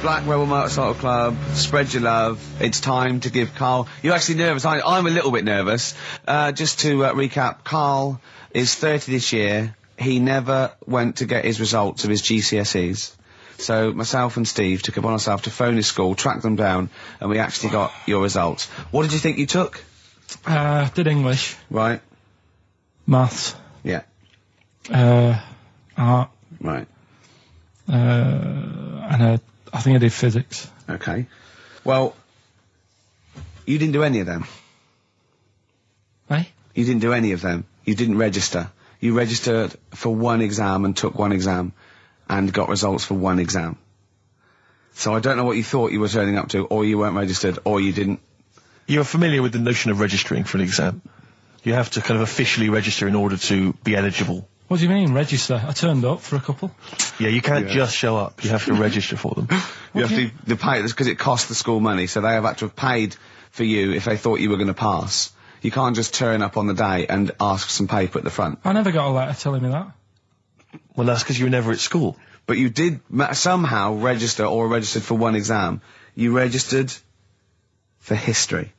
Black Rebel Motorcycle Club, spread your love. It's time to give Karl... You're actually nervous, aren't you? I'm a little bit nervous. Just to recap, Karl is 30 this year. He never went to get his results of his GCSEs. So myself and Steve took it upon ourselves to phone his school, track them down, and we actually got your results. What did you think you took? Did English. Right. Maths. Yeah. Art. Right. And I think I did physics. Okay. Well, you didn't do any of them. Eh? You didn't do any of them. You didn't register. You registered for one exam and took one exam and got results for one exam. So I don't know what you thought you were turning up to, or you weren't registered, or you didn't. You're familiar with the notion of registering for an exam. You have to kind of officially register in order to be eligible. What do you mean, register? I turned up for a couple. Yeah, you can't just show up. You have to register for them. You have to pay this because it costs the school money, so they have had to have paid for you if they thought you were going to pass. You can't just turn up on the day and ask for some paper at the front. I never got a letter telling me that. Well, that's because you were never at school. But you did somehow register or registered for one exam. You registered for history.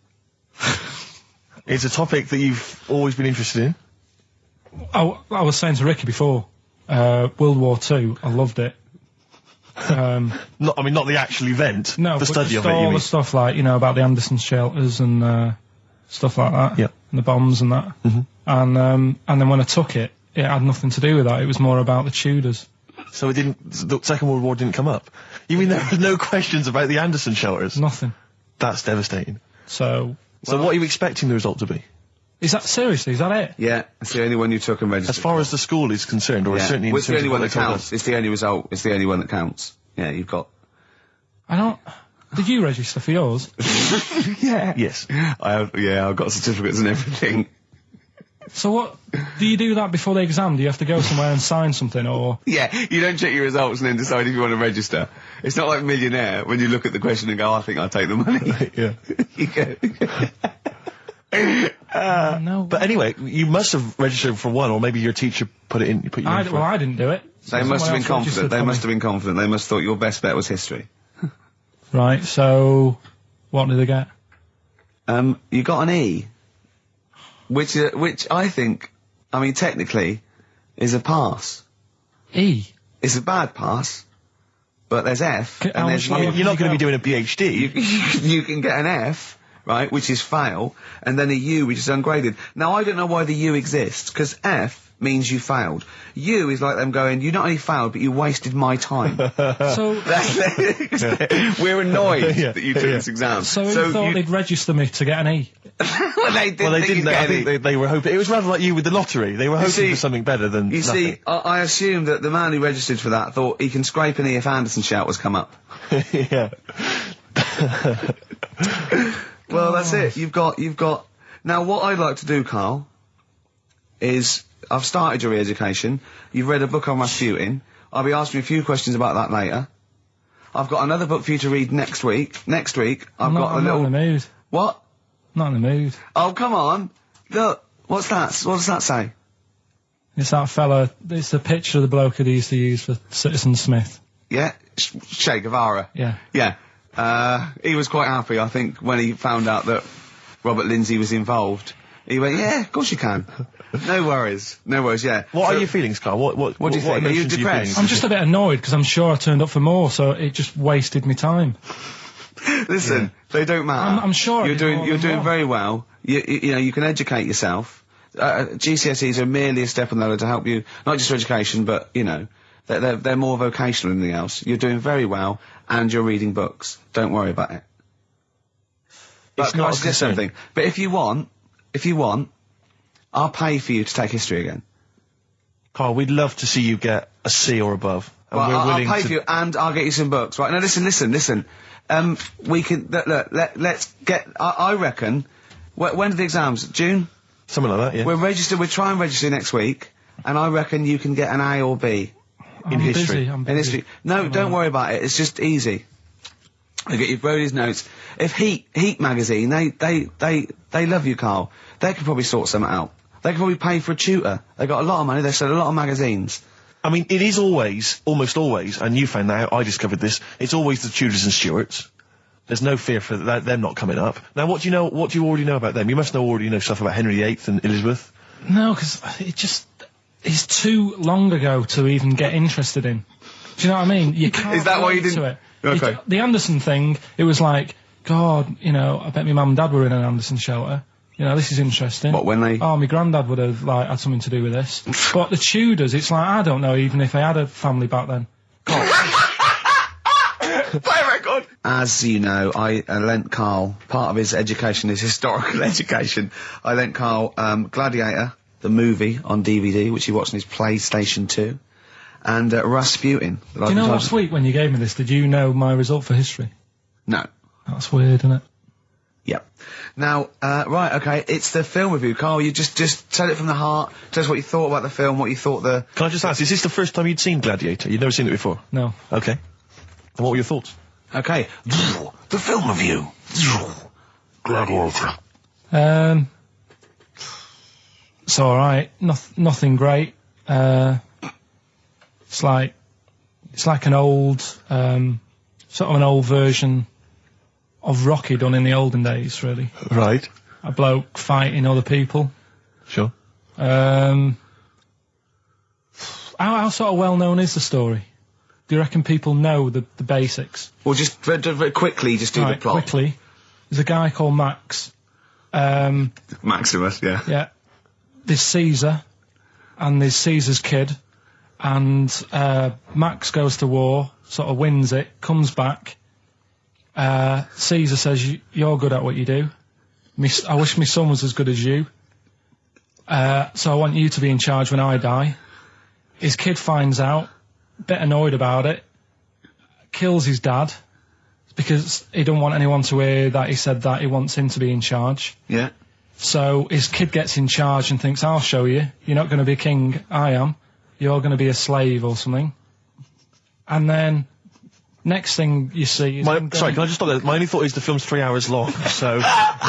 It's a topic that you've always been interested in. I was saying to Ricky before, World War II, I loved it. Not the actual event. No, the study of it. all the stuff like, you know, about the Anderson shelters and stuff like that. Yeah. And the bombs and that. Mm-hmm. And then when I took it, it had nothing to do with that. It was more about the Tudors. So the Second World War didn't come up? You mean there were no questions about the Anderson shelters? Nothing. That's devastating. So what are you expecting the result to be? Is that seriously? Is that it? Yeah, it's the only one you took and registered. As far as the school is concerned, or certainly it's the only one that counts. It's the only result. It's the only one that counts. Yeah, you've got... I don't... Did you register for yours? Yeah. Yes. I've got certificates and everything. So what... Do you do that before the exam? Do you have to go somewhere and sign something, or...? Yeah, you don't check your results and then decide if you want to register. It's not like Millionaire, when you look at the question and go, I think I'll take the money. Yeah. You go... No. But anyway, you must have registered for one, or maybe your teacher put you in for Well, I didn't do it. They must have been confident. They must have been confident. They must have thought your best bet was history. Right, so... What did they get? You got an E. Which I think, I mean, technically, is a pass. E? It's a bad pass, but there's F, and there's you're not going to be doing a PhD. You can get an F, right, which is fail, and then a U, which is ungraded. Now, I don't know why the U exists, because F means you failed. U is like them going, you not only failed, but you wasted my time. So... We're annoyed that you took this exam. So you thought they'd register me to get an E? Well, they didn't. I think they were hoping... It was rather like you with the lottery. They were hoping for something better than You nothing. see, I assume that the man who registered for that thought he can scrape an E if Anderson shelters come up. Yeah. Well, that's it. You've got... Now, what I'd like to do, Karl, is... I've started your Reeducation. You've read a book on Rasputin. I'll be asking you a few questions about that later. I've got another book for you to read next week. Next week, I'm not in the mood. What? Not in the mood. Oh, come on. Look, what's that? What does that say? It's that fella, it's the picture of the bloke that he used to use for Citizen Smith. Yeah? Che Guevara. Yeah. Yeah. He was quite happy, I think, when he found out that Robert Lindsay was involved. He went, yeah, of course you can. No worries, yeah. What are your feelings, Karl? What do you think? Are you depressed? I'm just a bit annoyed, because I'm sure I turned up for more, so it just wasted me time. Listen, they don't matter. I'm sure you're doing very well. You know, you can educate yourself. GCSEs are merely a step on the ladder to help you, not just for education, but, you know, they're more vocational than anything else. You're doing very well, and you're reading books. Don't worry about it. But can I suggest something? But if you want, I'll pay for you to take history again. Karl, we'd love to see you get a C or above. And well, we're willing I'll pay for you, and I'll get you some books. Right, now listen. We can, let's get, I reckon, when are the exams? June? Something like that, yeah. We'll try and register next week, and I reckon you can get an A or B. In history. In history. No, don't worry about it, it's just easy. I get you Brody's notes. If Heat magazine, they love you, Karl. They could probably sort something out. They could probably pay for a tutor. They got a lot of money, they sell a lot of magazines. I mean, it is almost always, and you found that out, I discovered this, it's always the Tudors and Stuarts. There's no fear for them not coming up. Now, what do you already know about them? You must already know stuff about Henry VIII and Elizabeth. No, because it's too long ago to even get interested in. Do you know what I mean? You can't. Is that why you relate didn't? to it. Okay. The Anderson thing, it was like, God, you know, I bet my mum and dad were in an Anderson shelter. You know, this is interesting. What, when they... Oh, my granddad would have, like, had something to do with this. But the Tudors, it's like, I don't know even if they had a family back then. Play a record! As you know, I lent Karl, part of his education is historical education, I lent Karl Gladiator, the movie, on DVD, which he watched on his PlayStation 2, and Rasputin. Do you know last week when you gave me this, did you know my result for history? No. That's weird, isn't it? Yep. Now, right, okay, it's the film review. Karl, you just tell it from the heart, tell us what you thought about the film, what you thought the... Can I just ask, is this the first time you'd seen Gladiator? You'd never seen it before? No. Okay. And what were your thoughts? Okay. The film review. Gladiator. It's alright. Nothing great. It's like an old, sort of an old version of Rocky done in the olden days, really. Right. A bloke fighting other people. Sure. How sort of well known is the story? Do you reckon people know the basics? Well, just very quickly, just do the plot. Quickly. There's a guy called Max. Maximus, yeah. Yeah. There's Caesar, and there's Caesar's kid, and Max goes to war, sort of wins it, comes back. Caesar says, you're good at what you do. I wish my son was as good as you. So I want you to be in charge when I die. His kid finds out, a bit annoyed about it, kills his dad, because he don't want anyone to hear that he said that he wants him to be in charge. Yeah. So his kid gets in charge and thinks, I'll show you. You're not going to be king, I am. You're going to be a slave or something. And then, next thing you see is... Sorry, can I just stop there? My only thought is the film's 3 hours long, so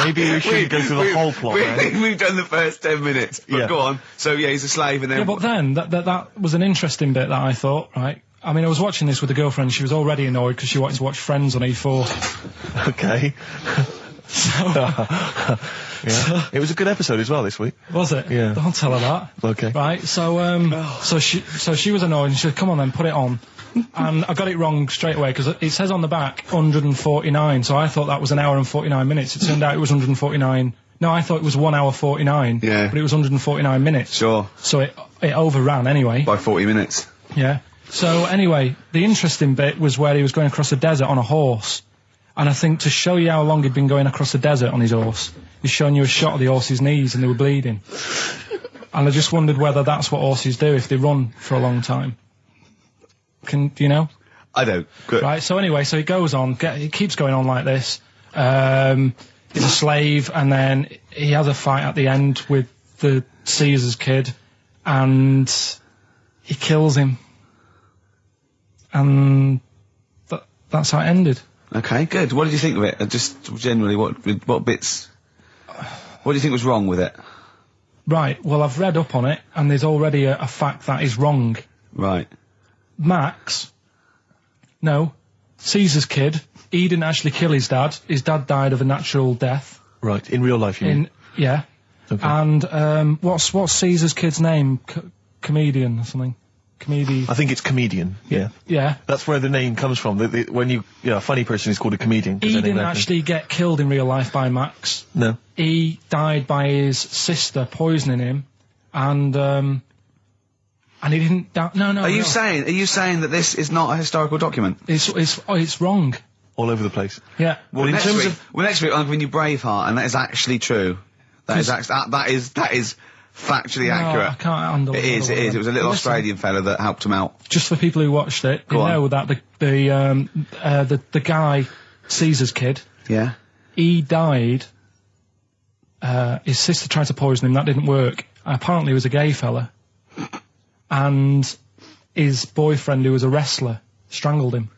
maybe we shouldn't go through the whole plot, right? We've done the first 10 minutes, but go on. So, yeah, he's a slave and then... Yeah, but then, that was an interesting bit that I thought, right? I mean, I was watching this with a girlfriend, she was already annoyed because she wanted to watch Friends on E4. Okay. Yeah. It was a good episode as well this week. Was it? Yeah. Don't tell her that. Okay. Right, so she was annoyed and she said, come on then, put it on. And I got it wrong straight away because it says on the back 149, so I thought that was an hour and 49 minutes. It turned out it was 149. No, I thought it was 1 hour 49. Yeah. But it was 149 minutes. Sure. So it overran anyway. By 40 minutes. Yeah. So anyway, the interesting bit was where he was going across the desert on a horse. And I think to show you how long he'd been going across the desert on his horse, he's showing you a shot of the horse's knees and they were bleeding. And I just wondered whether that's what horses do if they run for a long time. Do you know? I don't. Good. Right, so anyway, so he goes on, he keeps going on like this. He's a slave, and then he has a fight at the end with the Caesar's kid, and he kills him. And that's how it ended. Okay, good. What did you think of it? Just generally, what bits... What do you think was wrong with it? Right, well, I've read up on it, and there's already a fact that is wrong. Right. Caesar's kid, he didn't actually kill his dad. His dad died of a natural death. Right, in real life, you mean? Yeah. Okay. And, what's Caesar's kid's name? Comedian or something? I think it's comedian, yeah. Yeah. That's where the name comes from. When a funny person is called a comedian. He didn't actually get killed in real life by Max. No. He died by his sister poisoning him, and he didn't die. No. Are you saying that this is not a historical document? It's wrong. All over the place. Yeah. Well, next week I'm giving you Braveheart, and that is actually true. That is factually accurate. I can't handle it. It is. It was a little Australian fella that helped him out. Just for people who watched it, you know that the guy, Caesar's kid. Yeah. He died. His sister tried to poison him. That didn't work. Apparently, he was a gay fella, and his boyfriend, who was a wrestler, strangled him.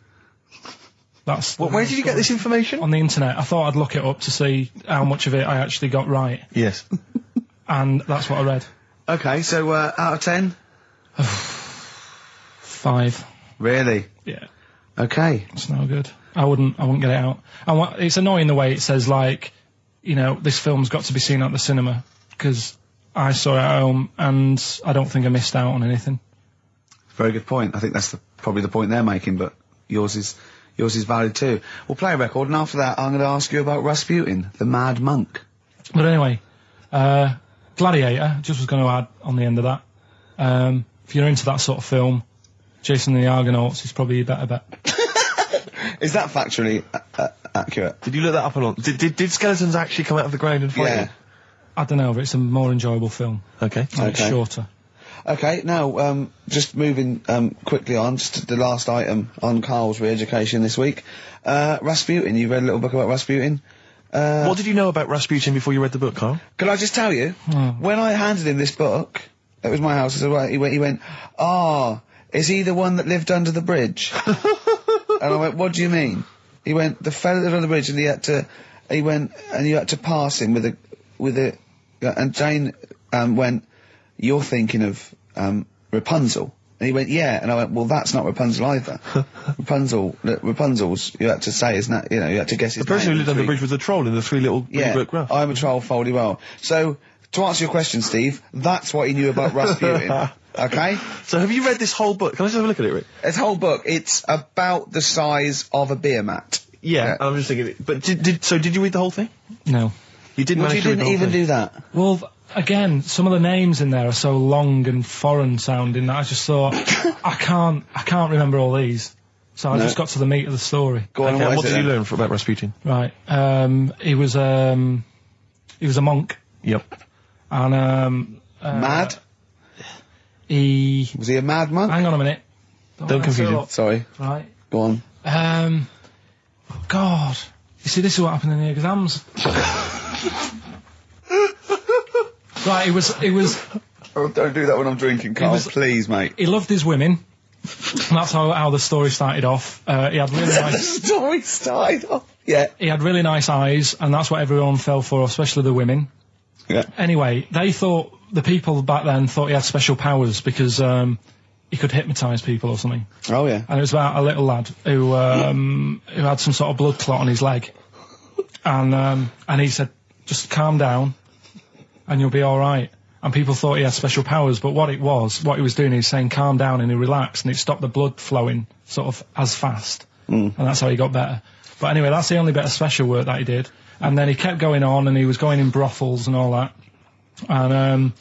Where did you get this information? On the internet. I thought I'd look it up to see how much of it I actually got right. Yes. And that's what I read. Okay, so out of 10? 5. Really? Yeah. Okay. It's no good. I wouldn't get it out. And it's annoying the way it says, like, you know, this film's got to be seen at the cinema, because I saw it at home and I don't think I missed out on anything. Very good point. I think that's probably the point they're making, but yours is valid too. We'll play a record, and after that I'm going to ask you about Rasputin, the mad monk. But anyway, Gladiator, just was going to add on the end of that. If you're into that sort of film, Jason and the Argonauts is probably a better bet. Is that factually accurate? Did you look that up or not? Did skeletons actually come out of the ground and fight? Yeah. I don't know, but it's a more enjoyable film. Okay. And it's shorter. Okay, now, just moving quickly on, just to the last item on Karl's Reeducation this week. Rasputin, you've read a little book about Rasputin? What did you know about Rasputin before you read the book, Karl? Can I just tell you, when I handed him this book, it was my house, he went, is he the one that lived under the bridge? And I went, what do you mean? He went, the fella that lived under the bridge, and you had to pass him and Jane, went, you're thinking of, Rapunzel. And he went, yeah. And I went, well, that's not Rapunzel either. Rapunzel's, you had to say, isn't that, you had to guess his name. The person who lived under the bridge was a troll in the Three Little Book Graph. I'm a troll, foldy well. So, to answer your question, Steve, that's what he knew about Rasputin. Okay? So have you read this whole book? Can I just have a look at it, Rick? This whole book, it's about the size of a beer mat. Yeah, I'm just thinking, but did you read the whole thing? No. You didn't manage to read the whole thing? do that? Well, again, some of the names in there are so long and foreign sounding that I just thought, I can't remember all these. So I just got to the meat of the story. Go on, what did you learn about Rasputin? Right. He was a monk. Yep. And, mad? Was he a mad monk? Hang on a minute. Don't confuse him. Sorry. Right. Go on. God. You see, this is what happened in the exams. Right, he was... Oh, don't do that when I'm drinking, Karl. Please, mate. He loved his women. And that's how the story started off. He had really nice... The story started off? Yeah. He had really nice eyes, and that's what everyone fell for, especially the women. Yeah. Anyway, the people back then thought he had special powers because he could hypnotise people or something. Oh, yeah. And it was about a little lad who had some sort of blood clot on his leg. And he said, just calm down and you'll be alright. And people thought he had special powers, but what he was doing, he was saying calm down, and he relaxed, and it stopped the blood flowing sort of as fast. And that's how he got better. But anyway, that's the only bit of special work that he did. And then he kept going on, and he was going in brothels and all that. And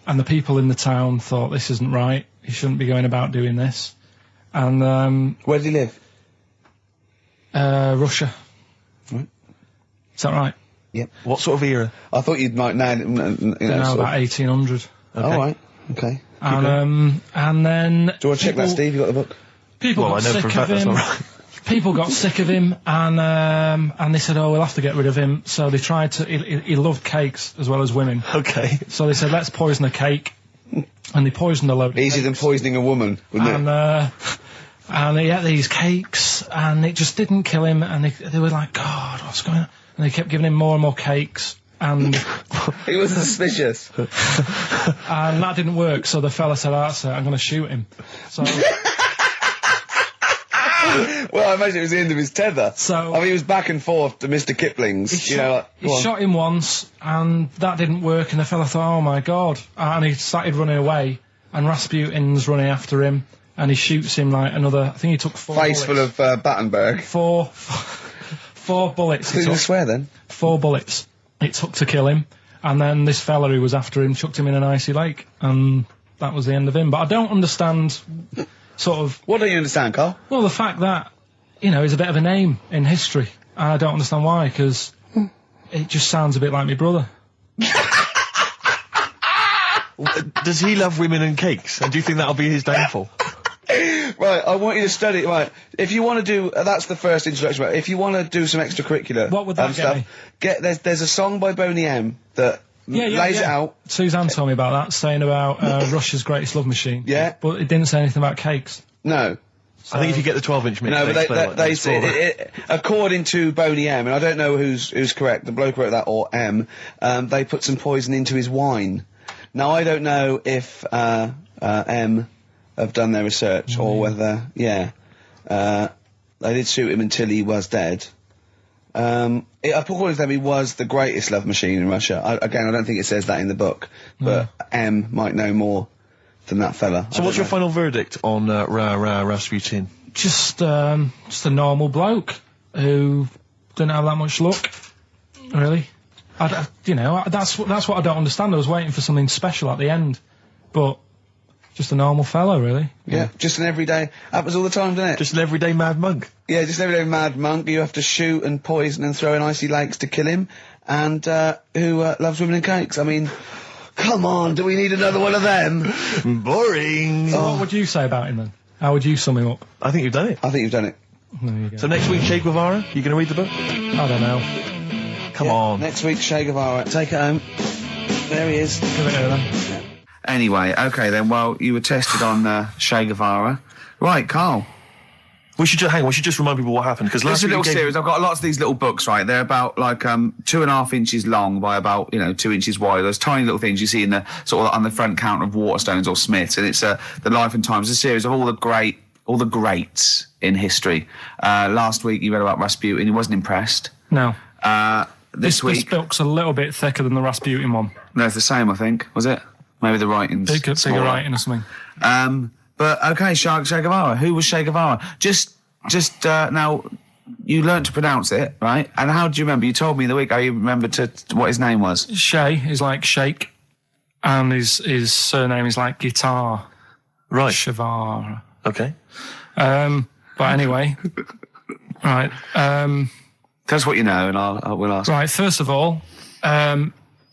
the people in the town thought, this isn't right, he shouldn't be going about doing this. And where did he live? Russia. Right. Is that right? Yep. What sort of era? I thought you'd like About 1800. Okay. All right. Okay. And then... Do you want to check that, Steve? You got the book? People got sick of him. People got sick of him, and they said, oh, we'll have to get rid of him. So they tried to... He loved cakes as well as women. Okay. So they said, let's poison a cake. And they poisoned a load of Easier cakes. than poisoning a woman, wouldn't it? And he ate these cakes, and it just didn't kill him, and they were like, God, what's going on? And they kept giving him more and more cakes, and... He was suspicious. And that didn't work, so the fella said, that's it, I'm going to shoot him. So... Well, I imagine it was the end of his tether. So... I mean, he was back and forth to Mr. Kipling's, He shot him once, and that didn't work, and the fella thought, oh my God. And he started running away, and Rasputin's running after him, and he shoots him like another... I think he took 4 Face bullets. full of Battenberg. Four bullets. Who's going to swear then? 4 bullets it took to kill him, and then this fella who was after him chucked him in an icy lake, and that was the end of him. But I don't understand, sort of... What don't you understand, Karl? Well, the fact that, he's a bit of a name in history. I don't understand why, because it just sounds a bit like my brother. Does he love women and cakes? And do you think that'll be his downfall? Right, I want you to study. Right, if you want to do, that's the first introduction. Right, if you want to do some extracurricular, What would that get me? There's a song by Boney M that lays it out. Suzanne told me about that, saying about Russia's Greatest Love Machine. Yeah, but it didn't say anything about cakes. No. I think if you get the 12-inch mix, no, but they say according to Boney M, and I don't know who's correct, the bloke who wrote that or M, they put some poison into his wine. Now I don't know if M have done their research, or whether, they did shoot him until he was dead. According to them, he was the greatest love machine in Russia. I don't think it says that in the book, but M might know more than that fella. So what's your final verdict on Rasputin? Just a normal bloke who didn't have that much luck, really. That's what I don't understand. I was waiting for something special at the end, but just a normal fellow, really. Yeah, just an everyday. Happens all the time, doesn't it? Just an everyday mad monk. Yeah, just an everyday mad monk. You have to shoot and poison and throw in icy lakes to kill him, and who loves women and cakes. I mean, come on, do we need another one of them? Boring. So what would you say about him then? How would you sum him up? I think you've done it. I think you've done it. There you go. So next week, Che Guevara, you going to read the book? I don't know. Come on. Next week, Che Guevara. Take it home. There he is. Give it here then. Anyway, okay then, well, you were tested on Che Guevara. Right, Carl. We should just remind people what happened, because This last is a week little series. I've got lots of these little books, right? They're about, like, 2.5 inches long by about, 2 inches wide. Those tiny little things you see in the, sort of on the front counter of Waterstones or Smiths, and it's The Life and Times, a series of all the greats in history. Last week you read about Rasputin. He wasn't impressed. No. This This week... book's a little bit thicker than the Rasputin one. No, it's the same, I think. Was it? Maybe the writing's Bigger smaller. writing or something. But, okay, Che Guevara. Who was Che Guevara? Just now, you learnt to pronounce it, right? And how do you remember? You told me in the week how you remembered what his name was. Che is like shake, and his surname is like guitar. Right. Shavara. Okay. But anyway, right. Tell us what you know, and we'll ask. Right. First of all,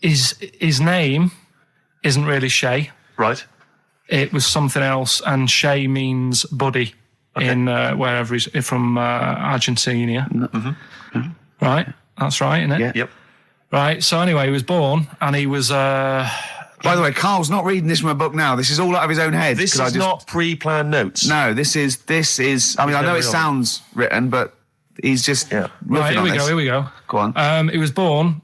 his name isn't really Che. Right. It was something else, and Che means buddy in wherever he's from, Argentina. Mm-hmm. Right. That's right, isn't it? Yeah. Yep. Right. So anyway, he was born, and he was. By the way, Carl's not reading this from a book now. This is all out of his own head. This is not pre-planned notes. No, this is. I mean, I know it sounds written, but he's just. Yeah. Right. Here we go. Go on. He was born.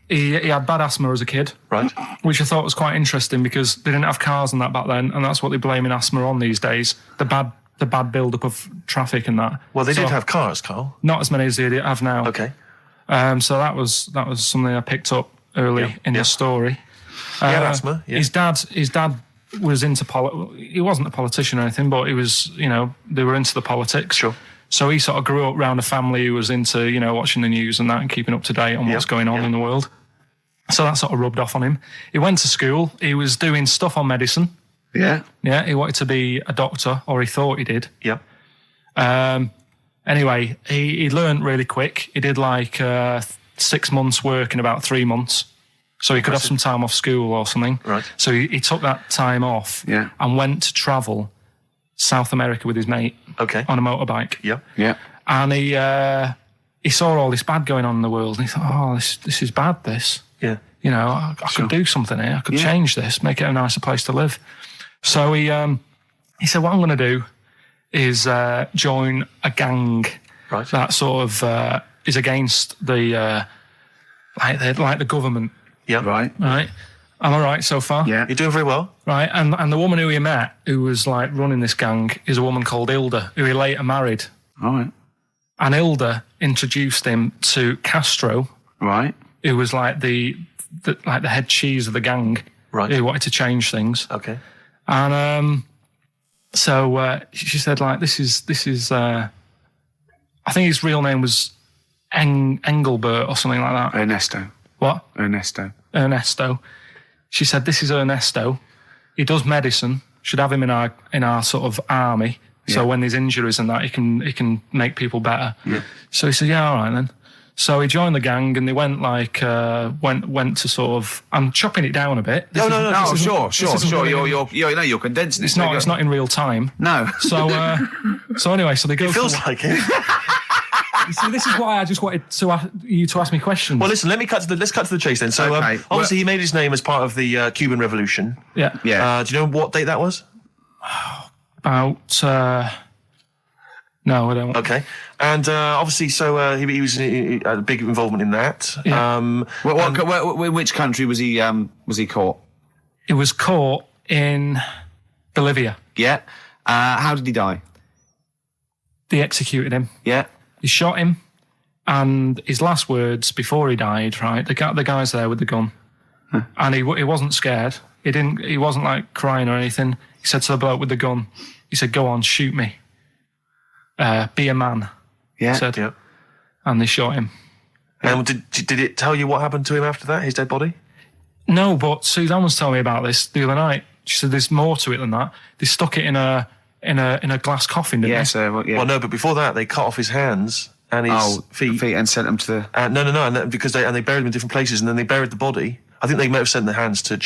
He had bad asthma as a kid. Right. Which I thought was quite interesting, because they didn't have cars and that back then, and that's what they're blaming asthma on these days. The bad build-up of traffic and that. Well, they did have cars, Carl. Not as many as they have now. Okay. So that was something I picked up early in the story. He had asthma. Yeah. His dad was into he wasn't a politician or anything, but he was, they were into the politics. Sure. So he sort of grew up around a family who was into, watching the news and that, and keeping up to date on what's going on in the world. So that sort of rubbed off on him. He went to school. He was doing stuff on medicine. Yeah. Yeah, he wanted to be a doctor, or he thought he did. Yeah. Anyway, he learned really quick. He did 6 months work in about 3 months. So he could have some time off school or something. Right. So he took that time off and went to travel South America with his mate on a motorbike. Yeah. Yeah. And he saw all this bad going on in the world, and he thought, oh, this is bad, this. Yeah. I could do something here. I could change this, make it a nicer place to live. So he said, what I'm going to do is join a gang that sort of is against the like the government. Yeah. Right. Right. Am I right so far? Yeah. You're doing very well. Right. And the woman who he met, who was running this gang, is a woman called Hilda, who he later married. All right. And Hilda introduced him to Castro. Right. Who was the head cheese of the gang. Right. Who wanted to change things. Okay. And so she said, this is I think his real name was Engelbert or something like that. Ernesto. What? Ernesto. She said, this is Ernesto. He does medicine. Should have him in our sort of army. So when there's injuries and that, he can make people better. Yeah. So he said, yeah, all right then. So he joined the gang, and they went went to sort of. I'm chopping it down a bit. No, sure. You're condensing it. It's not in real time. No. So anyway, so they go. It feels like it. You see, this is why I just wanted you to ask me questions. Well, listen. Let's cut to the chase then. So obviously he made his name as part of the Cuban Revolution. Yeah. Yeah. Do you know what date that was? About. No, I don't. Okay. And obviously, so he was a big involvement in that. Yeah. In which country was he caught? It was caught in Bolivia. Yeah. How did he die? They executed him. Yeah. He shot him, and his last words before he died, right? The guy's there with the gun, and he wasn't scared. He wasn't like crying or anything. He said to the bloke with the gun, he said, "Go on, shoot me. Be a man." Yeah. He said, Yeah. and they shot him. And did it tell you what happened to him after that? His dead body? No, but Suzanne was telling me about this the other night. She said there's more to it than that. They stuck it in a glass coffin, didn't Yeah, they? so, yeah. Well, no, but before that, they cut off his hands and his feet. And sent them to the... No, and then, because they buried him in different places, and then they buried the body. I think they might have sent the hands to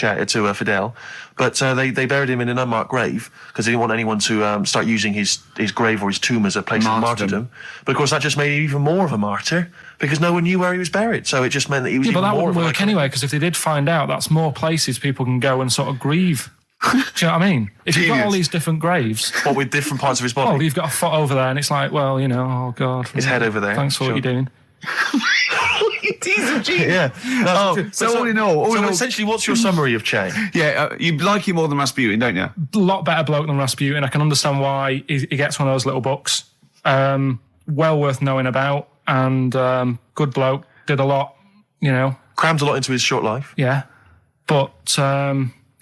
Fidel, but they buried him in an unmarked grave because they didn't want anyone to start using his grave or his tomb as a place of martyrdom. But of course, that just made him even more of a martyr because no one knew where he was buried. So it just meant that he was even more. But that of wouldn't an work icon. anyway, because if they did find out, that's more places people can go and sort of grieve. Do you know what I mean? If you've got all these different graves, What, with different parts of his body? well, you've got a foot over there, and it's like, well, oh God, His head over there. Thanks for what Sure. you're doing. Yeah. So all in all, essentially, what's your summary of Che? yeah, you like him more than Rasputin, don't you? A lot better bloke than Rasputin. I can understand why he gets one of those little books. Well worth knowing about, and good bloke. Did a lot, Crammed a lot into his short life. Yeah, but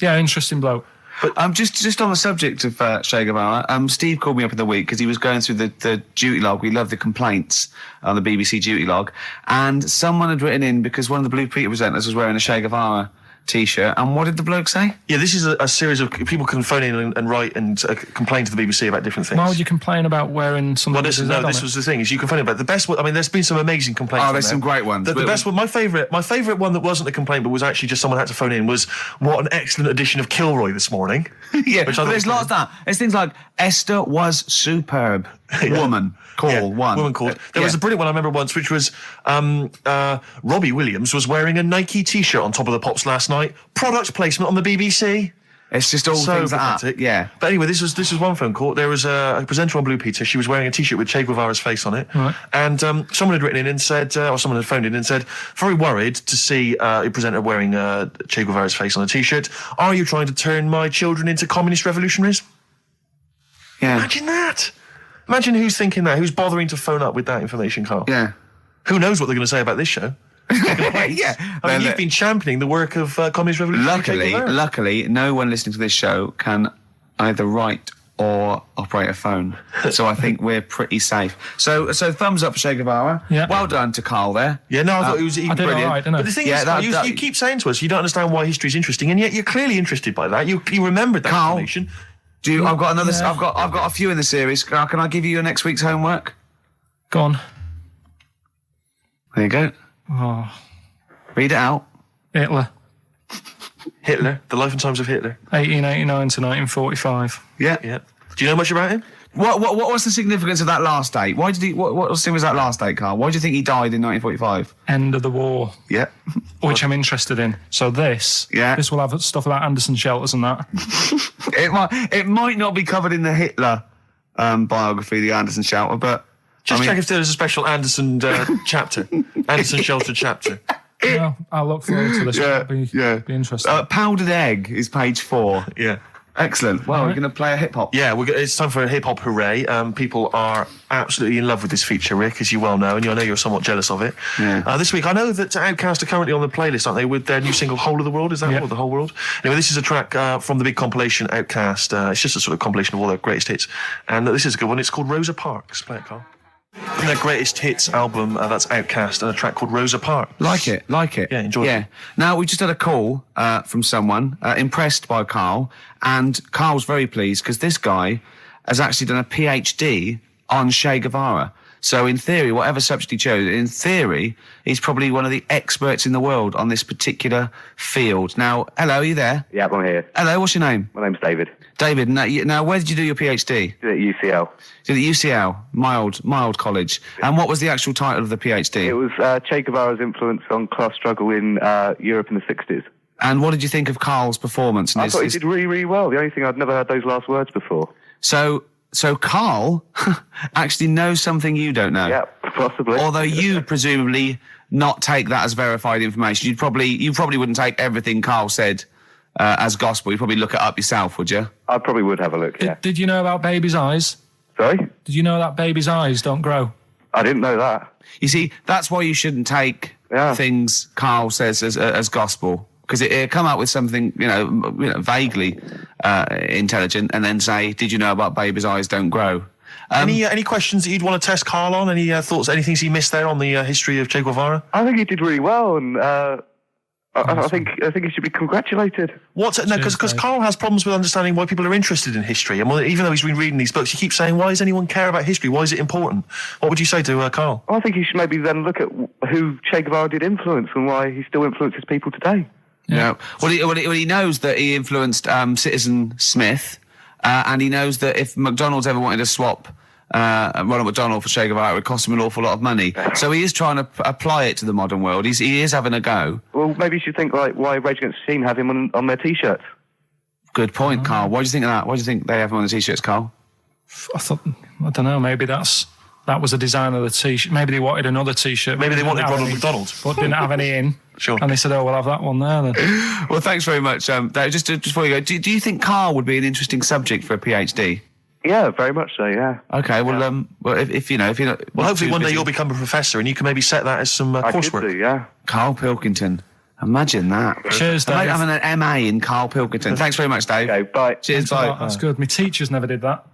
interesting bloke. But just on the subject of Che Guevara, Steve called me up in the week because he was going through the duty log. We love the complaints on the BBC duty log, and someone had written in because one of the Blue Peter presenters was wearing a Che Guevara T-shirt. And what did the bloke say? Yeah, this is a series of people can phone in and write and complain to the BBC about different things. Why would you complain about wearing something? Well, this was the thing. Is you complain about the best one. I mean, there's been some amazing complaints. Oh, there's some great ones. The best one, my favourite one that wasn't a complaint, but was actually just someone had to phone in. Was what an excellent edition of Kilroy this morning. Yeah, Which I but thought there's was lots of that. There's things like Esther was superb. Woman call one. Woman called. There was a brilliant one I remember once, which was Robbie Williams was wearing a Nike T-shirt on Top of the Pops last night. Product placement on the BBC. It's just all So things like pathetic. that. Yeah. But anyway, this was one phone call. There was a presenter on Blue Peter. She was wearing a T-shirt with Che Guevara's face on it. Right. And someone had written in and said, or someone had phoned in and said, very worried to see a presenter wearing Che Guevara's face on a T-shirt. Are you trying to turn my children into communist revolutionaries? Yeah. Imagine that. Imagine who's thinking that. Who's bothering to phone up with that information, Carl? Yeah. Who knows what they're going to say about this show? Yeah. I mean, you've been championing the work of communist revolutionary Che Guevara. Luckily, no one listening to this show can either write or operate a phone. So I think we're pretty safe. So thumbs up for Che Guevara. Yeah. Well done to Carl there. Yeah, no, I thought it was even I did brilliant. all right, didn't I? But the thing Yeah, is, that- Carl, that- you keep saying to us you don't understand why history's interesting, and yet you're clearly interested by that. You remembered that Carl, information. I've got another. Yeah. I've got a few in the series. Can I give you your next week's homework? Go on. There you go. Oh, Read it out. Hitler. Hitler, the life and times of Hitler. 1889 to 1945. Yeah. Yeah. Do you know much about him? What was the significance of that last date? Why did he? What was that last date, Carl? Why do you think he died in 1945? End of the war, Yeah. which I'm interested in. So this will have stuff about Anderson shelters and that. It might not be covered in the Hitler biography, the Anderson Shelter, but Just check if there's a special Anderson chapter. Anderson Shelter chapter. No, I'll look forward to this. Yeah, It'll be interesting. Powdered Egg is page 4. Yeah. Excellent. Well, we're going to play a hip hop. Yeah, it's time for a hip-hop hooray. People are absolutely in love with this feature, Rick, as you well know, and I know you're somewhat jealous of it. Yeah. This week, I know that Outkast are currently on the playlist, aren't they, with their new single, Whole of the World? Is that what, The Whole World? Anyway, this is a track from the big compilation, Outkast. It's just a sort of compilation of all their greatest hits. And this is a good one. It's called Rosa Parks. Play it, Carl. Their greatest hits album, that's Outkast, and a track called Rosa Parks. Like it. Yeah, enjoy it. Now, we just had a call from someone impressed by Carl, and Carl's very pleased because this guy has actually done a PhD on Che Guevara. So in theory, whatever subject he chose, in theory, he's probably one of the experts in the world on this particular field. Now, hello, are you there? Yeah, I'm here. Hello, what's your name? My name's David. David, now where did you do your PhD? Did it at UCL. Did it at UCL, mild college. And what was the actual title of the PhD? It was Che Guevara's influence on class struggle in Europe in the 60s. And what did you think of Carl's performance? I thought he did really, really well. The only thing, I'd never heard those last words before. So Carl actually knows something you don't know. Yeah, possibly. Although you presumably not take that as verified information. You probably wouldn't take everything Carl said as gospel. You'd probably look it up yourself, would you? I probably would have a look, yeah. Did you know about babies' eyes? Sorry? Did you know that babies' eyes don't grow? I didn't know that. You see, that's why you shouldn't take things Karl says as gospel, because it come out with something, vaguely intelligent, and then say, did you know about babies' eyes don't grow? Any questions that you'd want to test Karl on? Any thoughts, anything he missed there on the history of Che Guevara? I think he did really well, and I think he should be congratulated. Because Karl has problems with understanding why people are interested in history, and even though he's been reading these books, he keeps saying, why does anyone care about history? Why is it important? What would you say to Karl? I think he should maybe then look at who Che Guevara did influence and why he still influences people today. Yeah. Well, he knows that he influenced Citizen Smith, and he knows that if McDonald's ever wanted to swap Ronald McDonald for Che Guevara, it would cost him an awful lot of money. So he is trying to apply it to the modern world. He is having a go. Well, maybe you should think like why Rage Against the Machine have him on their T-shirts. Good point, Karl. Why do you think of that? Why do you think they have him on the T-shirts, Karl? I don't know, maybe that was a design of the T-shirt. Maybe they wanted another T-shirt. Maybe they wanted Ronald McDonald. But didn't have any in. Sure. And they said, we'll have that one there then. Well, thanks very much. Dave, just before you go, do you think Karl would be an interesting subject for a PhD? Yeah, very much so, yeah. Okay, well, if you're not... Well, hopefully one day you'll become a professor and you can maybe set that as some coursework. I could do, yeah. Karl Pilkington. Imagine that. Cheers, Dave. Imagine having an MA in Karl Pilkington. Thanks very much, Dave. Okay, bye. Cheers, bye. That's good. My teachers never did that.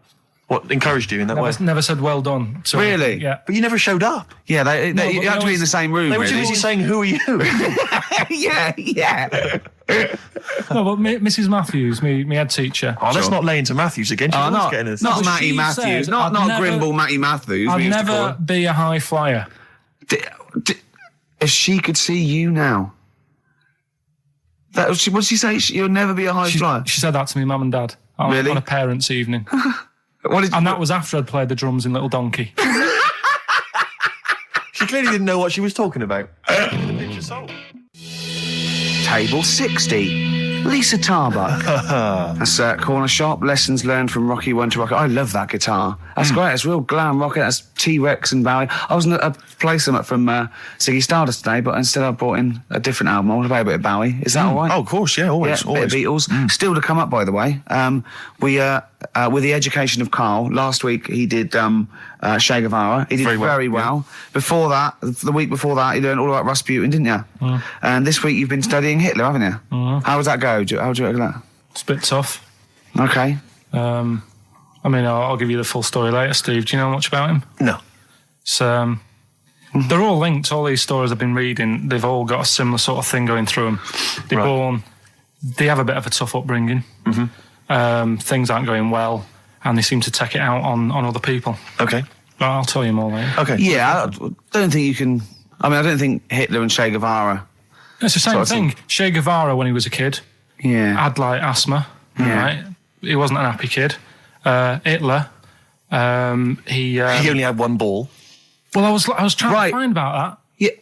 What, encouraged you in that way? Never said well done. So, Really? Yeah. But you never showed up. Yeah, you have to be in the same room, They were too really. busy saying, who are you? yeah. No, but Mrs. Matthews, me head teacher. Oh, let's not lay into Matthews again. She's always getting us. Not But Matty she Matthews. said Not I'd never- Grimble Matty Matthews. we I'd used to call never her. be a high flyer. If she could see you now. What did she say? You'll never be a high flyer. She said that to me, mum and dad. Really? On a parents' evening. And that was after I'd played the drums in Little Donkey. She clearly didn't know what she was talking about. Table 60. Lisa Tarbuck. That's Corner Shop. Lessons learned from Rocky 1 to Rocky. I love that guitar. That's great. It's real glam rock. That's T-Rex and Bowie. I was going to play some from Ziggy Stardust today, but instead I brought in a different album. I want to play a bit of Bowie. Is that all right? Oh, of course, yeah, always. Yeah, bit of Beatles. Still to come up, by the way. With the education of Karl, last week he did Che Guevara. He did very well. Before that, the week before that, he learned all about Rasputin, didn't you? And this week you've been studying Hitler, haven't you? How does that go? How do you reckon that? It's a bit tough. Okay. I'll give you the full story later, Steve. Do you know much about him? No. So, they're all linked. All these stories I've been reading, they've all got a similar sort of thing going through them. They have a bit of a tough upbringing. Things aren't going well, and they seem to take it out on other people. Okay. Well, I'll tell you more later. Okay. Yeah, I don't think you can... I don't think Hitler and Che Guevara... It's the same thing. Che Guevara, when he was a kid, had like asthma. Right? He wasn't an happy kid. Hitler, he only had one ball. Well, I was trying to find about that.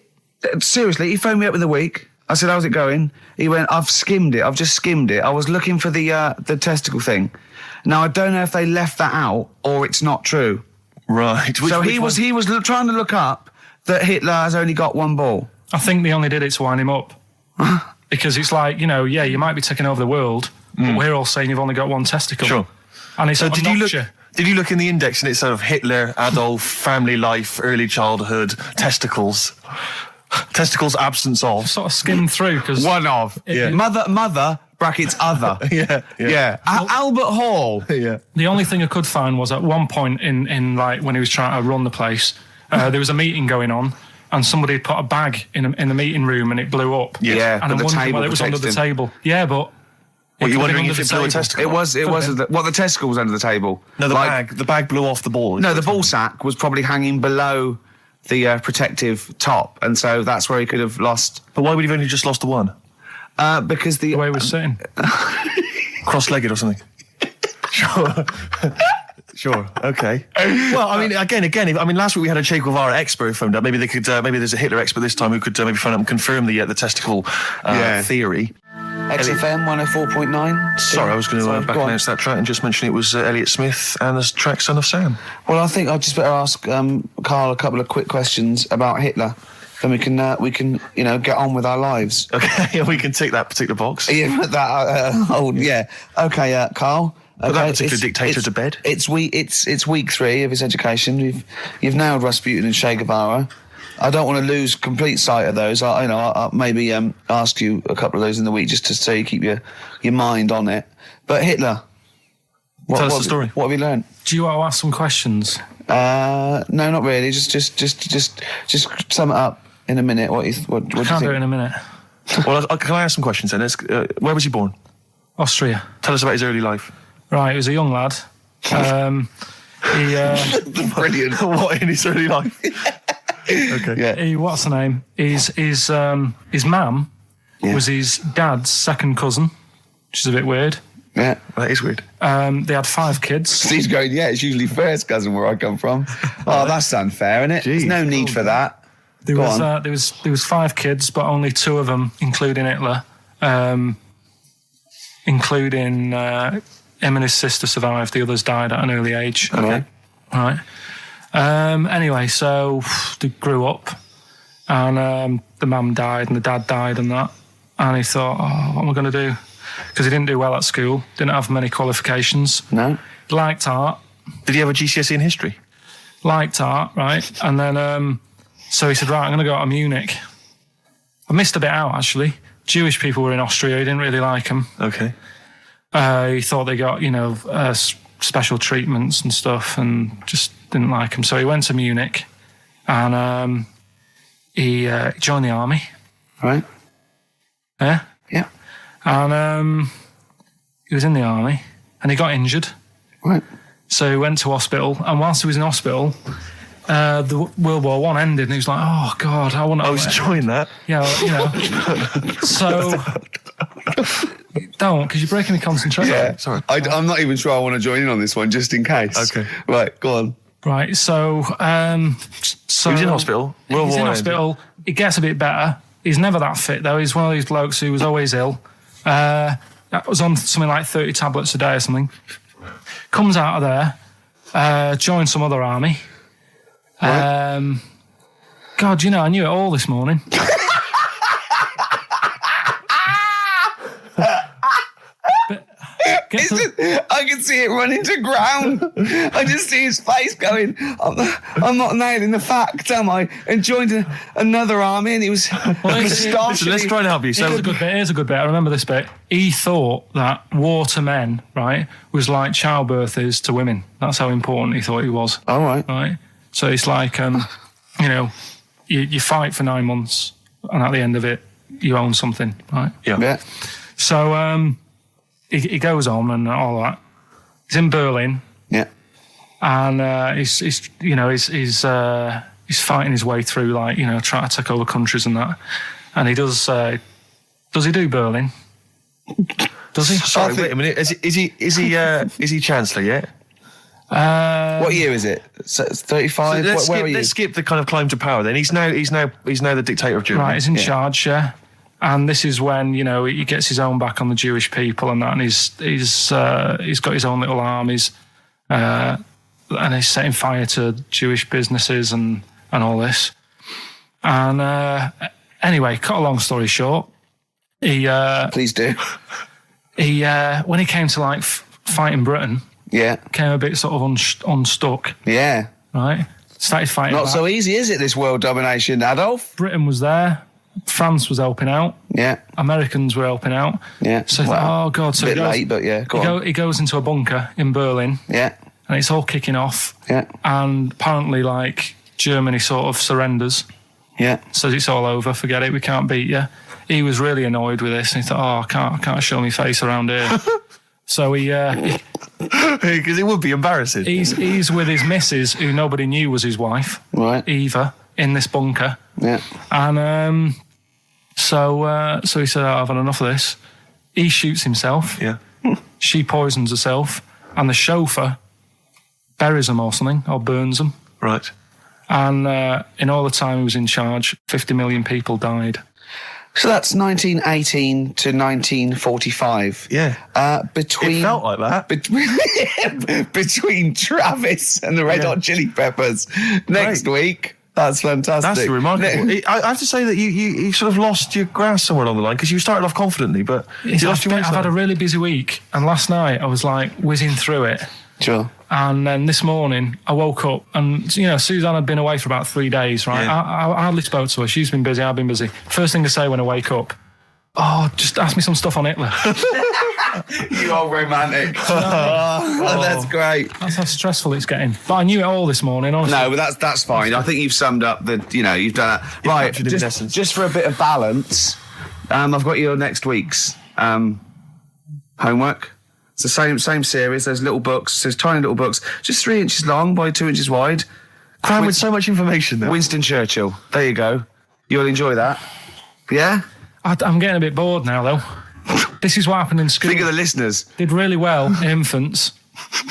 Yeah, seriously, he phoned me up in the week. I said, how's it going? He went, I've just skimmed it. I was looking for the testicle thing. Now, I don't know if they left that out or it's not true. Right. He was trying to look up that Hitler has only got one ball. I think they only did it to wind him up. Because it's like, you might be taking over the world, but we're all saying you've only got one testicle. Sure. And it's did you look in the index and it's sort of Hitler, Adolf, family life, early childhood, testicles? Testicles, absence of. Sort of skimmed through because one of mother brackets other. yeah. Albert Hall. Yeah. The only thing I could find was at one point in like when he was trying to run the place, there was a meeting going on, and somebody had put a bag in the meeting room and it blew up. Yeah. And I'm wondering whether it was under the table. Yeah, but. Were you wondering if it blew a testicle? It was. The testicle was under the table. No, the bag blew off the ball. No, the ball sack was probably hanging below the protective top, and so that's where he could have lost. But why would he have only just lost the one? Because the way he was sitting, cross-legged or something. Sure. Okay. Well, again. Last week we had a Che Guevara expert phoned up. Maybe they could. Maybe there's a Hitler expert this time who could maybe phone up and confirm the testicle theory. XFM 104.9. Sorry, I was going to back announce that track and just mention it was Elliott Smith and the track Son of Sam. Well, I think I'd just better ask Karl a couple of quick questions about Hitler. then we can get on with our lives. Okay, we can tick that particular box. Yeah, yeah. Okay, Carl. Put that particular dictator to bed. It's week 3 of his education. You've nailed Rasputin and Che Guevara. I don't want to lose complete sight of those. I'll maybe ask you a couple of those in the week just to so you keep your mind on it. But Hitler. Tell us the story. What have you learned? Do you want to ask some questions? No, not really. Just sum it up in a minute. What do you think? I can't do it in a minute. Well, can I ask some questions then? Where was he born? Austria. Tell us about his early life. Right, he was a young lad. Brilliant. What in his early life? Okay. Yeah. What's the name? His mum was his dad's second cousin, which is a bit weird. Yeah, that is weird. They had 5 kids. Steve's going, yeah, it's usually first cousin where I come from. Oh, that's unfair, isn't it? There's no need for that. There was 5 kids, but only 2 of them, including Hitler, including him and his sister, survived. The others died at an early age. Okay. Right. Anyway, so they grew up, and the mum died and the dad died and that, and he thought, oh, what am I going to do? Because he didn't do well at school, didn't have many qualifications. No. Liked art. Did he have a GCSE in history? Liked art, right? And then, so he said, right, I'm going to go out to Munich. I missed a bit out, actually. Jewish people were in Austria, he didn't really like them. Okay. He thought they got, special treatments and stuff, and just didn't like them. So he went to Munich, and he joined the army. Right. Yeah? Yeah. And he was in the army, and he got injured. Right. So he went to hospital, and whilst he was in hospital, the World War I ended, and he was like, oh, God, I want to... I was enjoying that. Yeah, so... Don't, because you're breaking the concentration. Yeah, sorry. I'm not even sure I want to join in on this one, just in case. Okay. Right, go on. Right, so... He was in hospital. He's in hospital. It gets a bit better. He's never that fit, though. He's one of these blokes who was always ill. That was on something like 30 tablets a day or something. Comes out of there, joins some other army. Right. God, I knew it all this morning. I can see it running to ground. I just see his face going, I'm not nailing the fact, am I? And joined another army, and he was... Listen, let's try and help you. So Here's a good bit. I remember this bit. He thought that war to men, right, was like childbirth is to women. That's how important he thought he was. All right. Right? So it's like, you fight for 9 months, and at the end of it, you own something, right? Yeah. So, he goes on and all that. He's in Berlin. Yeah. And he's fighting his way through, trying to take over countries and that. And he does he do Berlin? Does he? Sorry, wait a minute. Is he Chancellor yet? What year is it? 35? Where are you? Let's skip the kind of climb to power then. He's now the dictator of Germany. Right, he's in charge, yeah. And this is when, he gets his own back on the Jewish people and that, and he's got his own little armies, and he's setting fire to Jewish businesses and all this. And anyway, cut a long story short, Please do. When he came to fighting Britain, Yeah. came a bit sort of unstuck, Yeah. right? Started fighting Not back. so easy, is it, this world domination, Adolf? Britain was there. France was helping out. Yeah. Americans were helping out. Yeah. So he thought, oh, God. So a bit late, but yeah, go on. He goes into a bunker in Berlin, Yeah. and it's all kicking off. Yeah. And apparently, Germany sort of surrenders, Yeah. says it's all over, forget it, we can't beat you. He was really annoyed with this, and he thought, oh, I can't show my face around here. So Because it would be embarrassing. he's with his missus, who nobody knew was his wife, Right. Eva, in this bunker. Yeah. And so he said, I've had enough of this. He shoots himself. Yeah. She poisons herself. And the chauffeur buries him or something, or burns him. Right. And in all the time he was in charge, 50 million people died. So that's 1918 to 1945. Yeah. Between It felt like that. Between Travis and the Red Hot Chili Peppers. Next week, That's fantastic. That's remarkable. I have to say that you sort of lost your grasp somewhere along the line, because you started off confidently, but you lost your way. I've had a really busy week, and last night I was like whizzing through it. Sure. And then this morning I woke up, and you know, Suzanne had been away for about 3 days, right? Yeah. I hardly spoke to her. She's been busy, I've been busy. First thing I say when I wake up, oh, just ask me some stuff on Hitler. You are romantic. That's great. That's how stressful it's getting. But I knew it all this morning, honestly. No, but that's fine. I think you've summed up you've done that. Right, captured it in essence. just for a bit of balance, I've got your next week's homework. It's the same series. There's little books. There's tiny little books, just 3 inches long by 2 inches wide. Crammed with so much information there. Winston Churchill. There you go. You'll enjoy that. Yeah? I'm getting a bit bored now, though. This is what happened in school. Think of the listeners. Did really well in infants.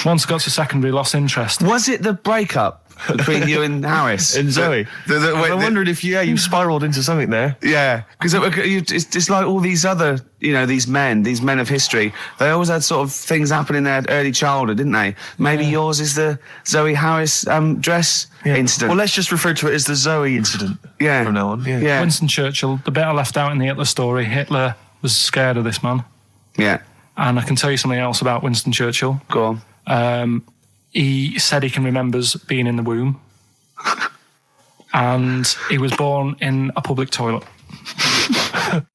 Once I got to secondary, lost interest. Was it the breakup between you and Harris? And Zoe. I wondered if you spiralled into something there. Yeah, because it's like all these other, these men of history. They always had sort of things happen in their early childhood, didn't they? Maybe yours is the Zoe Harris dress incident. Well, let's just refer to it as the Zoe incident. Yeah. From now on. Yeah. Winston Churchill, the bit I left out in the Hitler story, Hitler was scared of this man. Yeah. And I can tell you something else about Winston Churchill. Go on. He said he can remember being in the womb. And he was born in a public toilet.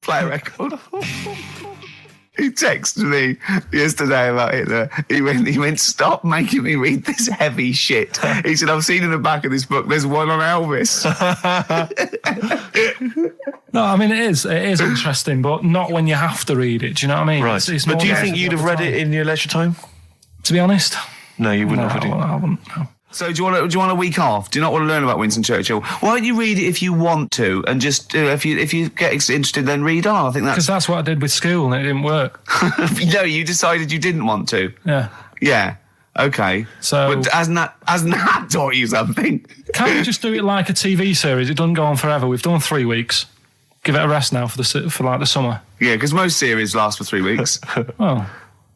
Play a record. He texted me yesterday about Hitler. He went, stop making me read this heavy shit. He said, I've seen in the back of this book, there's one on Elvis. No, I mean, it is interesting, but not when you have to read it. Do you know what I mean? Right. But do you think you'd have read it in your leisure time? To be honest? No, you wouldn't have. I wouldn't. No. So do you want a week off? Do you not want to learn about Winston Churchill? Why don't you read it if you want to, and just if you get interested, then read on. I think that's because that's what I did with school, and it didn't work. No, you decided you didn't want to. Yeah. Yeah. Okay. So, but hasn't that taught you something? Can't we just do it like a TV series? It doesn't go on forever. We've done 3 weeks. Give it a rest now for the summer. Yeah, because most series last for 3 weeks. Well,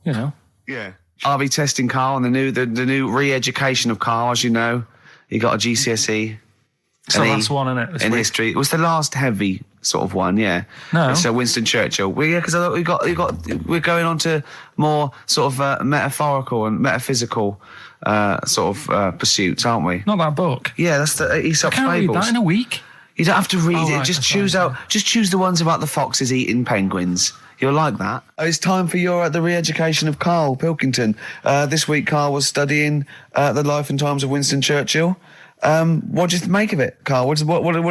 Yeah. I'll be testing Karl on the new re-education of Karl, as you know. He got a GCSE. It's the last one, isn't it? In history. It was the last heavy sort of one, yeah. No. So Winston Churchill. Because I thought we're going on to more sort of metaphorical and metaphysical pursuits, aren't we? Not that book. Yeah, that's the Aesop I can't fables. read that in a week. You don't have to read it. Right, Just choose the ones about the foxes eating penguins. You'll like that. It's time for the re-education of Karl Pilkington. This week, Karl was studying the life and times of Winston Churchill. What did you make of it, Karl? What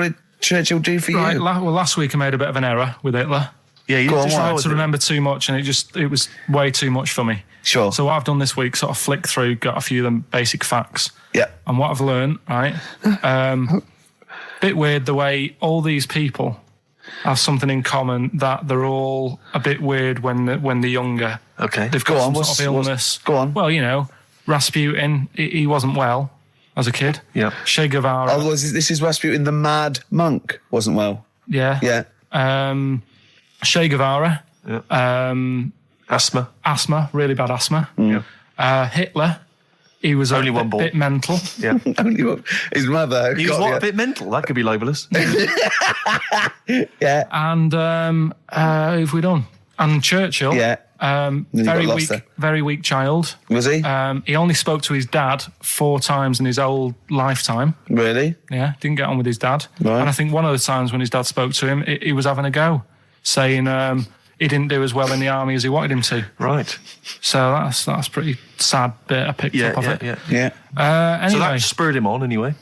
did Churchill do for you? Right. Last week I made a bit of an error with Hitler. Yeah, you just tried to remember too much, and it was way too much for me. Sure. So what I've done this week, sort of flicked through, got a few of them basic facts. Yeah. And what I've learned, right? Bit weird the way all these people have something in common, that they're all a bit weird when they're younger. Okay. They've got some sort of illness. Go on. Well, Rasputin, he wasn't well as a kid. Yeah. Che Guevara. Oh, this is Rasputin, the mad monk, wasn't well. Yeah. Yeah. Che Guevara. Yeah. Asthma, really bad asthma. Yeah. Hitler, he was Only a one ball. bit mental. Yeah. His mother. He was a bit mental. That could be libelous. Yeah. And who have we done? And Churchill. Yeah. Very weak child. Was he? He only spoke to his dad 4 times in his whole lifetime. Really? Yeah, didn't get on with his dad. Right. And I think one of the times when his dad spoke to him, he was having a go, saying he didn't do as well in the army as he wanted him to. Right. So that's pretty sad bit I picked up of it. Yeah. Anyway. So that spurred him on anyway.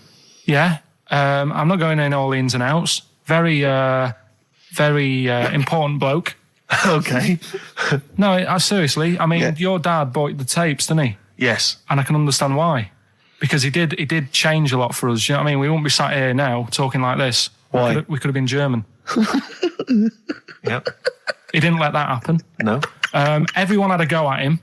Yeah. I'm not going in all the ins and outs. Very important bloke. Okay. No, seriously. I mean, your dad bought the tapes, didn't he? Yes. And I can understand why. Because he did change a lot for us. You know what I mean? We wouldn't be sat here now talking like this. Why? We could have been German. Yep. He didn't let that happen. No. Everyone had a go at him,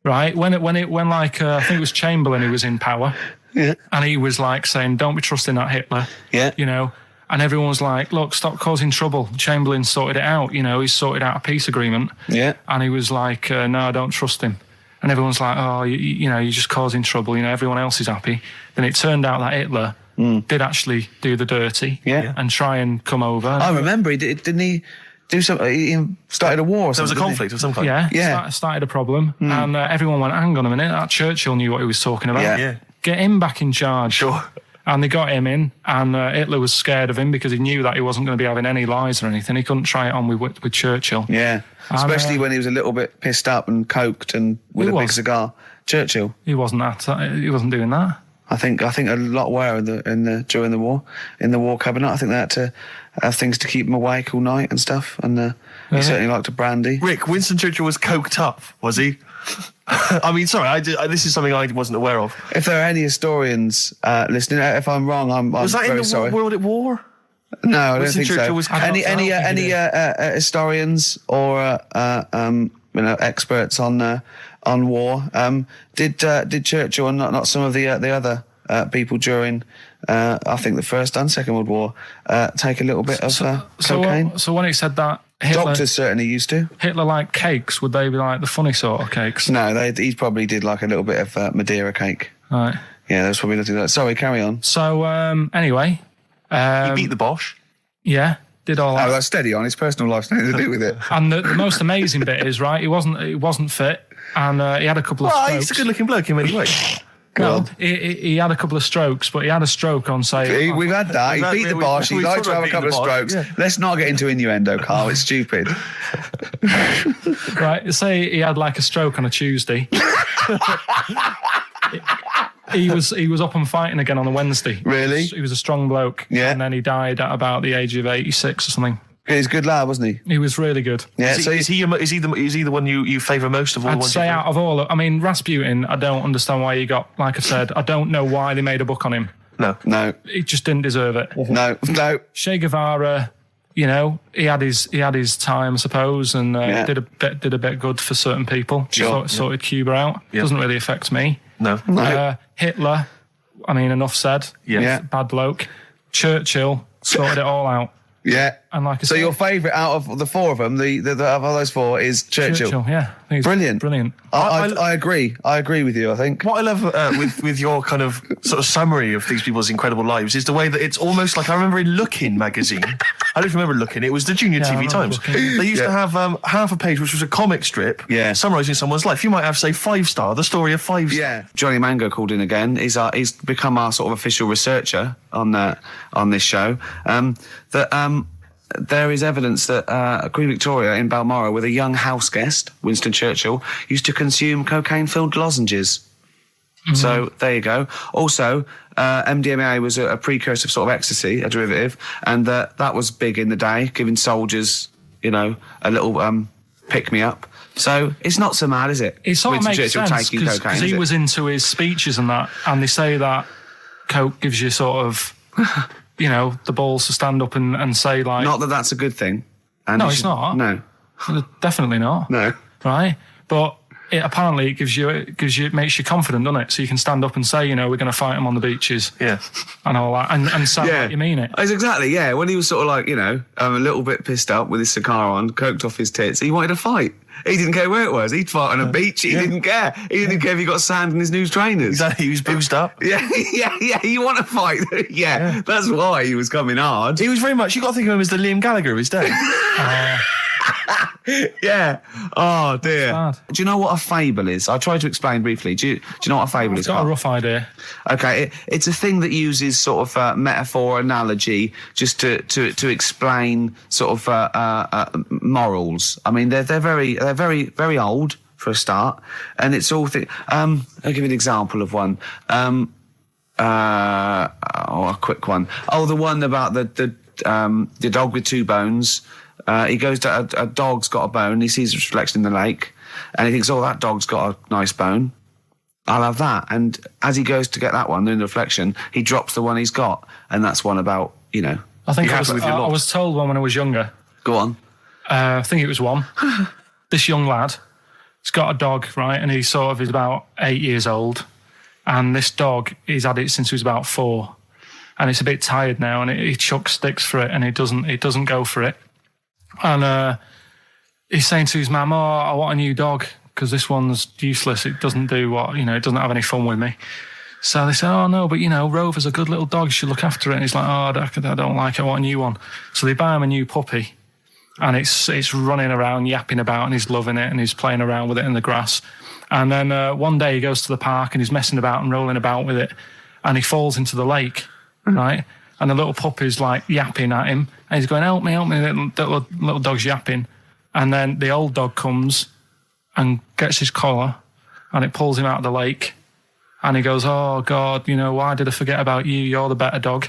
right? When I think it was Chamberlain who was in power. Yeah. And he was like saying, don't be trusting that Hitler. Yeah. And everyone was like, look, stop causing trouble. Chamberlain sorted it out. He sorted out a peace agreement. Yeah. And he was like, no, I don't trust him. And everyone's like, oh, you're just causing trouble. Everyone else is happy. Then it turned out that Hitler did actually do the dirty. Yeah. And try and come over. I remember, didn't he do something? He started a war or There was something. a conflict of some kind. Yeah. Started a problem. And everyone went, hang on a minute, that Churchill knew what he was talking about. Yeah. Get him back in charge. Sure. And they got him in, and Hitler was scared of him because he knew that he wasn't going to be having any lies or anything. He couldn't try it on with Churchill. Yeah. Especially when he was a little bit pissed up and coked and with a big cigar. Churchill. He wasn't doing that. I think a lot were during the war, in the war cabinet. I think they had to have things to keep him awake all night and stuff. And he certainly liked a brandy. Rick, Winston Churchill was coked up, was he? I mean, sorry, this is something I wasn't aware of. If there are any historians listening, if I'm wrong, I'm Was that very in the sorry. World at War? No, I don't Winston think Churchill so. was Any historians or experts on war? Did Churchill and not some of the other people during I think the First and Second World War take a little bit of cocaine? So when he said that, Doctors certainly used to. Hitler liked cakes. Would they be like the funny sort of cakes? No, he probably did like a little bit of Madeira cake. Right. Yeah, that's probably nothing like that. Sorry, carry on. So anyway, He beat the Bosch. yeah, did all that. Oh, that's steady on. His personal life's nothing to do with it. And the most amazing bit is, right, he wasn't fit, and he had a couple of Well, strokes. he's a good-looking bloke in many ways. Well, he had a couple of strokes, but he had a stroke on, say... We've had that. He beat the Bosch. He liked to have a couple of strokes. Yeah. Let's not get into innuendo, Carl. It's stupid. Right, say he had like a stroke on a Tuesday. He was up and fighting again on a Wednesday. Really? He was a strong bloke. Yeah. And then he died at about the age of 86 or something. He's a good lad, wasn't he? He was really good. Yeah. Is he the one you favour most of all? I'd the ones say you out of all... I mean, Rasputin, I don't understand why he got... Like I said, I don't know why they made a book on him. No. He just didn't deserve it. No. Che Guevara, you know, he had his time, I suppose, and did a bit good for certain people. Sure. Sorted Cuba out. Yeah. Doesn't really affect me. No. Hitler, I mean, enough said. Yeah. Bad bloke. Churchill sorted it all out. Yeah. And like I So said, your favourite out of the four of them, the of all those four, is Churchill. yeah. I think he's Brilliant. Brilliant. I agree. I agree with you, I think. What I love with your kind of sort of summary of these people's incredible lives is the way that it's almost like, I remember in Lookin' magazine, I don't remember Lookin', it was the Junior I TV remember Times. Lookin'. They used to have half a page which was a comic strip summarising someone's life. You might have, say, 5-star, the story of 5-star. Yeah. Johnny Mango called in again. He's become our sort of official researcher on this show. There is evidence that Queen Victoria in Balmoral, with a young house guest, Winston Churchill, used to consume cocaine-filled lozenges. So there you go. Also, MDMA was a precursor of sort of ecstasy, a derivative, and that was big in the day, giving soldiers, you know, a little pick-me-up. So it's not so mad, is it? It sort of Winston makes Churchill sense taking cocaine, because is he it? was into his speeches and that, and they say that coke gives you sort of, you know, the balls to stand up and say like... Not that that's a good thing. And No, you it's should- not. No. Definitely not. No. Right? But apparently it makes you confident, doesn't it? So you can stand up and say, you know, we're going to fight them on the beaches. Yeah. And all that. And sound like you mean it. It's exactly, yeah. When he was sort of like, you know, a little bit pissed up with his cigar on, coked off his tits, he wanted to fight. He didn't care where it was. He'd fight on a beach. He didn't care. He didn't care if he got sand in his new trainers. Exactly, he was boozed up. Yeah. You want to fight? Yeah. That's why he was coming hard. He was very much, you got to think of him as the Liam Gallagher of his day. Yeah. Oh dear. Bad. Do you know what a fable is? I'll try to explain briefly. Do you know what a fable is? I've got a Carl? rough idea. Okay, it's a thing that uses sort of metaphor, analogy, just to explain sort of morals. I mean, they're very old for a start, and it's all. I'll give you an example of one. A quick one. Oh, the one about the dog with two bones. He goes to a dog's got a bone. He sees a reflection in the lake, and he thinks, "Oh, that dog's got a nice bone. I'll have that." And as he goes to get that one in the reflection, he drops the one he's got, and that's one about, you know. I think you I have was, it with your I lot. was told one when I was younger. Go on. I think it was one. This young lad, he's got a dog, right? And he sort of is about 8 years old. And this dog, he's had it since he was about 4. And it's a bit tired now, and he chucks sticks for it, and it doesn't go for it. And he's saying to his mum, "Oh, I want a new dog because this one's useless. It doesn't do what, you know, it doesn't have any fun with me." So they say, oh no, but Rover's a good little dog, you should look after it. And he's like, oh, I don't like it, I want a new one. So they buy him a new puppy, and it's running around, yapping about, and he's loving it, and he's playing around with it in the grass. And then one day he goes to the park, and he's messing about and rolling about with it, and he falls into the lake, right? And the little puppy's like yapping at him, and he's going, help me, little dog's yapping. And then the old dog comes and gets his collar, and it pulls him out of the lake. And he goes, oh, God, why did I forget about you? You're the better dog.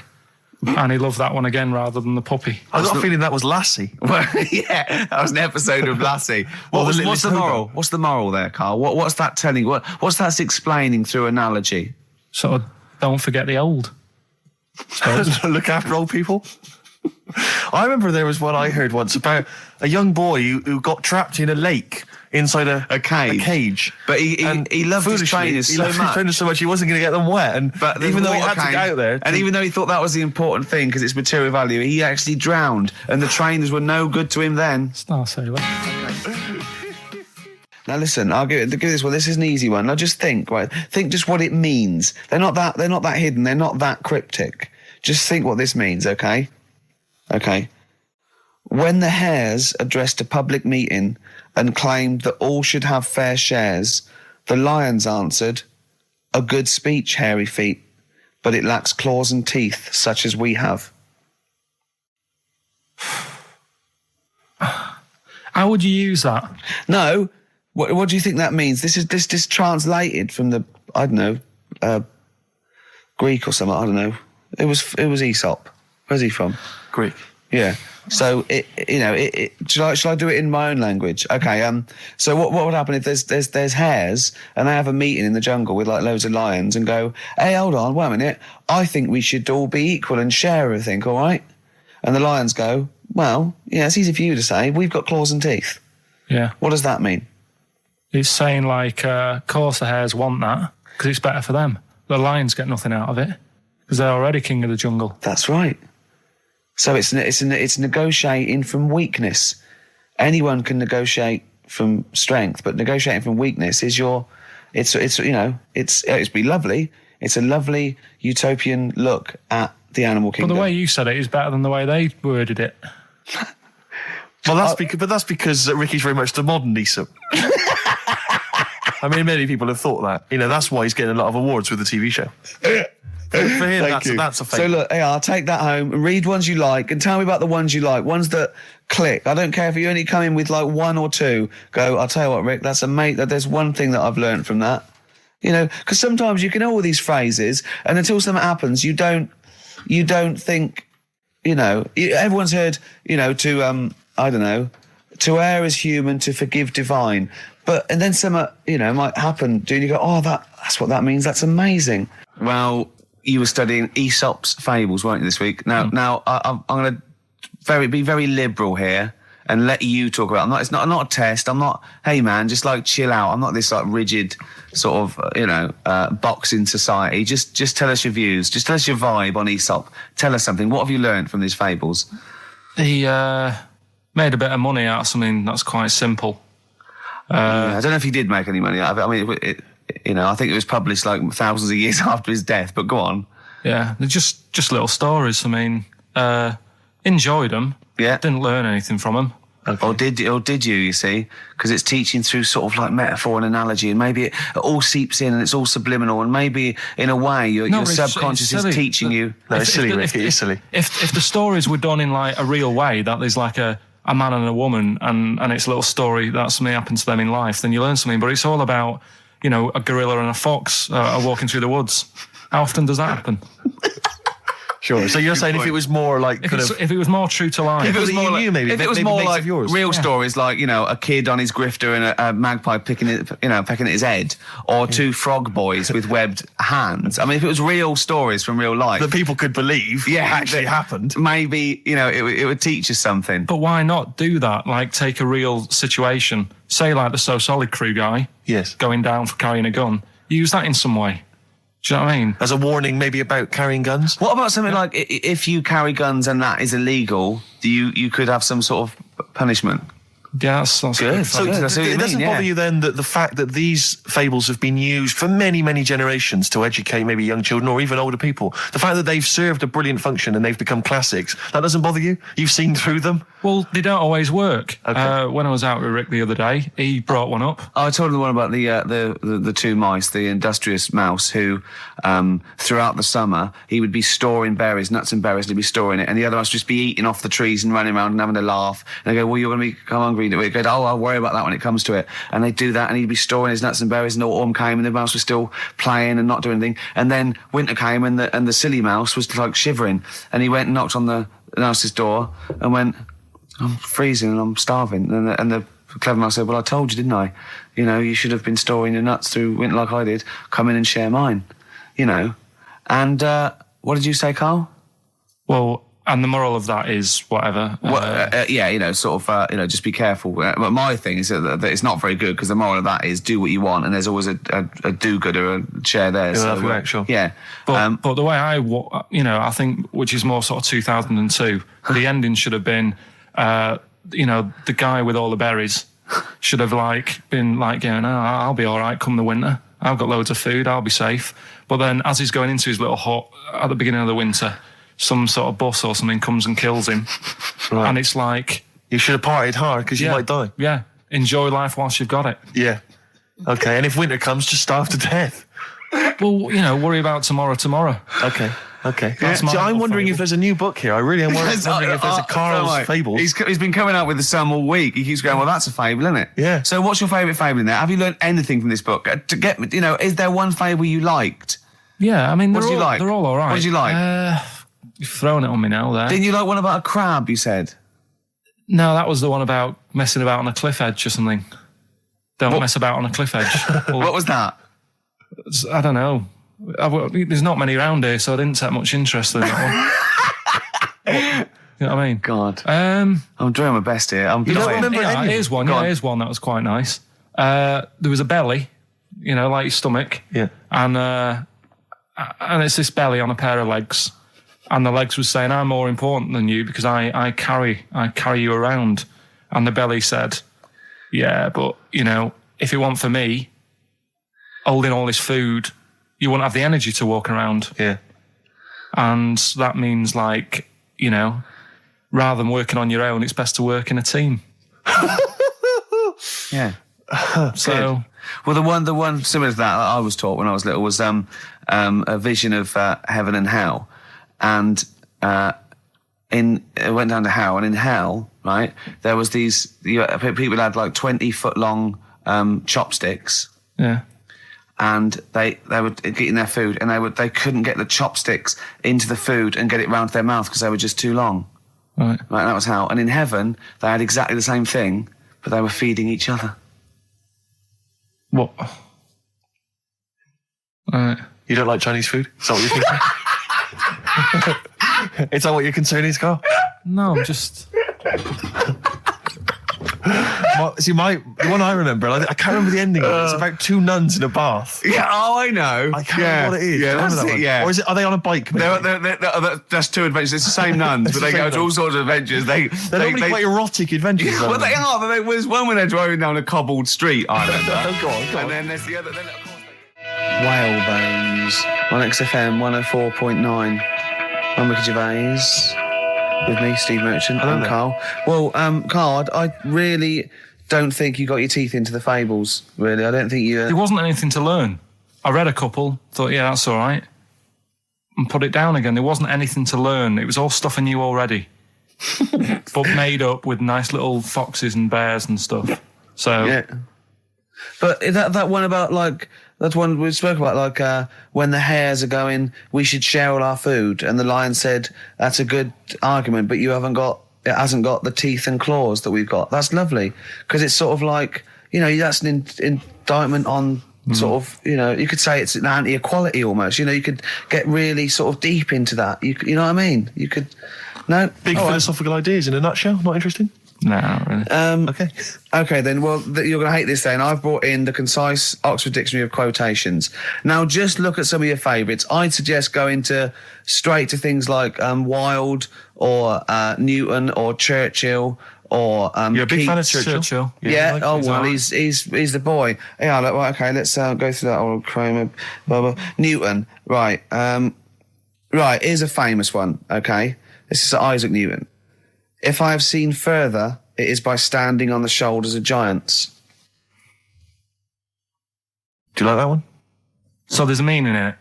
And he loved that one again rather than the puppy. I got a feeling that was Lassie. Well, yeah, that was an episode of Lassie. What's the moral? What's the moral there, Karl? What's that telling? What's that explaining through analogy? Sort of, don't forget the old. Look after old people. I remember there was one I heard once about a young boy who got trapped in a lake inside a cage. But he loved his trainers so much he wasn't going to get them wet. But even though he had to get out there, and even though he thought that was the important thing because it's material value, he actually drowned, and the trainers were no good to him then. Star Sailor. Now listen, I'll give this one. This is an easy one. Now just think, right? Think just what it means. They're not that hidden. They're not that cryptic. Just think what this means, okay? Okay. When the hares addressed a public meeting and claimed that all should have fair shares, the lions answered, a good speech, hairy feet, but it lacks claws and teeth such as we have. How would you use that? No. What do you think that means? This is translated from the, I don't know, Greek or something, I don't know. It was Aesop. Where's he from? Greek. Yeah. So shall I do it in my own language? Okay. So what would happen if there's hares and they have a meeting in the jungle with like loads of lions and go, hey, hold on, wait a minute. I think we should all be equal and share everything, all right? And the lions go, well, yeah, it's easy for you to say. We've got claws and teeth. Yeah. What does that mean? It's saying like, of course the hares want that because it's better for them. The lions get nothing out of it because they're already king of the jungle. That's right. So it's negotiating from weakness. Anyone can negotiate from strength, but negotiating from weakness is it's be lovely. It's a lovely utopian look at the animal kingdom. But the way you said it is better than the way they worded it. Well, that's because Ricky's very much the modern Aesop. I mean, many people have thought that. That's why he's getting a lot of awards with the TV show. For him, that's a fake. So look, I'll take that home and read ones you like and tell me about the ones you like, ones that click. I don't care if you only come in with like one or two. Go, I'll tell you what, Rick, there's one thing that I've learned from that. Because sometimes you can know all these phrases and until something happens, you don't think, everyone's heard, I don't know, to err is human, to forgive divine. And then something, might happen. Do you go, oh, that's what that means. That's amazing. Well, you were studying Aesop's fables, weren't you, this week? Now, I'm going to be very liberal here and let you talk about it. It's not a test. I'm not, hey, man, just like chill out. I'm not this like rigid sort of, box in society. Just tell us your views. Just tell us your vibe on Aesop. Tell us something. What have you learned from these fables? He made a bit of money out of something that's quite simple. I don't know if he did make any money out of it. I mean, I think it was published like thousands of years after his death, but go on. Yeah, they're just little stories. I mean, enjoyed them. Yeah. Didn't learn anything from them. Okay. Or did you see? Because it's teaching through sort of like metaphor and analogy, and maybe it all seeps in and it's all subliminal, and maybe in a way your subconscious is teaching you. No, it's silly, Ricky. It's silly. If the stories were done in like a real way, that there's like a man and a woman, and it's a little story that something happened to them in life, then you learn something. But it's all about, a gorilla and a fox are walking through the woods. How often does that happen? Sure. So you're saying if it was more like if it was more true to life, if it was more like, maybe, if it was maybe more like real Yeah. stories, like a kid on his grifter and a magpie pecking at his head, or two frog boys with webbed hands. I mean, if it was real stories from real life that people could believe, actually happened, maybe it would teach us something. But why not do that? Like take a real situation, say like the So Solid Crew guy, yes, going down for carrying a gun. Use that in some way. Do you know what I mean? As a warning, maybe about carrying guns. What about something like if you carry guns and that is illegal, you could have some sort of punishment? Yeah, that's Good. So Good, I see what you it doesn't mean, bother yeah. you then that the fact that these fables have been used for many, many generations to educate maybe young children or even older people, the fact that they've served a brilliant function and they've become classics, that doesn't bother you? You've seen through them? Well, they don't always work. Okay. When I was out with Rick the other day, he brought one up. I told him the one about the two mice, the industrious mouse, who throughout the summer he would be storing berries, nuts and berries, and he'd be storing it, and the other mouse would just be eating off the trees and running around and having a laugh. And they go, "Well, you're going to become hungry." And he'd go, "Oh, I'll worry about that when it comes to it." And they'd do that, and he'd be storing his nuts and berries, and autumn came, and the mouse was still playing and not doing anything. And then winter came, and the silly mouse was like shivering, and he went and knocked on the mouse's door and went, "I'm freezing and I'm starving." And the clever mouse said, "Well, I told you, didn't I? You know, you should have been storing your nuts through winter like I did. Come in and share mine." You know. And what did you say, Carl? Well, and the moral of that is whatever. Yeah, you know, sort of, you know, just be careful. But my thing is that it's not very good, because the moral of that is do what you want, and there's always a do-gooder, a share there. So, sure. Yeah. But the way I think, which is more sort of 2002, the ending should have been, the guy with all the berries should have been going, "Oh, I'll be all right come the winter. I've got loads of food. I'll be safe." But then, as he's going into his little hut at the beginning of the winter, some sort of bus or something comes and kills him. Right. And it's like... You should have partied hard because you might die. Yeah. Enjoy life whilst you've got it. Yeah. Okay, and if winter comes, just starve to death. Well, worry about tomorrow. Okay. That's See, my I'm little wondering fable. if there's a new book here. I really am wondering if there's a Karl's Fables. He's been coming out with some all week. He keeps going, "Well, that's a fable, isn't it?" Yeah. So what's your favourite fable in there? Have you learned anything from this book? Is there one fable you liked? Yeah, I mean, What did you like? they're all right. What did you like? You've thrown it on me now there. Didn't you like one about a crab, you said? No, that was the one about messing about on a cliff edge or something. Don't mess about on a cliff edge. What was that? I don't know. There's not many around here, so I didn't take much interest in that one. You know what I mean? God. Um, I'm doing my best here. I'm You don't dying. remember any? here's one. Go Yeah, on. here's one that was quite nice. There was a belly, like your stomach. Yeah. And it's this belly on a pair of legs. And the legs was saying, "I'm more important than you because I carry you around." And the belly said, "Yeah, but, if it weren't for me holding all this food, you wouldn't have the energy to walk around." Yeah. And that means, rather than working on your own, it's best to work in a team. Yeah. So, Well, the one similar to that I was taught when I was little was a vision of heaven and hell, and it went down to hell, and in hell, right, there was these people had 20-foot long chopsticks, yeah. and they were eating their food, and they couldn't get the chopsticks into the food and get it round to their mouth because they were just too long. Right. Right, that was hell. And in heaven, they had exactly the same thing, but they were feeding each other. What? Right. You don't like Chinese food? Is that what you're thinking? Is that what your concern is, Carl? No, I'm just... The one I remember, I can't remember the ending of it. It's about two nuns in a bath. Yeah, I know. I can't remember what it is. Yeah, Remember that's that it, one? yeah. Or are they on a bike? maybe? That's two adventures. It's the same nuns, but It's they the go same to all nuns. sorts of adventures. They're They're normally quite erotic adventures. Well, aren't they are, but there was one when they're driving down a cobbled street, I remember. Oh, go on. And then there's the other... Then, of course, Whalebones on XFM 104.9. I'm Ricky Gervais. With me, Steve Merchant. Hello I'm there. Carl. Well, Carl, I really don't think you got your teeth into the fables, really. I don't think you... There wasn't anything to learn. I read a couple, thought, yeah, that's all right, and put it down again. There wasn't anything to learn. It was all stuff I knew already, but made up with nice little foxes and bears and stuff. So, Yeah. But that one about, that one we spoke about, when the hares are going, we should share all our food, and the lion said, that's a good argument, but it hasn't got the teeth and claws that we've got. That's lovely, because it's sort of that's an indictment on sort of, you could say it's an anti-equality almost. You could get really sort of deep into that. You know what I mean? You could... No? Big philosophical ideas in a nutshell. Not interesting? no, not really. Okay. Okay, then. Well, you're going to hate this then. I've brought in the concise Oxford Dictionary of Quotations. Now, just look at some of your favourites. I'd suggest going straight to things like Wilde or Newton or Churchill or You're a big fan of Keats. Churchill. Yeah. like Oh his well, art. he's the boy. Yeah. Like, right, okay. Let's go through that old Kramer. Blah, blah. Newton. Right. Right. Here's a famous one. Okay. This is Isaac Newton. If I have seen further, it is by standing on the shoulders of giants. Do you like that one? So there's a meaning in it.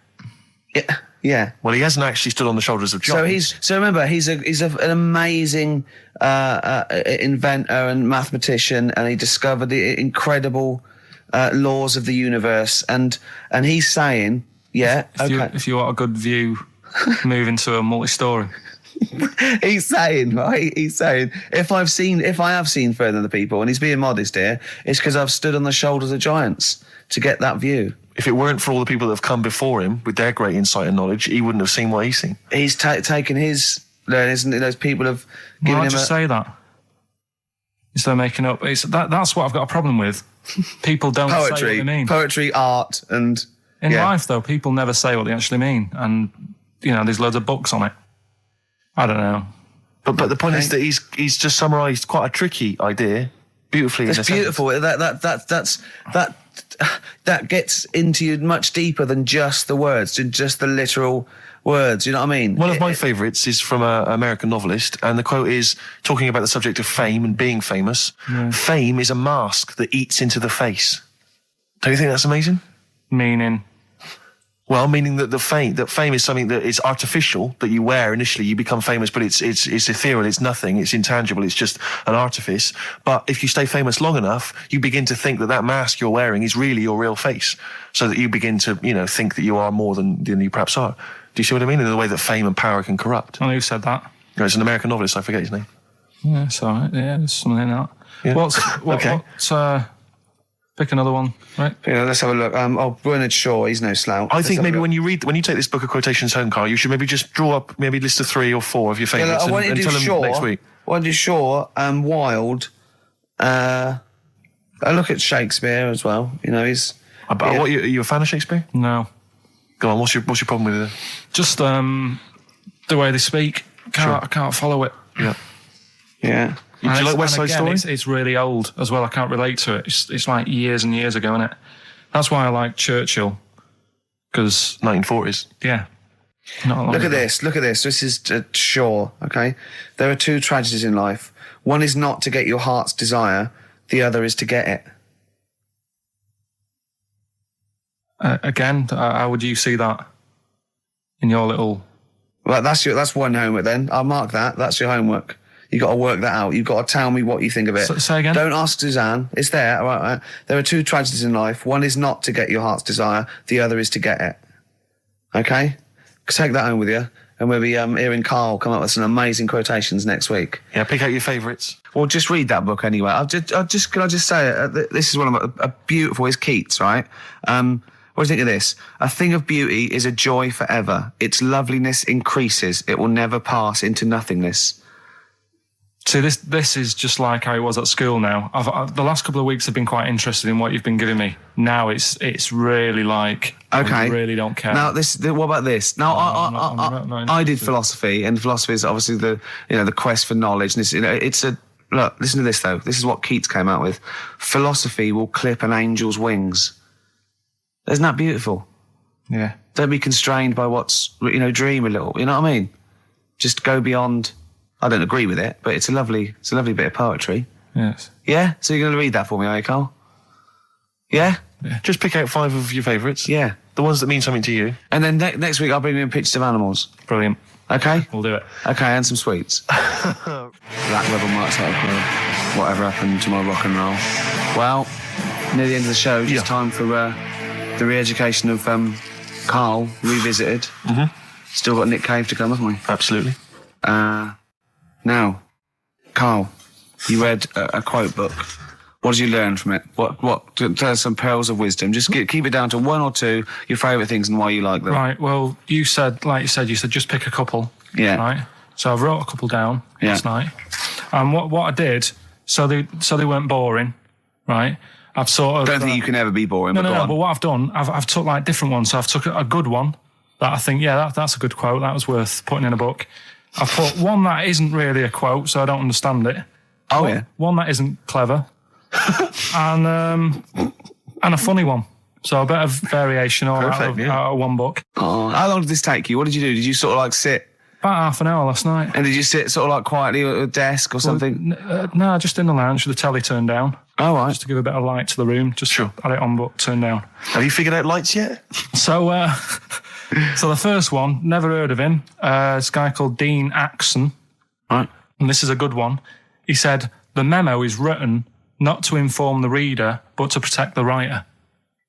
Yeah. Yeah. Well, he hasn't actually stood on the shoulders of giants. So remember, he's an amazing inventor and mathematician, and he discovered the incredible laws of the universe. And he's saying, yeah, If you want a good view, move into a multi-story. he's saying, right? He's saying, if I have seen further than the people, and he's being modest here, it's because I've stood on the shoulders of giants to get that view. If it weren't for all the people that have come before him with their great insight and knowledge, he wouldn't have seen what he's seen. He's taken his learning, isn't it? Those people have given Why him just say that? Instead of making up. That's what I've got a problem with. People don't say what they mean. Poetry, art, and... In life, though, people never say what they actually mean. And, there's loads of books on it. I don't know. But the point is that he's just summarised quite a tricky idea beautifully. It's beautiful. That gets into you much deeper than just the words, just the literal words. You know what I mean? One of my favourites is from an American novelist, and the quote is talking about the subject of fame and being famous. Yeah. Fame is a mask that eats into the face. Don't you think that's amazing? Meaning? Well, meaning that fame is something that is artificial, that you wear initially, you become famous, but it's ethereal, it's nothing, it's intangible, it's just an artifice. But if you stay famous long enough, you begin to think that mask you're wearing is really your real face. So that you begin to, think that you are more than you perhaps are. Do you see what I mean? In the way that fame and power can corrupt. Oh, who said that? It's an American novelist, I forget his name. Yeah, it's all right. Yeah, there's something in that. Yeah. Okay. Pick another one, right? Yeah, let's have a look. Bernard Shaw, he's no slouch. I think maybe when you take this book of quotations home, Carl, you should maybe just draw up maybe a list of 3 or 4 of your favourites and tell them next week. I want to do Shaw and Wilde. I look at Shakespeare as well. He's... Are you a fan of Shakespeare? No. Go on, what's your problem with it? Just the way they speak. I can't follow it. Yeah. Yeah. Do you like West Side Story? It's really old as well. I can't relate to it. It's like years and years ago, isn't it? That's why I like Churchill. Because 1940s. Yeah. Look at this. This is Shaw, okay? There are 2 tragedies in life. One is not to get your heart's desire. The other is to get it. Again, how would you see that in your little... Well, that's one homework then. I'll mark that. That's your homework. You've got to work that out. You've got to tell me what you think of it. Say again? Don't ask Suzanne. It's there. All right. There are 2 tragedies in life. One is not to get your heart's desire. The other is to get it. Okay? Take that home with you. And we'll be hearing Karl come up with some amazing quotations next week. Yeah, pick out your favourites. Well, just read that book anyway. Can I just say, this is one of a beautiful, it's Keats, right? What do you think of this? A thing of beauty is a joy forever. Its loveliness increases. It will never pass into nothingness. See, this is just like how it was at school now. The last couple of weeks have been quite interested in what you've been giving me. Now it's really like, okay, I really don't care. Now, what about this? Now, I did philosophy, and philosophy is obviously the quest for knowledge. And look, listen to this though. This is what Keats came out with. Philosophy will clip an angel's wings. Isn't that beautiful? Yeah. Don't be constrained by what's, dream a little. You know what I mean? Just go beyond. I don't agree with it, but it's a lovely bit of poetry. Yes. Yeah? So you're going to read that for me, are you, Karl? Yeah? Just pick out 5 of your favourites. Yeah. The ones that mean something to you. And then next week I'll bring you in pictures of animals. Brilliant. Okay? We'll do it. Okay, and some sweets. Black Rebel Marks out of whatever happened to my rock and roll. Well, near the end of the show, just time for the re-education of Karl revisited. Mm-hmm. Still got Nick Cave to come, haven't we? Absolutely. Now, Karl, you read a quote book. What did you learn from it? What? Tell us some pearls of wisdom. Just keep it down to 1 or 2 your favourite things and why you like them. Right. Well, you said just pick a couple. Yeah. Right. So I wrote a couple down last night. And what I did, so they weren't boring. Right. I've sort of. Don't think you can ever be boring. No. On. But what I've done, I've took like different ones. So I've took a good one that I think, that's a good quote. That was worth putting in a book. I've put one that isn't really a quote, so I don't understand it. Oh, yeah. One that isn't clever. and a funny one. So a bit of variation all out of one book. Oh, how long did this take you? What did you do? Did you sort of like sit? About half an hour last night. And did you sit sort of like quietly at a desk or something? No, just in the lounge with the telly turned down. Oh, right. Just to give a bit of light to the room. Just had it on, but turned down. Have you figured out lights yet? So, so the first one, never heard of him. This guy called Dean Axon. Right. And this is a good one. He said, the memo is written not to inform the reader, but to protect the writer.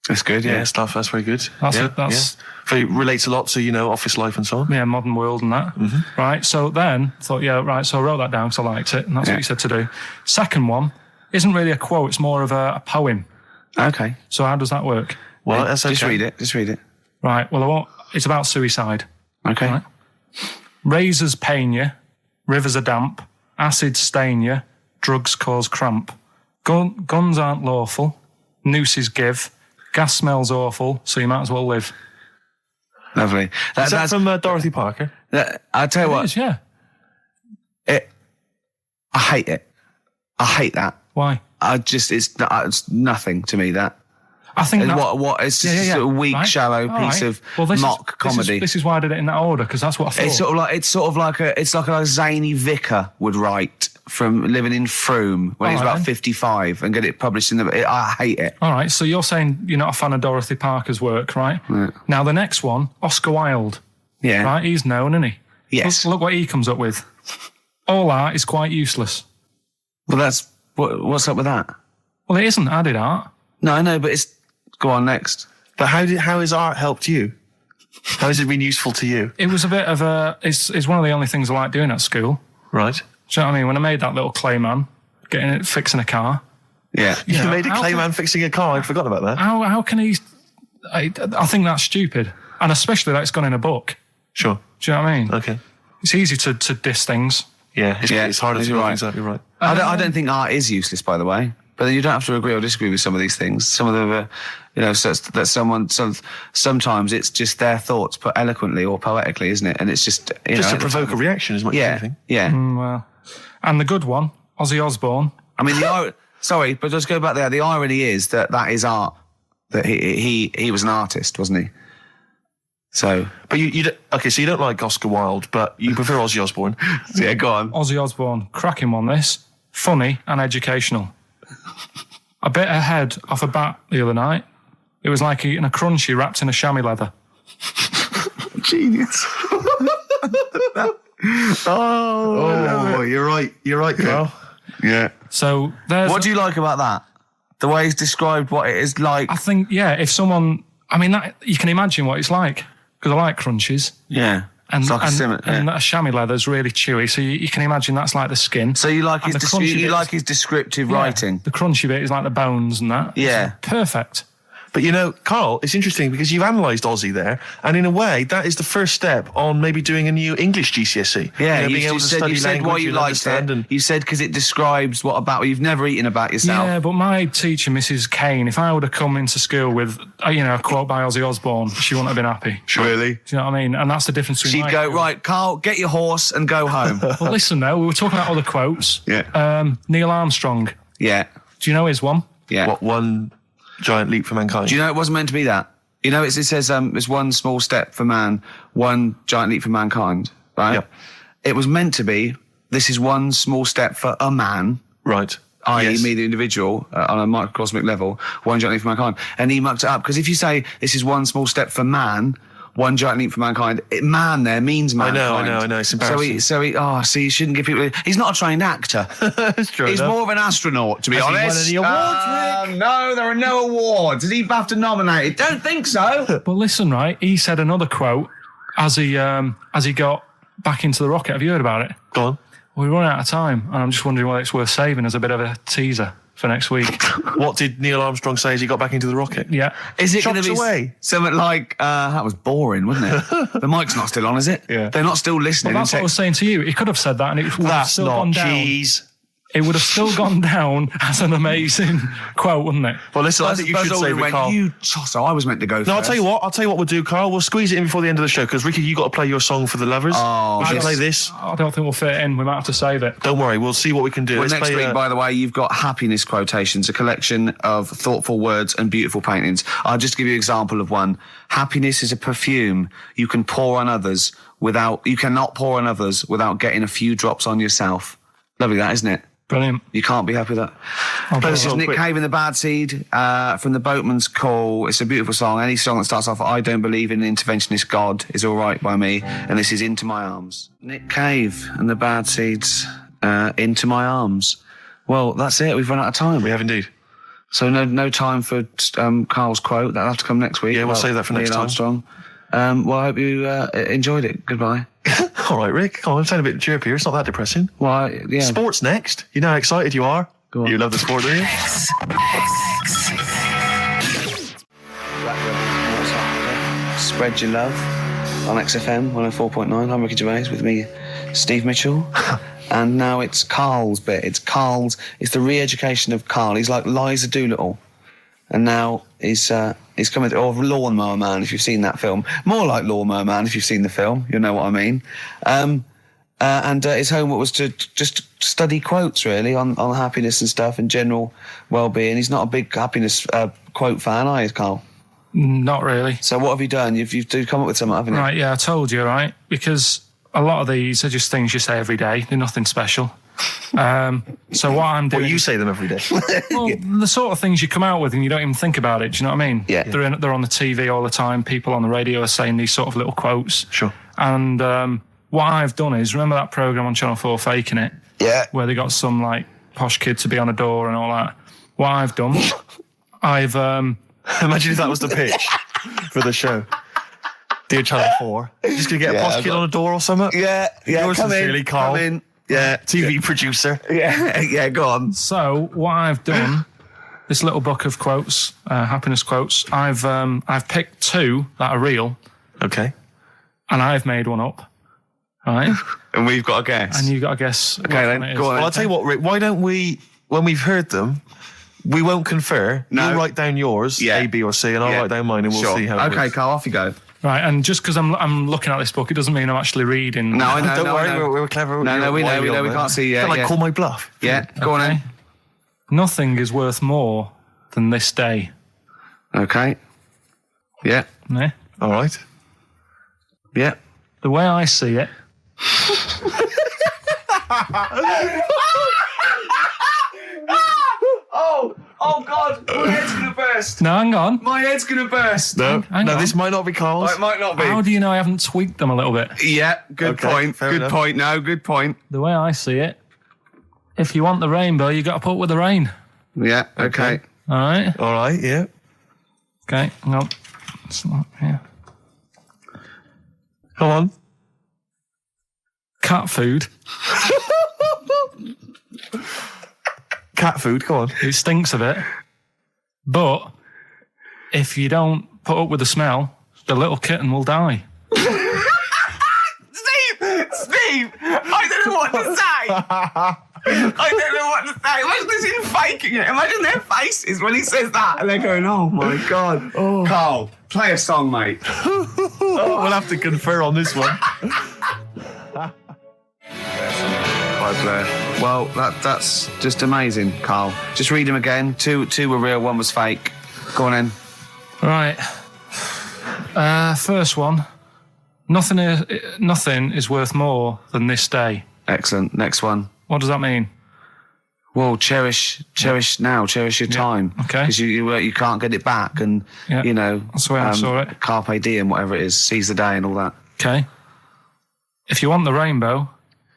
That's good, yeah. Stuff, that's very good. That's Very relates a lot to, office life and so on. Yeah, modern world and that. Mm-hmm. Right, so then, thought, so I wrote that down because I liked it, and that's what he said to do. Second one isn't really a quote, it's more of a poem. Okay. So how does that work? Well, that's okay. Just read it. Right, well, it's about suicide. Okay. Right? Razors pain you, rivers are damp, acids stain you, drugs cause cramp. Guns aren't lawful, nooses give, gas smells awful, so you might as well live. Lovely. That's from Dorothy Parker. I'll tell you what. It is, yeah. I hate it. I hate that. Why? It's nothing to me, that. I think it's just a sort of weak, shallow piece of mock comedy. This is why I did it in that order, because that's what I thought. It's sort of like a zany vicar would write from living in Frome when he's about 55 and get it published in I hate it. All right, so you're saying you're not a fan of Dorothy Parker's work, right? Yeah. Now the next one, Oscar Wilde. Yeah. Right, he's known, isn't he? Yes. Look what he comes up with. All art is quite useless. Well, what's up with that? Well, it isn't added art. No, I know, but it's... Go on, next. But how has art helped you? How has it been useful to you? It was a bit of it's one of the only things I like doing at school. Right. Do you know what I mean? When I made that little clay man, fixing a car. Yeah. You made a clay man fixing a car, I'd forgotten about that. How can he... I think that's stupid. And especially that it's gone in a book. Sure. Do you know what I mean? Okay. It's easy to diss things. Yeah, it's harder to do things out, you're right. I don't think art is useless, by the way. But you don't have to agree or disagree with some of these things. Some of them are, sometimes it's just their thoughts put eloquently or poetically, isn't it? And it's just, to provoke a reaction as much as anything. Yeah. Well, and the good one, Ozzy Osbourne. I mean, sorry, but just go back there. The irony is that is art. That he was an artist, wasn't he? So, but so you don't like Oscar Wilde, but you prefer Ozzy Osbourne. Yeah, go on. Ozzy Osbourne, cracking one. This funny and educational. I bit a head off a bat the other night. It was like eating a crunchy wrapped in a chamois leather. Genius. You're right, Carl. Yeah. So what do you like about that? The way he's described what it is like. I think, if someone, you can imagine what it's like, because I like crunchies. Yeah. And, it's like and a chamois leather is really chewy, so you can imagine that's like the skin. So you like his descriptive writing. The crunchy bit is like the bones and that. Yeah. It's perfect. But Carl, it's interesting because you've analysed Ozzy there, and in a way, that is the first step on maybe doing a new English GCSE. Yeah, being able to study language, why you liked it. You said because it describes what you've never eaten about yourself. Yeah, but my teacher, Mrs. Kane, if I would have come into school with, a quote by Ozzy Osbourne, she wouldn't have been happy. Really? Do you know what I mean? And that's the difference between... She'd go, right, Carl, get your horse and go home. Well, listen, though, we were talking about other quotes. Yeah. Neil Armstrong. Yeah. Do you know his one? Yeah. What one... giant leap for mankind. Do you know it wasn't meant to be that? It says it's one small step for man, one giant leap for mankind, right? Yep. It was meant to be, this is one small step for a man. Right. I.e. me, the individual, on a microcosmic level, one giant leap for mankind. And he mucked it up, because if you say this is one small step for man, one giant leap for mankind, man there means mankind. I know, it's embarrassing. So you shouldn't give people... He's not a trained actor. That's true. He's more of an astronaut, to be honest. He won any awards, Rick? No, there are no awards. Is he BAFTA nominated? Don't think so. But listen, right, he said another quote as he got back into the rocket. Have you heard about it? Go on. Well, we're running out of time, and I'm just wondering whether it's worth saving as a bit of a teaser for next week. What did Neil Armstrong say as he got back into the rocket? Yeah. Is it going to be away? Something like, that was boring, wasn't it? The mic's not still on, is it? Yeah. They're not still listening. Well, that's what I was saying to you. He could have said that, and it would have That's still not gone down. cheese. it would have still gone down as an amazing quote, wouldn't it? Well, listen, I think you should save it, Carl. You tosser, I was meant to go first. No, I'll tell you what we'll do, Carl. We'll squeeze it in before the end of the show, because, Ricky, you got to play your song for the lovers. Oh, we should play this. I don't think we'll fit it in. We might have to save it. Don't worry, we'll see what we can do. Well, Let's next play, week, by the way, you've got happiness quotations, a collection of thoughtful words and beautiful paintings. I'll just give you an example of one. Happiness is a perfume you can pour on others you cannot pour on others without getting a few drops on yourself. Lovely that, isn't it? Brilliant. You can't be happy with that. This is Nick Cave and the Bad Seed from the Boatman's Call. It's a beautiful song. Any song that starts off, I don't believe in an interventionist God is all right by me. And this is Into My Arms. Nick Cave and the Bad Seeds, Into My Arms. Well, that's it. We've run out of time. We have indeed. So no time for Carl's quote. That'll have to come next week. Yeah, we'll save that for next time. Armstrong. Well, I hope you enjoyed it. Goodbye. All right, Rick. Come on, I'm sounding a bit chirpier. It's not that depressing. Well, yeah. Sports next. You know how excited you are? Go on. You love the sport, do you? Spread your love on XFM 104.9. I'm Ricky Gervais with me, Steve Mitchell. And now it's Karl's bit. It's the re-education of Karl. He's like Liza Doolittle. And now he's coming to, or Lawnmower Man, if you've seen that film. More like Lawnmower Man, if you've seen the film. You'll know what I mean. And his homework was to just study quotes, really, on happiness and stuff and general well-being. He's not a big happiness quote fan, are you, Karl? Not really. So what have you done? You've come up with something, haven't you? Right, yeah, I told you, right? Because a lot of these are just things you say every day. They're nothing special. So what I'm doing... Well, you say them every day. Well, the sort of things you come out with and you don't even think about it, do you know what I mean? Yeah. They're on the TV all the time. People on the radio are saying these sort of little quotes. Sure. And what I've done is, remember that programme on Channel 4, Faking It? Yeah. Where they got some, like, posh kid to be on a door and all that. What I've done, I've... Imagine if that was the pitch for the show. Dear Channel 4, just going to get a posh kid on a door or something? Yeah. Yours Come sincerely, in. Carl. Come in. Yeah. TV producer. Yeah, go on. So what I've done, this little book of quotes, happiness quotes, I've picked two that are real. Okay. And I've made one up. All right? And we've got a guess. And you've got to guess. Okay, then, go on. Well, I'll tell you what, Rick, why don't we, when we've heard them, we won't confer. No. You'll write down yours, A, B, or C, and I'll write down mine, and we'll see how it Okay, works. Carl, off you go. Right, and just because I'm looking at this book, it doesn't mean I'm actually reading. No, I know. Don't worry, I know. we're clever. No, we know. We can't see yet. Like, call my bluff. Yeah, go on Okay. in. Nothing is worth more than this day. Okay. Yeah. Eh? All right. Yeah. The way I see it. Oh God, my head's gonna burst. No, hang on. My head's gonna burst. No, Hang on. this might not be Carl's. It might not be. How do you know I haven't tweaked them a little bit? Yeah, good Okay, point. fair Good enough. point. No, good point. The way I see it, if you want the rainbow, you got to put up with the rain. Yeah, okay. All right? All right, yeah. Okay, hang on. It's not here. Come on. Cat food. Cat food, come on. It stinks a bit. But if you don't put up with the smell, the little kitten will die. Steve, I don't know what to say. I don't know what to say. Imagine this in faking it. Imagine their faces when he says that, and they're going, "Oh my God." Oh. Carl, play a song, mate. We'll have to confer on this one. Bye, Blair. Well, that's just amazing, Carl. Just read them again. Two were real, one was fake. Go on in. Right. First one. Nothing is worth more than this day. Excellent. Next one. What does that mean? Well, cherish now, cherish your time. Okay. Because you can't get it back, and Yeah. you know That's the way I saw it. Carpe diem, whatever it is, seize the day and all that. Okay. If you want the rainbow,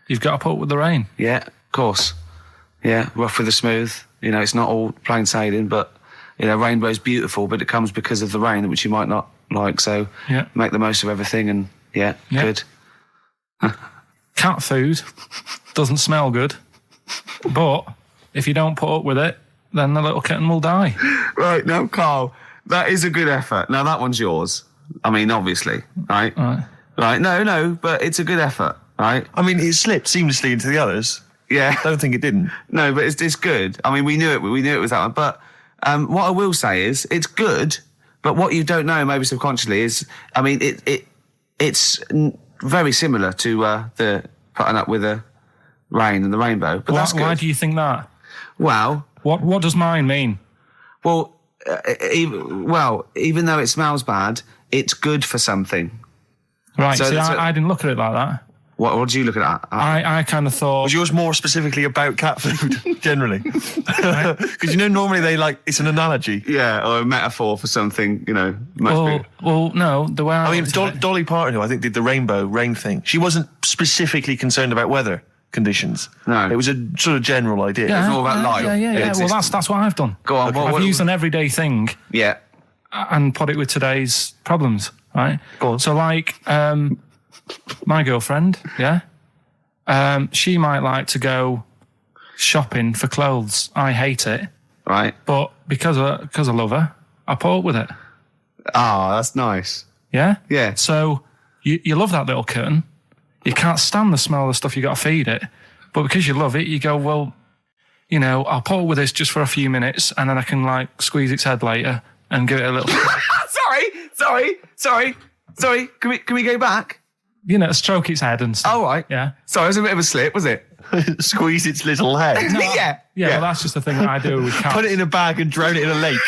you've got to put up with the rain. Yeah, of course. Yeah, rough with the smooth. You know, it's not all plain sailing, but you know, rainbow's beautiful, but it comes because of the rain, which you might not like. So Yeah. make the most of everything, and yeah. Good. Cat food doesn't smell good, but if you don't put up with it, then the little kitten will die. Right, now, Carl, that is a good effort. Now, that one's yours. I mean, obviously, right? Right. Right, no, but it's a good effort, right? I mean, it slipped seamlessly into the others. Yeah. Don't think it didn't. No, but it's good. I mean, we knew it was that one. But what I will say is, it's good. But what you don't know, maybe subconsciously, is, I mean, it's very similar to the putting up with the rain and the rainbow. But that's good. Why do you think that? Well, What does mine mean? Well, even though it smells bad, it's good for something. Right, So see, that's I didn't look at it like that. What do you look at? I kind of thought... Was yours more specifically about cat food, generally? Because you know, normally it's an analogy. Yeah, or a metaphor for something, much bigger. Well, no, the way I I mean, looked at it- Dolly Parton, who I think did the rainbow rain thing, she wasn't specifically concerned about weather conditions. No. It was a sort of general idea. It's all about life. Yeah. Well, that's what I've done. Go on, I've used an everyday thing Yeah. and put it with today's problems, right? Go on. So, like, my girlfriend, she might like to go shopping for clothes. I hate it, Right. but because I love her, I put up with it. Ah, that's nice. Yeah? Yeah. So, you love that little kitten. You can't stand the smell of the stuff you got to feed it. But because you love it, you go, well, I'll put up with this just for a few minutes and then I can, like, squeeze its head later and give it a little... Sorry. Can we go back? Stroke its head and stuff. Oh, right. Yeah. Sorry, it was a bit of a slip, was it? Squeeze its little head. Yeah. Yeah, well, that's just the thing that I do with cats. Put it in a bag and drown it in a lake.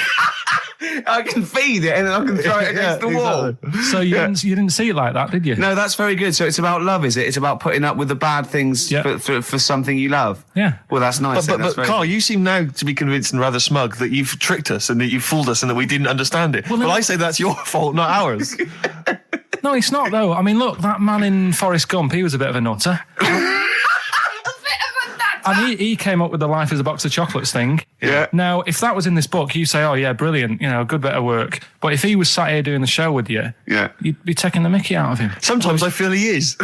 I can feed it and then I can throw it against the wall. Exactly. So you didn't see it like that, did you? No, that's very good. So it's about love, is it? It's about putting up with the bad things Yeah. for something you love. Yeah. Well, that's nice. But That's very Carl, good. you seem now to be convinced and rather smug that you've tricked us and that you've fooled us and that we didn't understand it. Well, Well, then- I say that's your fault, not ours. No, it's not, though. I mean, look, that man in Forrest Gump, he was a bit of a nutter. And he came up with the life as a box of chocolates thing. Yeah. Now, if that was in this book, you say, oh, yeah, brilliant, good bit of work. But if he was sat here doing the show with you, Yeah. you'd be taking the mickey out of him. Sometimes I feel he is.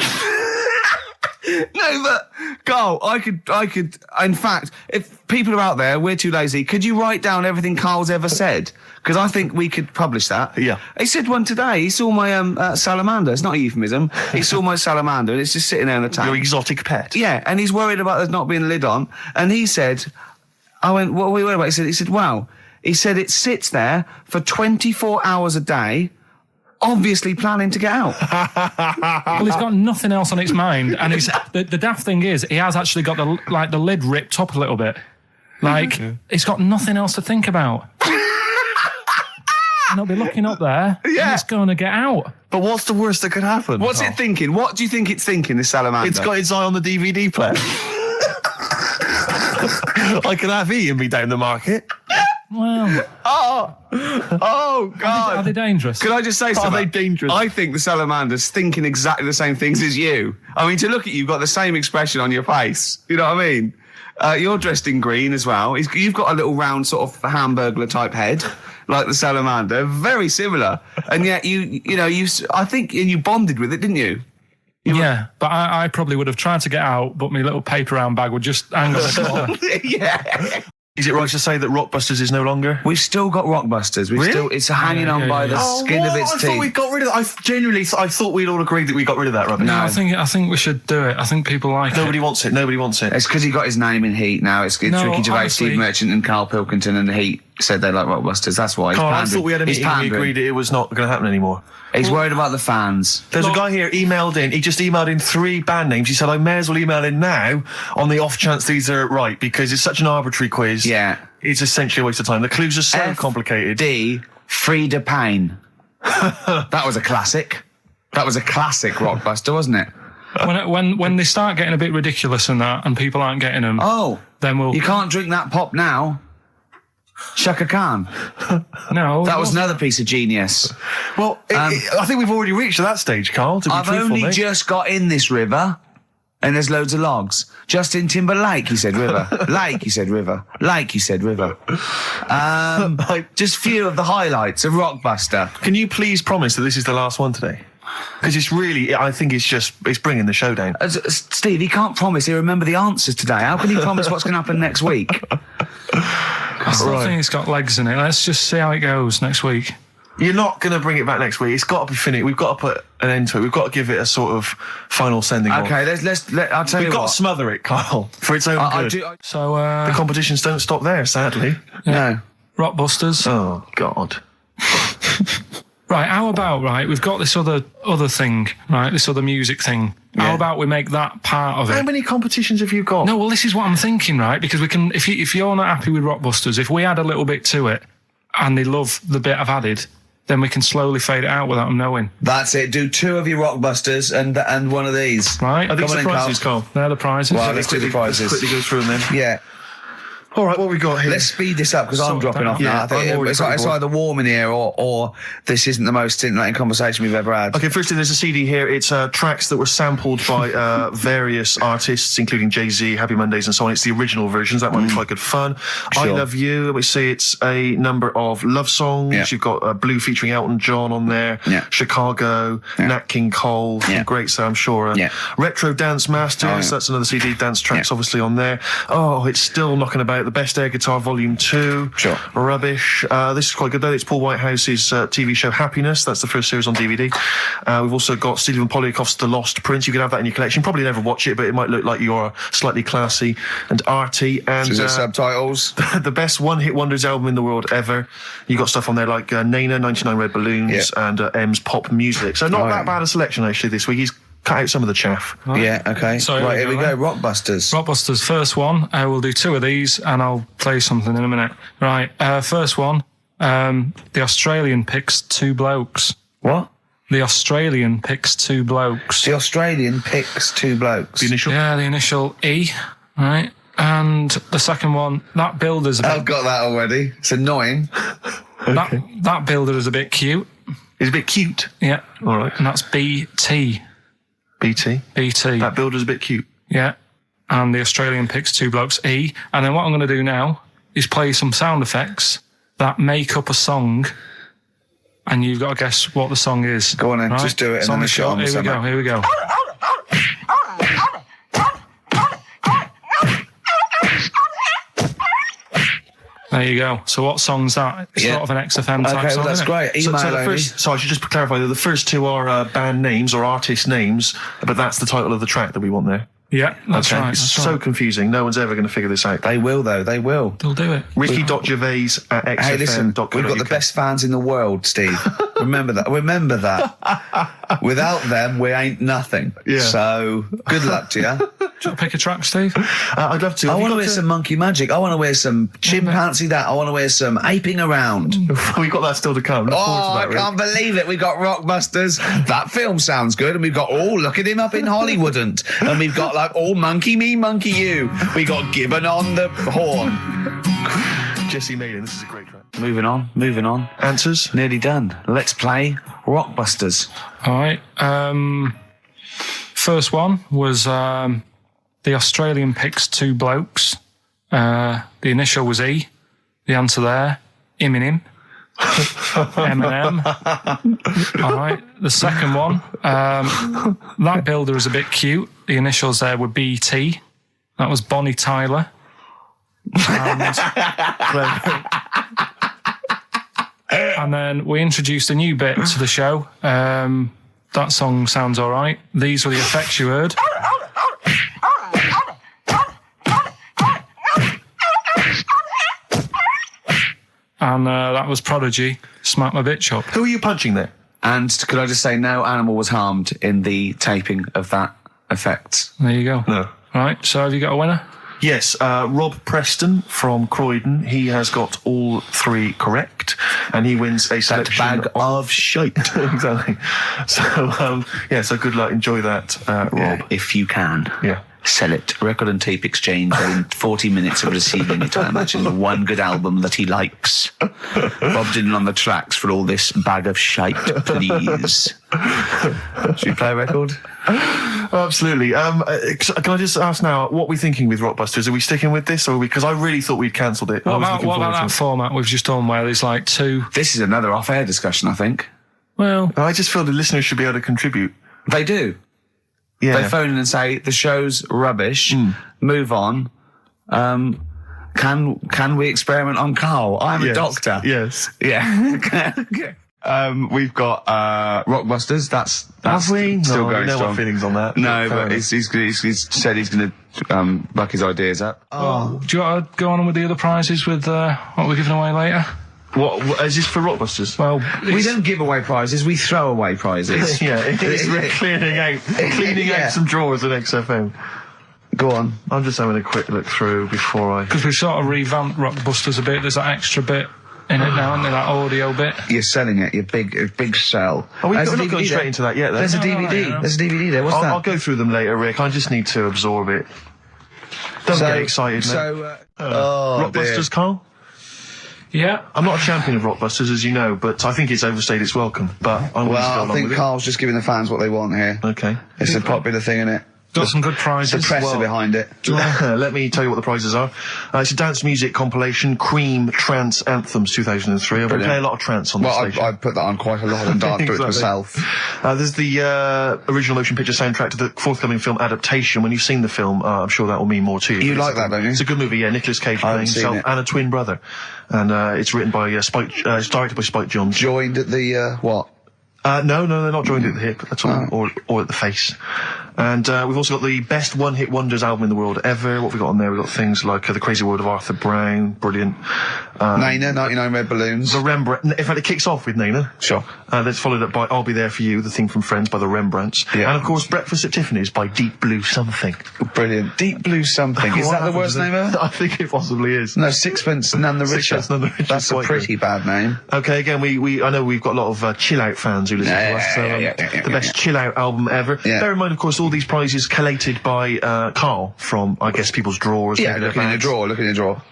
No, but Carl, I could. In fact, if people are out there, we're too lazy. Could you write down everything Carl's ever said? Because I think we could publish that. Yeah. He said one today. He saw my salamander. It's not a euphemism. He saw my salamander, and it's just sitting there in the tank. Your exotic pet. Yeah, and he's worried about there not being a lid on. And he said, I went, what are we worried about? He said, wow. He said it sits there for 24 hours a day, obviously planning to get out. Well, he's got nothing else on its mind. And the daft thing is, he has actually got the lid ripped up a little bit. Like, it's got nothing else to think about. And it'll be looking up there, and it's going to get out. But what's the worst that could happen? What's it thinking? What do you think it's thinking, this salamander? It's got its eye on the DVD player. I could have Ian be down the market. Well, Oh, God. are they dangerous? Can I just say something? they dangerous? I think the salamander's thinking exactly the same things as you. I mean, to look at you, you've got the same expression on your face. You know what I mean? You're dressed in green as well. You've got a little round sort of Hamburglar type head, like the salamander. Very similar. And yet I think you bonded with it, didn't you? Yeah, but I probably would have tried to get out, but my little paper round bag would just hang on the door. Yeah. Is it right to say that Rockbusters is no longer? We've still got Rockbusters. It's hanging on by the Oh, skin of its I teeth. thought we got rid of that. I thought we'd all agreed that we got rid of that rubbish. No, I think we should do it. I think people like Nobody it. wants it. Nobody wants it. It's because he got his name in Heat now. It's No, Ricky Gervais, honestly- Steve Merchant and Karl Pilkington and Heat said they like Rockbusters. That's why. He's Carl, I pandering. thought we had a He's meeting and we pandering. agreed it was not going to happen anymore. He's worried about the fans. There's a guy here emailed in. He just emailed in 3 band names. He said, I may as well email in now on the off chance these are right because it's such an arbitrary quiz. Yeah. It's essentially a waste of time. The clues are so complicated. D. Frida Payne. That was a classic. That was a classic Rockbuster, wasn't it? When they start getting a bit ridiculous and that, and people aren't getting them, Oh. then we'll... You can't drink that pop now. Shaka Khan. No. That was another piece of genius. Well, I think we've already reached that stage, Carl, to be I've truthful, only mate. just got in this river, and there's loads of logs. Justin Timberlake, he said river. Lake, he said river. Lake, he said river. Just few of the highlights of Rockbuster. Can you please promise that this is the last one today? Because it's really, I think it's bringing the show down. Steve, he can't promise he'll remember the answers today. How can he promise what's going to happen next week? I still think it's got legs in it. Let's just see how it goes next week. You're not going to bring it back next week. It's got to be finished. We've got to put an end to it. We've got to give it a sort of final sending off. Okay, I'll tell you We've got what. to smother it, Carl, for its own good. So, The competitions don't stop there, sadly. No. Rockbusters. Oh, God. Right, how about, we've got this other thing, right, this other music thing. Yeah. How about we make that part of it? How many competitions have you got? No, well, this is what I'm thinking, right, because we can, if you're not happy with Rockbusters, if we add a little bit to it, and they love the bit I've added, then we can slowly fade it out without them knowing. That's it. Do 2 of your Rockbusters and one of these. Right? Are these Come the on in, prizes, Carl? They're the prizes. Well, let's do the prizes. Quickly go through them then. Yeah. All right, what have we got here? Let's speed this up because I'm Sort dropping that off out. now. Yeah, I think I'm already it's pretty bored. either warm in here or this isn't the most stimulating conversation we've ever had. Okay, firstly, there's a CD here. It's tracks that were sampled by various artists, including Jay-Z, Happy Mondays, and so on. It's the original versions. That might be quite good fun. I Sure. Love You. Let me see. It's a number of love songs. Yeah. You've got Blue featuring Elton John on there. Yeah. Chicago, Nat King Cole. Yeah. Great, so I'm sure. Yeah. Retro Dance Masters. Oh, yeah. That's another CD. Dance tracks, Yeah. obviously, on there. Oh, it's still knocking about. The Best Air Guitar Volume 2. Sure. Rubbish. This is quite good though. It's Paul Whitehouse's TV show Happiness. That's the first series on DVD. We've also got Stephen Polyakoff's The Lost Prince. You can have that in your collection. Probably never watch it, but it might look like you're slightly classy and arty. And Is it subtitles? the best one-hit wonders album in the world ever. You got stuff on there like Nena, 99 Red Balloons, and M's Pop Music. So not that bad a selection actually this week. He's cut out some of the chaff. Yeah, okay. So right, here we go. then. Rockbusters. Rockbusters, first one. We'll do 2 of these, and I'll play something in a minute. Right, first one. The Australian picks 2 blokes. What? The Australian picks 2 blokes. The Australian picks 2 blokes. The initial. Yeah, the initial E, right? And the second one, that builder's a bit... I've got that already. It's annoying. that builder is a bit cute. He's a bit cute. Yeah. All right. And that's BT. BT. BT. That builder's a bit cute. Yeah. And the Australian picks 2 blokes, E. And then what I'm going to do now is play some sound effects that make up a song, and you've got to guess what the song is. Go on then, right? just do it and Song then is show 'em here we something. go, here we go. There you go. So what song's that? It's Yeah. sort of an XFM type Okay, song, well, that's isn't it? great. Email So the only. first, I should just clarify that the first 2 are band names or artist names, but that's the title of the track that we want there. Yeah, that's Okay. right. It's That's so right. confusing. No one's ever going to figure this out. They will, though. They will. They'll do it. Ricky.gervais@xfm.co.uk. Hey, listen, we've got the best fans in the world, Steve. Remember that. Remember that. Without them, we ain't nothing. Yeah. So, good luck to you. Do you want to pick a track, Steve? I'd love to. I Have you want to got wear some monkey magic. I want to wear some chimpanzee that. I want to wear some aping around. We've got that still to come. Look Oh, forward I to that, Rick. can't believe it. We got Rockbusters. That film sounds good. And we've got, look at him up in Hollywoodant. And we've got like, monkey me, monkey you. We got Gibbon on the horn. Jesse Malin, this is a great track. Moving on. Answers? Nearly done. Let's play Rockbusters. All right. First one was the Australian picks 2 blokes. The initial was E. The answer there, Eminem. Eminem. All right. The second one, that builder is a bit cute. The initials there were BT. That was Bonnie Tyler. And then we introduced a new bit to the show. That song sounds all right. These were the effects you heard. And that was Prodigy, Smack My Bitch Up. Who are you punching there? And could I just say, no animal was harmed in the taping of that effect. There you go. No. Right, so have you got a winner? Yes, Rob Preston from Croydon. He has got all 3 correct, and he wins a selection bag of shite. Exactly. So, so good luck. Enjoy that, Rob. Yeah, if you can. Yeah. Sell it. Record and tape exchange within 40 minutes of receiving it. I imagine one good album that he likes. Bob Dylan on the tracks for all this bag of shite, please. Should we play a record? Absolutely. Can I just ask now, what are we thinking with Rockbusters? Are we sticking with this, or because I really thought we'd cancelled it? What about that format we've just done where there's like 2... This is another off-air discussion, I think. Well... I just feel the listeners should be able to contribute. They do. Yeah. They phone in and say, the show's rubbish, move on. Can we experiment on Karl? I'm a doctor. Yes. Yeah. We've got Rockbusters. That's Have we? still No, going you know strong. my feelings on that. No, Fair but enough. he's said he's going to buck his ideas up. Well, do you want to go on with the other prizes with what we're giving away later? What is this for Rockbusters? Well, We don't give away prizes. We throw away prizes. Yeah, we're cleaning out some drawers at XFM. Go on. I'm just having a quick look through before I. because we've sort of revamped Rockbusters a bit. There's that extra bit in it now, isn't there? That audio bit. You're selling it. Your big sell. Oh, we're There's not a going DVD straight there. into that yet. Then. There's a No, DVD. no. There's a DVD there. What's that? I'll go through them later, Rick. I just need to absorb it. Don't get excited, mate. So, Rockbusters, Carl? Yeah. I'm not a champion of Rockbusters, as you know, but I think it's overstayed its welcome. But I'm willing to go well, I along think with Carl's just giving the fans what they want here. it. Okay. It's a popular thing, isn't it? Got some good The prizes. press are behind it. Let me tell you what the prizes are. It's a dance music compilation, Cream Trance Anthems 2003. I've been Brilliant. playing a lot of trance on the Well, station. I put that on quite a lot and danced to it Exactly. myself. There's the original motion picture soundtrack to the forthcoming film adaptation. When you've seen the film, I'm sure that will mean more to you. You But like it's a- that, don't you? It's a good movie, yeah. Nicolas Cage I playing haven't seen himself it. and a twin brother. And it's written by Spike, it's directed by Spike Jonze. Joined at the, what? No, they're not joined at the hip at all, or at the face. And we've also got the best one-hit wonders album in the world ever. What have we got on there? We've got things like The Crazy World of Arthur Brown, brilliant. Nana, 99 Red Balloons. The Rembrandt. In fact, it kicks off with Nana. Sure. That's followed up by I'll Be There For You, the theme from Friends by the Rembrandts. Yeah. And of course, Breakfast at Tiffany's by Deep Blue Something. Brilliant. Deep Blue Something. Is What that the happened worst to name ever? I think it possibly is. No, Sixpence None the Richer. Sixpence None the Richer That's is a quite pretty bad name. Okay, again, I know we've got a lot of chill-out fans who listen to us, so the best chill-out album ever. Yeah. Bear in mind, of course, all these prizes collated by Carl from, I guess, people's drawers. Yeah, maybe their look in your bags. drawer, look in your drawer.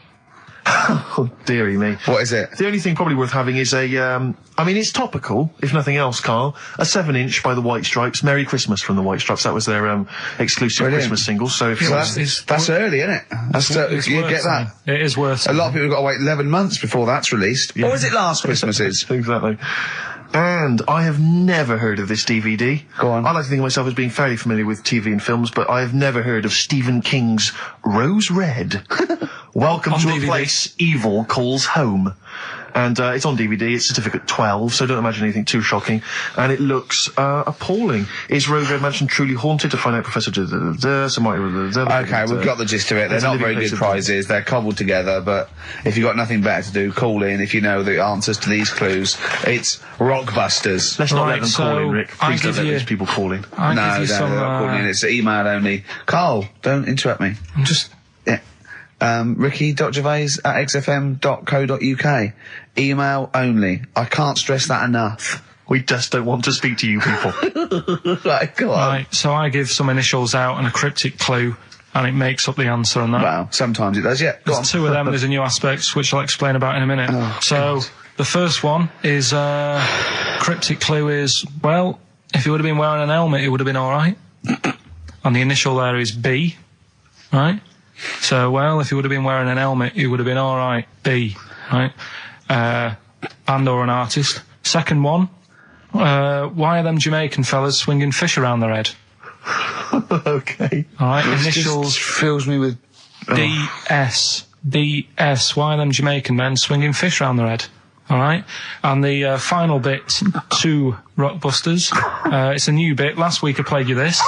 Oh, dearie me. What is it? The only thing probably worth having is it's topical, if nothing else, Carl. A 7-inch by the White Stripes, Merry Christmas from the White Stripes. That was their exclusive Brilliant. Christmas single. So if you So want that's early, isn't it? It's You worth get that. saying. It is worth A lot of people have got to wait 11 months before that's released. Or was it last Christmas's? Exactly. And I have never heard of this DVD. Go on. I like to think of myself as being fairly familiar with TV and films, but I have never heard of Stephen King's Rose Red. Welcome On to DVD. a place evil calls home. And it's on DVD, it's certificate 12, so don't imagine anything too shocking. And it looks appalling. Is Rose Red Mansion truly haunted? To find out, Professor... Okay, we've got the gist of it. They're There's a not living very place good of- prizes. They're cobbled together, but if you've got nothing better to do, call in if you know the answers to these clues. It's Rockbusters. Let's not let Right, them call in, so Rick. I Please don't give let you- these people call in. I'll No, give you no, some. they're not calling in. It's email only. Carl, don't interrupt me. I'm just. Yeah. Ricky.gervais@xfm.co.uk. Email only. I can't stress that enough. We just don't want to speak to you people. Right, go on. Right, so I give some initials out and a cryptic clue, and it makes up the answer on that. Well, sometimes it does, yeah. Go on. There's two of them. There's a new aspect, which I'll explain about in a minute. So the first one is cryptic clue is, well, if he would have been wearing an helmet, it would have been all right. And the initial there is B, right? So, well, if he would have been wearing an helmet, it would have been all right. B, right? Band or an artist. Second one, why are them Jamaican fellas swinging fish around their head? Okay. All right, This initials just fills me with... DS. DS. Why are them Jamaican men swinging fish around their head? All right. And the final bit to Rockbusters. It's a new bit. Last week I played you this.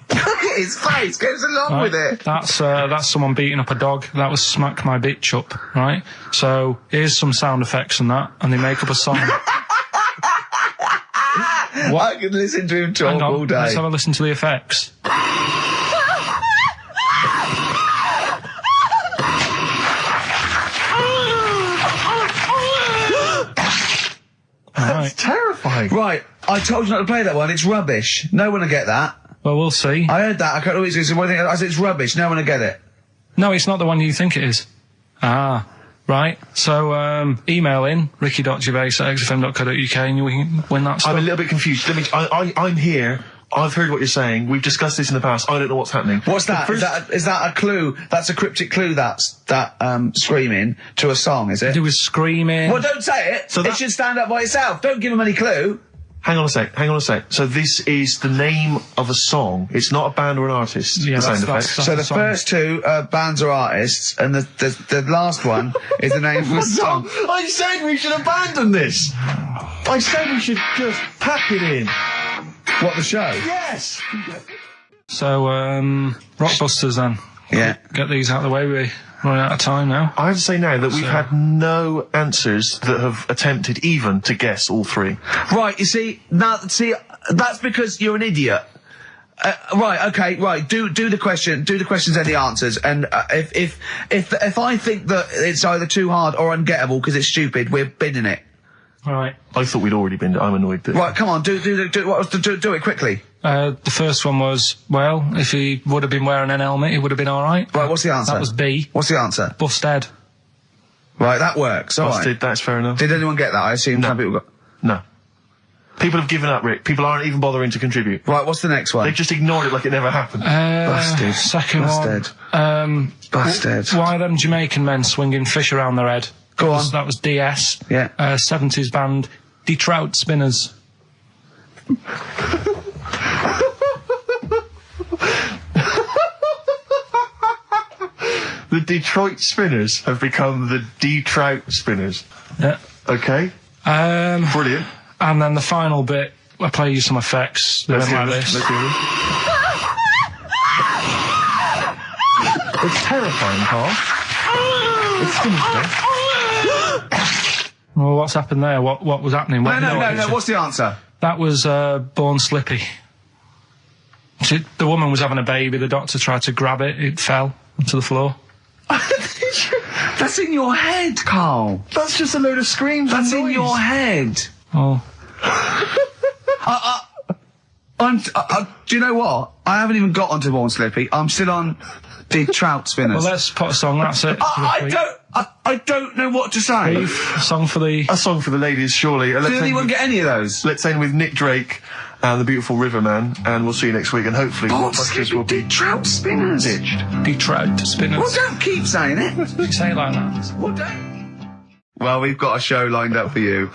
Look at his face, goes along Right? with it. That's someone beating up a dog. That was Smack My Bitch Up. Right. So here's some sound effects and that, and they make up a song. I could listen to him talk Hang on, all day. let's have a listen to the effects. Alright. Terrifying. Right, I told you not to play that one. It's rubbish. No one will get that. Well, we'll see. I heard that. I can't always say one thing. I said it's rubbish. No one will get it. No, it's not the one you think it is. Ah, right. So, email in, ricky.gervais@xfm.co.uk and you can win that stuff. I'm a little bit confused. I'm here. I've heard what you're saying. We've discussed this in the past. I don't know what's happening. What's that? Is that a clue? That's a cryptic clue. That's screaming to a song, is it? There was screaming. Well, don't say it. So It should stand up by itself. Don't give him any clue. Hang on a sec. So this is the name of a song. It's not a band or an artist. Yeah, the sound effect. that's So a the song. first two bands or artists, and the last one is the name of a song. I said we should abandon this. I said we should just pack it in. What, the show? Yes. So, Rockbusters then. Yeah. Get these out of the way, we're running out of time now. I have to say now that we've had no answers that have attempted even to guess all three. Right, you see, that's because you're an idiot. Right, okay, right. Do the questions and the answers. And if I think that it's either too hard or ungettable because it's stupid, we're binning it. Right. I thought we'd already been. I'm annoyed that. Right, come on, do it quickly. The first one was, well, if he would have been wearing an helmet, he would have been alright. Right, what's the answer? That was B. What's the answer? Busted. Right, that works. All right. Busted, that's fair enough. Did anyone get that? I assume some people got. No. People have given up, Rick. People aren't even bothering to contribute. Right, what's the next one? They've just ignored it like it never happened. Busted. Second Busted. one. Busted. Why are them Jamaican men swinging fish around their head? Go on. That was DS. Yeah. 70s band, Trout Spinners. The Detroit Spinners have become the D-Trout Spinners. Yeah. Okay. Brilliant. And then the final bit, I play you some effects. They went like this. Let's hear this. It's terrifying, Carl. It's sinister. Well, what's happened there? What was happening? No. What's the answer? That was Born Slippy. The woman was having a baby. The doctor tried to grab it. It fell onto the floor. That's in your head, Carl. That's just a load of screams. That's and in noise. your head. Oh. Do you know what? I haven't even got onto Born Slippy. I'm still on the Trout Spinners. Well, let's put a song. That's it. I don't know what to say. A song for the. A song for the ladies, surely. Did anyone get any of those? Let's end with Nick Drake and the Beautiful Riverman, and we'll see you next week. And hopefully, Born Rockbusters Slippy, will be the Trout Spinners. ditched. The Trout Spinners. Well, don't keep saying it. You say it like that. Well, well, we've got a show lined up for you.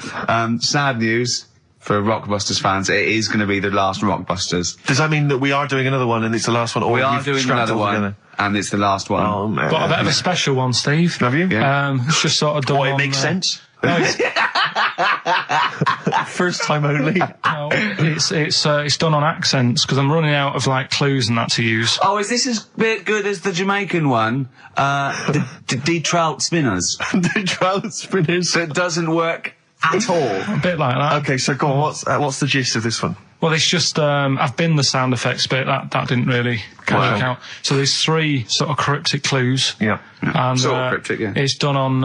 Sad news for Rockbusters fans. It is going to be the last Rockbusters. Does that mean that we are doing another one and it's the last one? Or We are you've doing scrapped another it all one, together? and it's the last one. Oh, man. Got a bit of a special one, Steve. Have you? Yeah. It's just sort of done. Oh, it on, makes sense. No, it's, First time only. no, it's done on accents because I'm running out of like clues and that to use. Oh, is this as good as the Jamaican one? The Trout Spinners. The Trout Spinners. That doesn't work at all. A bit like that. Okay, so go on. What's the gist of this one? Well, it's just I've been the sound effects bit. That didn't really work out. So there's three sort of cryptic clues. Yeah. And Sort of cryptic, yeah. it's done on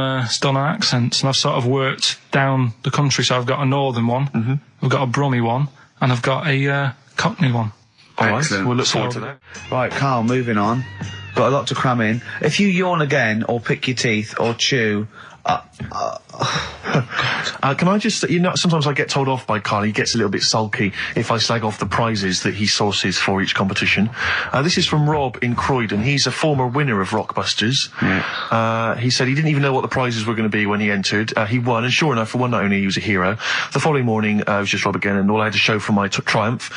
accents, and I've sort of worked down the country. So I've got a northern one, I've got a Brummie one, and I've got a Cockney one. All right. Excellent. We'll look forward to that. Right, Carl, moving on. Got a lot to cram in. If you yawn again, or pick your teeth, or chew... Can I just, sometimes I get told off by Carl. He gets a little bit sulky if I slag off the prizes that he sources for each competition. This is from Rob in Croydon. He's a former winner of Rockbusters. Yeah. He said he didn't even know what the prizes were going to be when he entered. He won, and sure enough, for one night only, he was a hero. The following morning, it was just Rob again, and all I had to show for my triumph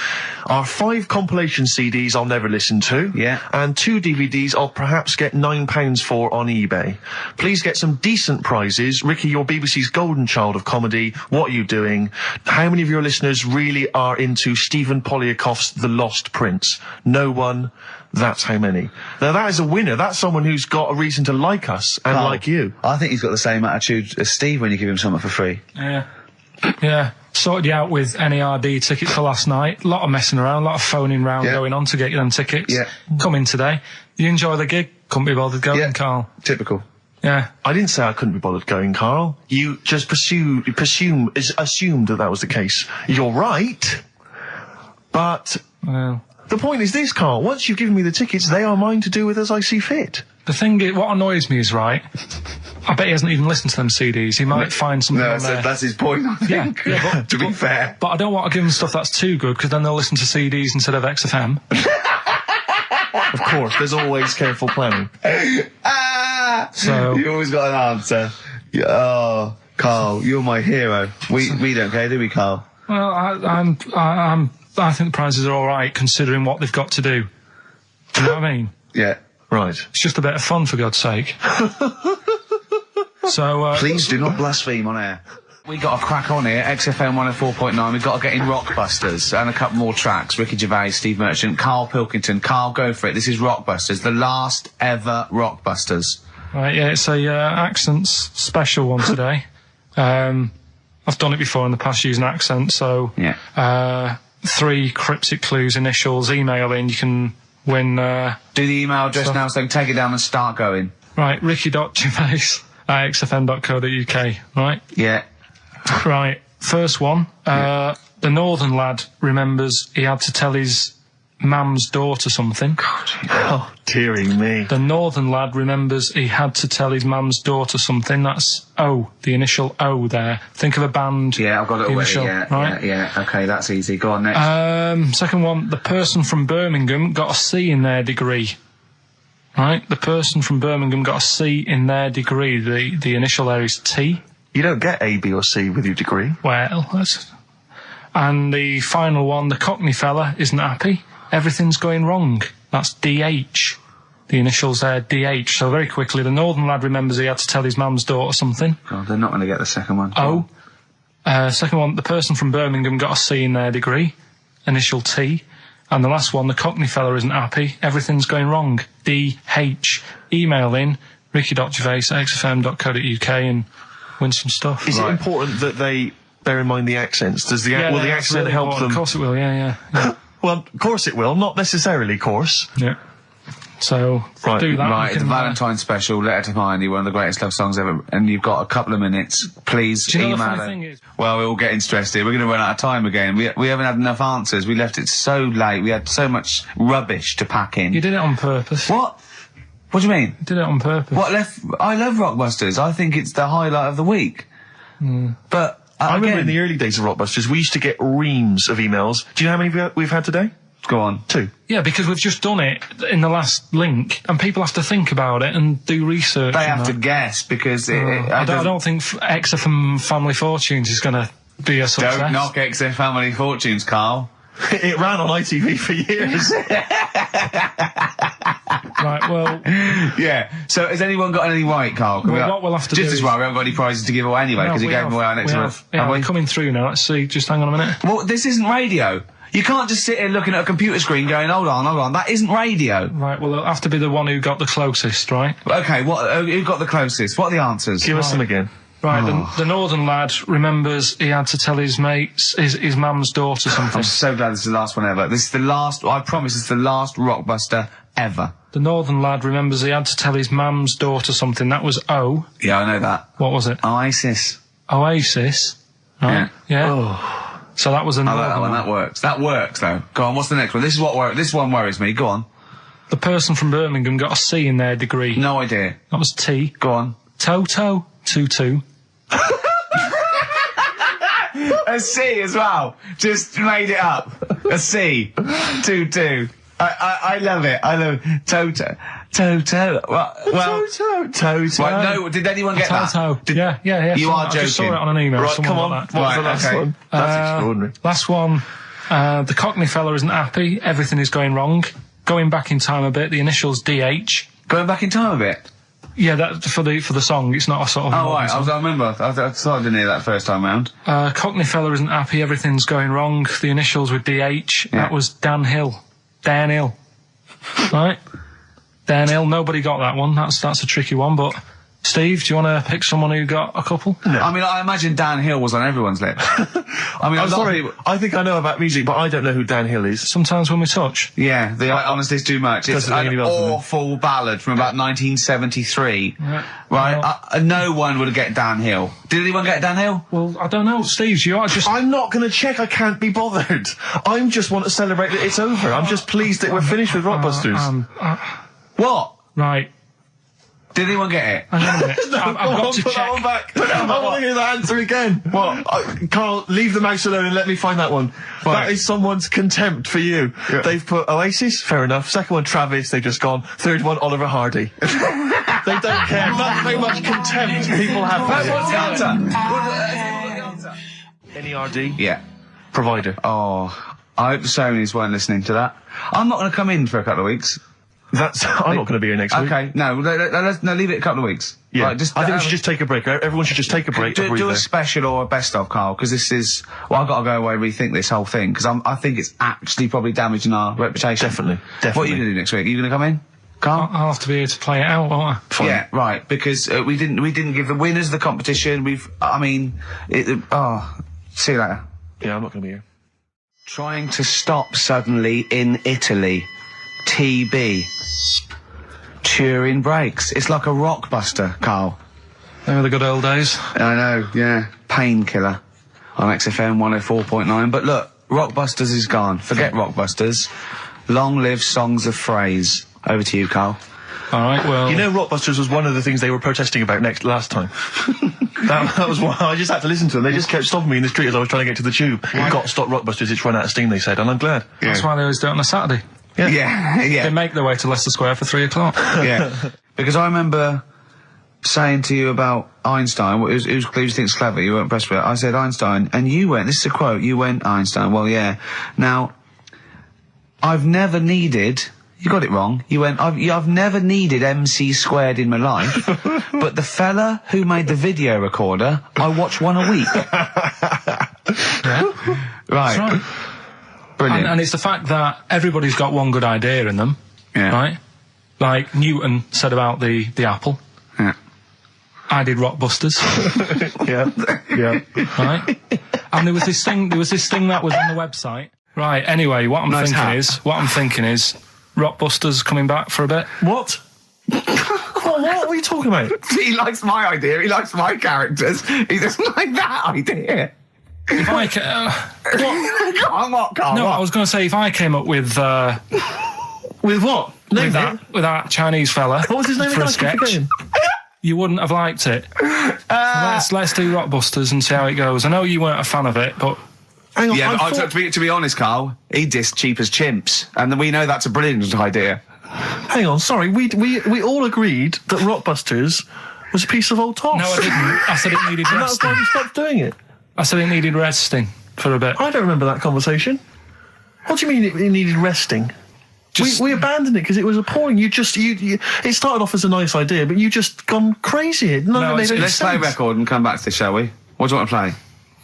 are 5 compilation CDs I'll never listen to. Yeah. And 2 DVDs I'll perhaps get £9 for on eBay. Please get some decent prizes. Ricky, you're BBC's golden child of comedy. What are you doing? How many of your listeners really are into Stephen Polyakoff's The Lost Prince? No one. That's how many. Now that is a winner. That's someone who's got a reason to like us and like you. I think he's got the same attitude as Steve when you give him something for free. Yeah. Sorted you out with NERD tickets for last night. A lot of messing around, a lot of phoning round going on to get you them tickets. Yeah. Come in today. You enjoy the gig? Couldn't be bothered going, Carl. Typical. Yeah. I didn't say I couldn't be bothered going, Carl. You just assumed that was the case. You're right, but Well, the point is this, Carl. Once you've given me the tickets, they are mine to do with as I see fit. the thing is, what annoys me is, right, I bet he hasn't even listened to them CDs. He might find something on there. That's his point, I think. Yeah, to be fair. But I don't want to give them stuff that's too good, because then they'll listen to CDs instead of XFM. Of course, there's always careful planning. So You always got an answer. Oh, Carl, you're my hero. We don't care, do we, Carl? Well, I think the prizes are all right considering what they've got to do. Do you know what I mean? Yeah. Right. It's just a bit of fun, for God's sake. So, Please do not blaspheme on air. We got a crack on here, XFM 104.9. We've got to get in Rockbusters and a couple more tracks. Ricky Gervais, Steve Merchant, Karl Pilkington. Karl, go for it. This is Rockbusters, the last ever Rockbusters. Right, yeah, it's a accents special one today. I've done it before in the past using accents, so Yeah. 3 cryptic clues, initials, email in, you can win. Do the email address So- now so I can take it down and start going. Right, ricky.gervais@xfm.co.uk, right? Yeah. Right, first one. The northern lad remembers he had to tell his mum's daughter something. Oh, dearie me. The northern lad remembers he had to tell his mum's daughter something. That's O, the initial O there. Think of a band. Yeah, I've got it the away. initial, Yeah, right? yeah. Okay, that's easy. Go on, next. Second one, the person from Birmingham got a C in their degree. Right? The person from Birmingham got a C in their degree. The initial there is T. You don't get A, B or C with your degree. Well, that's... And the final one, the Cockney fella isn't happy. Everything's going wrong. That's DH. The initials there, DH. So very quickly, the northern lad remembers he had to tell his mum's daughter something. God, they're not going to get the second one. O. Second one, the person from Birmingham got a C in their degree. Initial T. And the last one, the Cockney fella isn't happy. Everything's going wrong. DH. Email in, ricky.gervais@xfm.co.uk and win some stuff. Is it important that they bear in mind the accents? Will the that's accent really help important. them? Of course it will, yeah. Well, of course it will. Not necessarily, of course. Yeah. So, Right, do that. Right, You the can, Valentine special, Letter to Hermione, one of the greatest love songs ever, and you've got a couple of minutes. Please Do you know the email funny it. thing is- Well, we're all getting stressed here. We're going to run out of time again. We haven't had enough answers. We left it so late. We had so much rubbish to pack in. You did it on purpose. What? What do you mean? You did it on purpose. What left? I love Rockbusters. I think it's the highlight of the week. But I remember again, in the early days of Rockbusters, we used to get reams of emails. Do you know how many we've had today? go on. 2. Yeah, because we've just done it in the last link, and people have to think about it and do research. They and have to that. guess because I don't think XFM Family Fortunes is going to be a success. Don't knock XFM Family Fortunes, Carl. It ran on ITV for years. Right, well, Yeah. So has anyone got any right, Carl? Well, what we'll have to just do as is- well, we haven't got any prizes to give away anyway because we he gave have- them away on we next have- month. Yeah, Have we? we're coming through now. Let's see. Just hang on a minute. Well, this isn't radio. You can't just sit here looking at a computer screen going, hold on. That isn't radio. Right, well, it'll have to be the one who got the closest, right? Okay, who got the closest? What are the answers? Give us them again. Right, the northern lad remembers he had to tell his mates, his mum's daughter something. I'm so glad this is the last one ever. This is the last, I promise it's the last Rockbuster ever. The northern lad remembers he had to tell his mum's daughter something. That was O. Yeah, I know that. What was it? Oasis. Oasis. Right. Yeah. So that was a I northern like that one, lad. that works. That works, though. Go on, what's the next one? This one worries me. Go on. The person from Birmingham got a C in their degree. No idea. That was T. Go on. Toto. 2-2. A C as well. Just made it up. A C. 2-2. I love it. I love it. Toto. Well, Toto. right, no, did anyone get Toto. that? Yeah. You are I just saw joking. it on an email. Right, Someone come on. got What that. was the Right, last okay. one? That's extraordinary. Last one. The Cockney fella isn't happy. Everything is going wrong. Going back in time a bit. The initials DH. Going back in time a bit. Yeah, that for the song. It's not a sort of. Oh, modern right. song. I remember. I thought I didn't hear that first time round. Cockney fella isn't happy. Everything's going wrong. The initials with DH. Yeah. That was Dan Hill. Dan Hill. Right. Dan Hill. Nobody got that one. That's a tricky one. But Steve, do you want to pick someone who got a couple? I mean, I imagine Dan Hill was on everyone's lips. I mean, a I'm lot of sorry, people- I think I know about music, but I don't know who Dan Hill is. Sometimes when we touch. Yeah, the honestly is too much. It's Doesn't ring an any bells with me. awful ballad from about 1973. Yeah. Right? No one would get Dan Hill. Did anyone get Dan Hill? Well, I don't know, Steve. You are just. I'm not going to check. I can't be bothered. I just want to celebrate that it's over. I'm just pleased that we're finished with Rockbusters. What? Right. Did anyone get it? Hang on a minute. I've got to Put that check. one back. I want to hear that answer again. What? Carl, leave the mouse alone and let me find that one. Right. That is someone's contempt for you. Yeah. They've put Oasis, fair enough. Second one, Travis, they've just gone. Third one, Oliver Hardy. They don't care. That's how much contempt people have for What's you. the answer? NERD. Yeah. provider. Oh, I hope the Sonys weren't listening to that. I'm not going to come in for a couple of weeks. I'm not going to be here next week. Okay, no, leave it a couple of weeks. Yeah, Right, I think we should just take a break. Everyone should just take a break. Do a special or a best of, Carl, because this is. Well, I've got to go away and rethink this whole thing because I think it's actually probably damaging our reputation. Definitely. What are you going to do next week? Are you going to come in, Carl? I'll have to be here to play it out, won't I? Fine. Yeah, right. Because we didn't give the winners of the competition. See you later. Yeah, I'm not going to be here. Trying to stop suddenly in Italy. TB. Turing brakes. It's like a rockbuster, Carl. They were the good old days. I know, yeah. Painkiller on XFM 104.9. But look, Rockbusters is gone. Forget Rockbusters. Long live songs of phrase. Over to you, Carl. All right, well... You know, Rockbusters was one of the things they were protesting about last time. that was why I just had to listen to them. They just kept stopping me in the street as I was trying to get to the tube. You've got to stop Rockbusters, it's run out of steam, they said, and I'm glad. Yeah. That's why they always do it on a Saturday. Yeah. They make their way to Leicester Square for 3 o'clock. Yeah. Because I remember saying to you about Einstein, who do you think's clever? You weren't impressed with it. I said Einstein, and you went, this is a quote, you went Einstein. Well, yeah. Now, I've never needed... You got it wrong. You went, I've never needed MC squared in my life, but the fella who made the video recorder, I watch one a week. Yeah. Right. That's right. Brilliant. And it's the fact that everybody's got one good idea in them, Yeah. right? Like Newton said about the apple. Yeah. I did Rockbusters, Yeah. right? And there was this thing that was on the website. Right, anyway, what I'm thinking is Rockbusters coming back for a bit. What? What are you talking about? He likes my idea, he likes my characters, he doesn't like that idea. If I Carl, no, what? I was going to say if I came up with With what? with that Chinese fella What was his name for again? a I keep sketch, forgetting. you wouldn't have liked it. So let's do Rockbusters and see how it goes. I know you weren't a fan of it, but Hang on, Yeah, I but thought- to be honest, Carl, he dissed Cheap as Chimps, and we know that's a brilliant idea. Hang on, sorry, we all agreed that Rockbusters was a piece of old toss. no, I didn't. I said it needed And that's why resting. we stopped doing it. I said it needed resting for a bit. I don't remember that conversation. What do you mean it needed resting? We abandoned it because it was appalling. You it started off as a nice idea, but you just gone crazy. None of it made any Let's play a sense. record and come back to this, shall we? What do you want to play?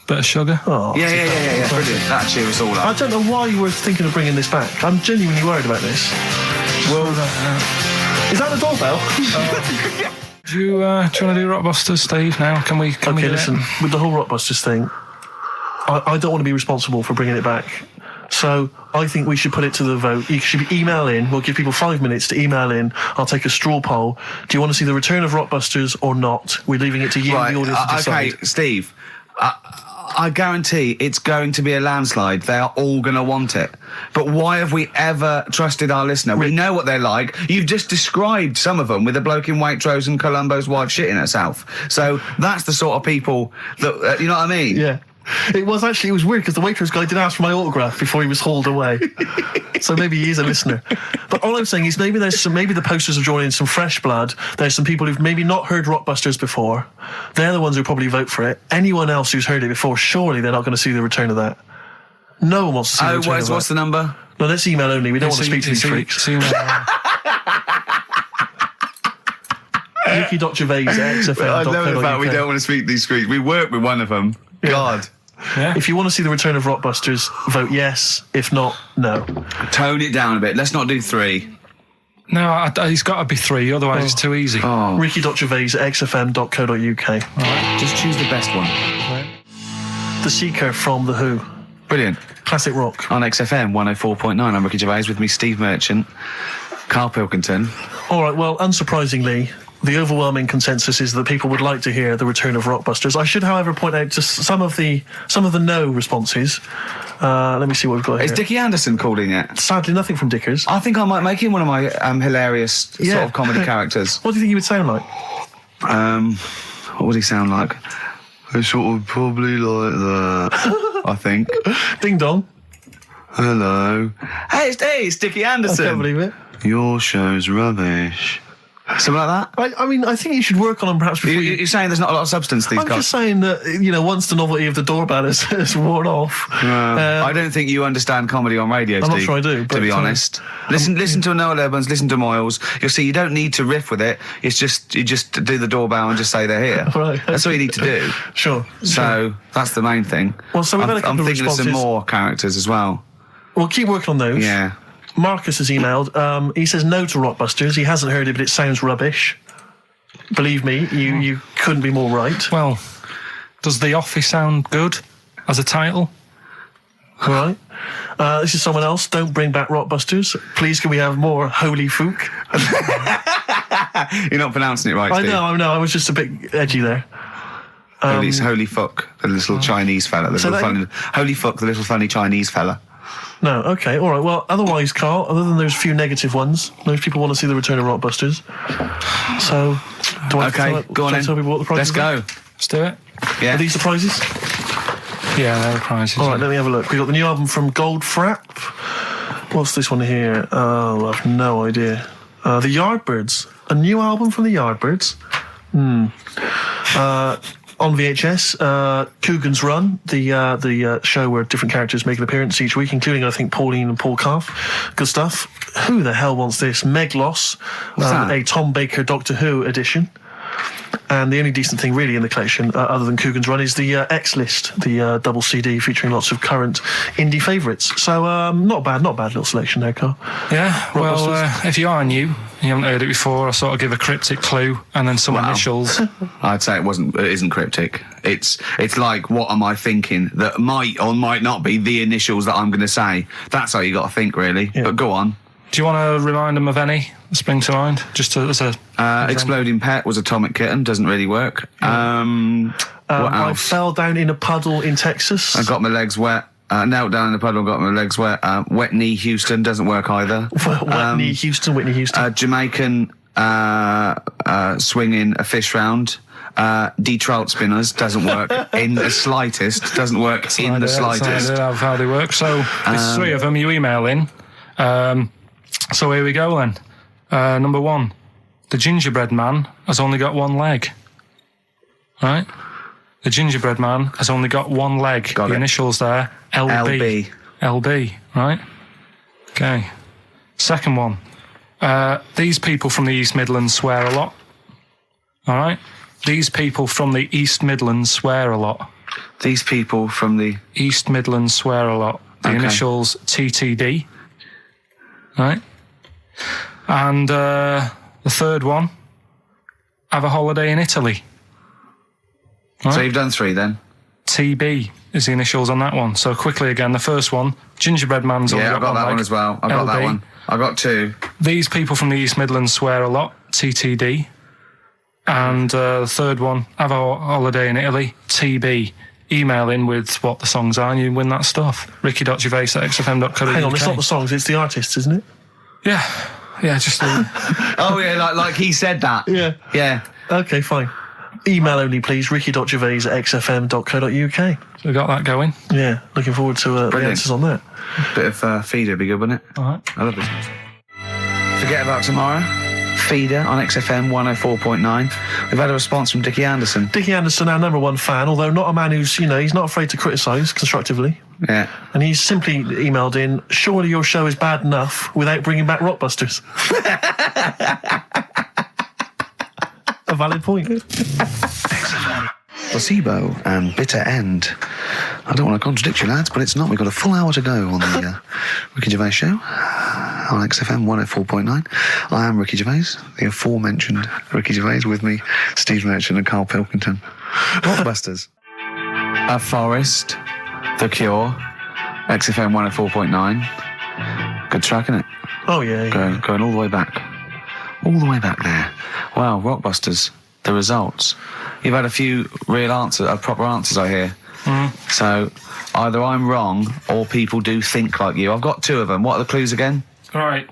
Bit of sugar. Oh, Yeah, brilliant. That'll cheer us all I up. don't know why you were thinking of bringing this back. I'm genuinely worried about this. Well, Is that the doorbell? do you want to do Rockbusters, Steve? Now, can we? Okay, do listen. It? With the whole Rockbusters thing, I don't want to be responsible for bringing it back. So I think we should put it to the vote. You should email in. We'll give people 5 minutes to email in. I'll take a straw poll. Do you want to see the return of Rockbusters or not? We're leaving it to you, Right, the audience, to decide. okay, Steve. I guarantee it's going to be a landslide. They are all going to want it. But why have we ever trusted our listener? We know what they're like. You've just described some of them with a bloke in Waitrose and Columbo's wife shitting herself. So that's the sort of people that, you know what I mean? Yeah. It was weird because the Waitrose guy did ask for my autograph before he was hauled away. So maybe he is a listener. But all I'm saying is maybe the posters have drawn in some fresh blood. There's some people who've maybe not heard Rockbusters before. They're the ones who probably vote for it. Anyone else who's heard it before, surely they're not going to see the return of that. No one wants to see the return of that. What's the number? No, let's email only. We don't want to speak to these freaks. Ricky.Gervais at XFM. I know the fact we don't want to speak to these freaks. We work with one of them. Yeah. God. Yeah. If you want to see the return of Rockbusters, vote yes. If not, no. Tone it down a bit. Let's not do 3. No, he's got to be 3, otherwise it's too easy. Oh. Ricky.Gervais at xfm.co.uk. Right. Just choose the best one. The Seeker from The Who. Brilliant. Classic rock. On XFM 104.9, I'm Ricky Gervais, with me Steve Merchant, Karl Pilkington. All right, well, unsurprisingly, the overwhelming consensus is that people would like to hear the return of Rockbusters. I should, however, point out just some of the no responses. Let me see what we've got here. Is Dickie Anderson called in yet? Sadly, nothing from Dickers. I think I might make him one of my hilarious sort of comedy characters. What do you think he would sound like? What would he sound like? I sort of probably like that, I think. Ding dong. Hello. Hey, it's Dickie I Anderson. can't believe it. Your show's rubbish. Something like that? I mean, I think you should work on them perhaps before You're saying there's not a lot of substance to these I'm guys? just saying that, once the novelty of the doorbell has worn off. I don't think you understand comedy on radio, I'm Steve. not sure I do, to but, be honest. Listen to Noel Evans, listen to Moyles. You'll see you don't need to riff with it. It's just, you just do the doorbell and just say they're here. Right. That's all you need to do. Sure. So, that's the main thing. Well, so we've had a couple I'm of thinking of some responses. more characters as well. We'll keep working on those. Yeah. Marcus has emailed. He says no to Rockbusters. He hasn't heard it, but it sounds rubbish. Believe me, you couldn't be more right. Well, does The Office sound good as a title? All right. This is someone else. Don't bring back Rockbusters. Please, can we have more Holy Fook? You're not pronouncing it right, I Steve. know. I was just a bit edgy there. It's Holy Fuck, the little Chinese fella. Holy Fuck, the little funny Chinese fella. No, okay, all right. Well, otherwise, Carl, other than those few negative ones, most people want to see the return of Rockbusters. So, do I Go on in. tell people what the prizes Let's go. Let's do it. Yeah. Are these the prizes? Yeah, they're the prizes. All right, let me have a look. We've got the new album from Goldfrapp. What's this one here? Oh, I've no idea. The Yardbirds. A new album from the Yardbirds. On VHS, Coogan's Run, the show where different characters make an appearance each week, including, I think, Pauline and Paul Calf. Good stuff. Who the hell wants this? Meglos, a Tom Baker Doctor Who edition. And the only decent thing really in the collection, other than Coogan's Run, is the X-List, the double CD featuring lots of current indie favourites. So not bad little selection there, Carl. Yeah, well, if you are new, you haven't heard it before, I sort of give a cryptic clue and then some initials. I'd say it isn't cryptic. It's like, what am I thinking that might or might not be the initials that I'm going to say. That's how you got to think, really. Yeah. But go on. Do you want to remind them of any that spring to mind? Just as a Exploding Pet was Atomic Kitten, doesn't really work. What else? I fell down in a puddle in Texas. I got my legs wet. Knelt down in the puddle, got my legs wet. Wet Knee Houston doesn't work either. Whitney Houston. Jamaican swinging a fish round. De-trout spinners doesn't work in the slightest. Doesn't work in the slightest. That's how they work. So there's three of them. You email in. So here we go then. Number one, the gingerbread man has only got one leg. Right? The gingerbread man has only got one leg. Got the it. Initials there, LB. LB, right? Okay. Second one, these people from the East Midlands swear a lot. All right? These people from the East Midlands swear a lot. These people from the East Midlands swear a lot. The initials TTD. Right? And the third one, have a holiday in Italy. Right? So you've done three then? TB is the initials on that one. So quickly again, the first one, gingerbread man's only Yeah, I got that one as well. I got that one. I got two. These people from the East Midlands swear a lot, TTD. And the third one, have a holiday in Italy, TB. Email in with what the songs are and you win that stuff. Ricky.Gervais@xfm.co.uk. Hang on, it's not the songs, it's the artists, isn't it? Yeah, just Oh yeah, like he said that. Yeah. Okay, fine. Email only, please. Ricky.Gervais@xfm.co.uk. we got that going. Yeah, looking forward to the answers on that. Bit of feeder would be good, wouldn't it? All right. I love this. Forget about tomorrow. Feeder on XFM 104.9. We've had a response from Dickie Anderson. Dickie Anderson, our number one fan, although not a man who's, he's not afraid to criticise constructively. Yeah. And he's simply emailed in, surely your show is bad enough without bringing back Rockbusters. A valid point. Placebo and Bitter End. I don't want to contradict you, lads, but it's not. We've got a full hour to go on the Ricky Gervais Show on XFM 104.9. I am Ricky Gervais, the aforementioned Ricky Gervais, with me, Steve Merchant and Karl Pilkington. Rockbusters. A Forest, The Cure, XFM 104.9. Good track, isn't it? Oh, yeah. Going all the way back. All the way back there. Wow, Rockbusters. The results. You've had a few proper answers, I hear. So either I'm wrong or people do think like you. I've got two of them. What are the clues again? Right.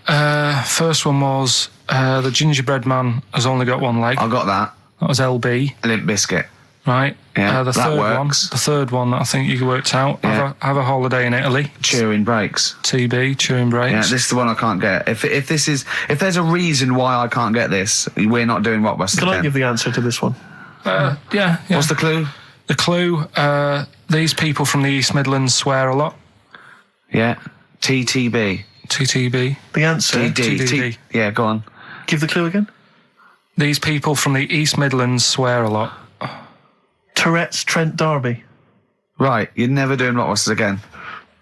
First one was the gingerbread man has only got one leg. I got that. That was LB. Limp Bizkit. Right. Yeah, the that third works. one. The third one that I think you worked out. Yeah. Have a holiday in Italy. Chewing breaks. TB, chewing breaks. Yeah, this is the one I can't get. If there's a reason why I can't get this, we're not doing Rockbusters Can again. I give the answer to this one? Yeah. What's the clue? The clue, these people from the East Midlands swear a lot. Yeah. TTB. TTB. The answer. TDD. Yeah, go on. Give the clue again. These people from the East Midlands swear a lot. Tourette's Trent D'Arby. Right, you're never doing Rockbusters again.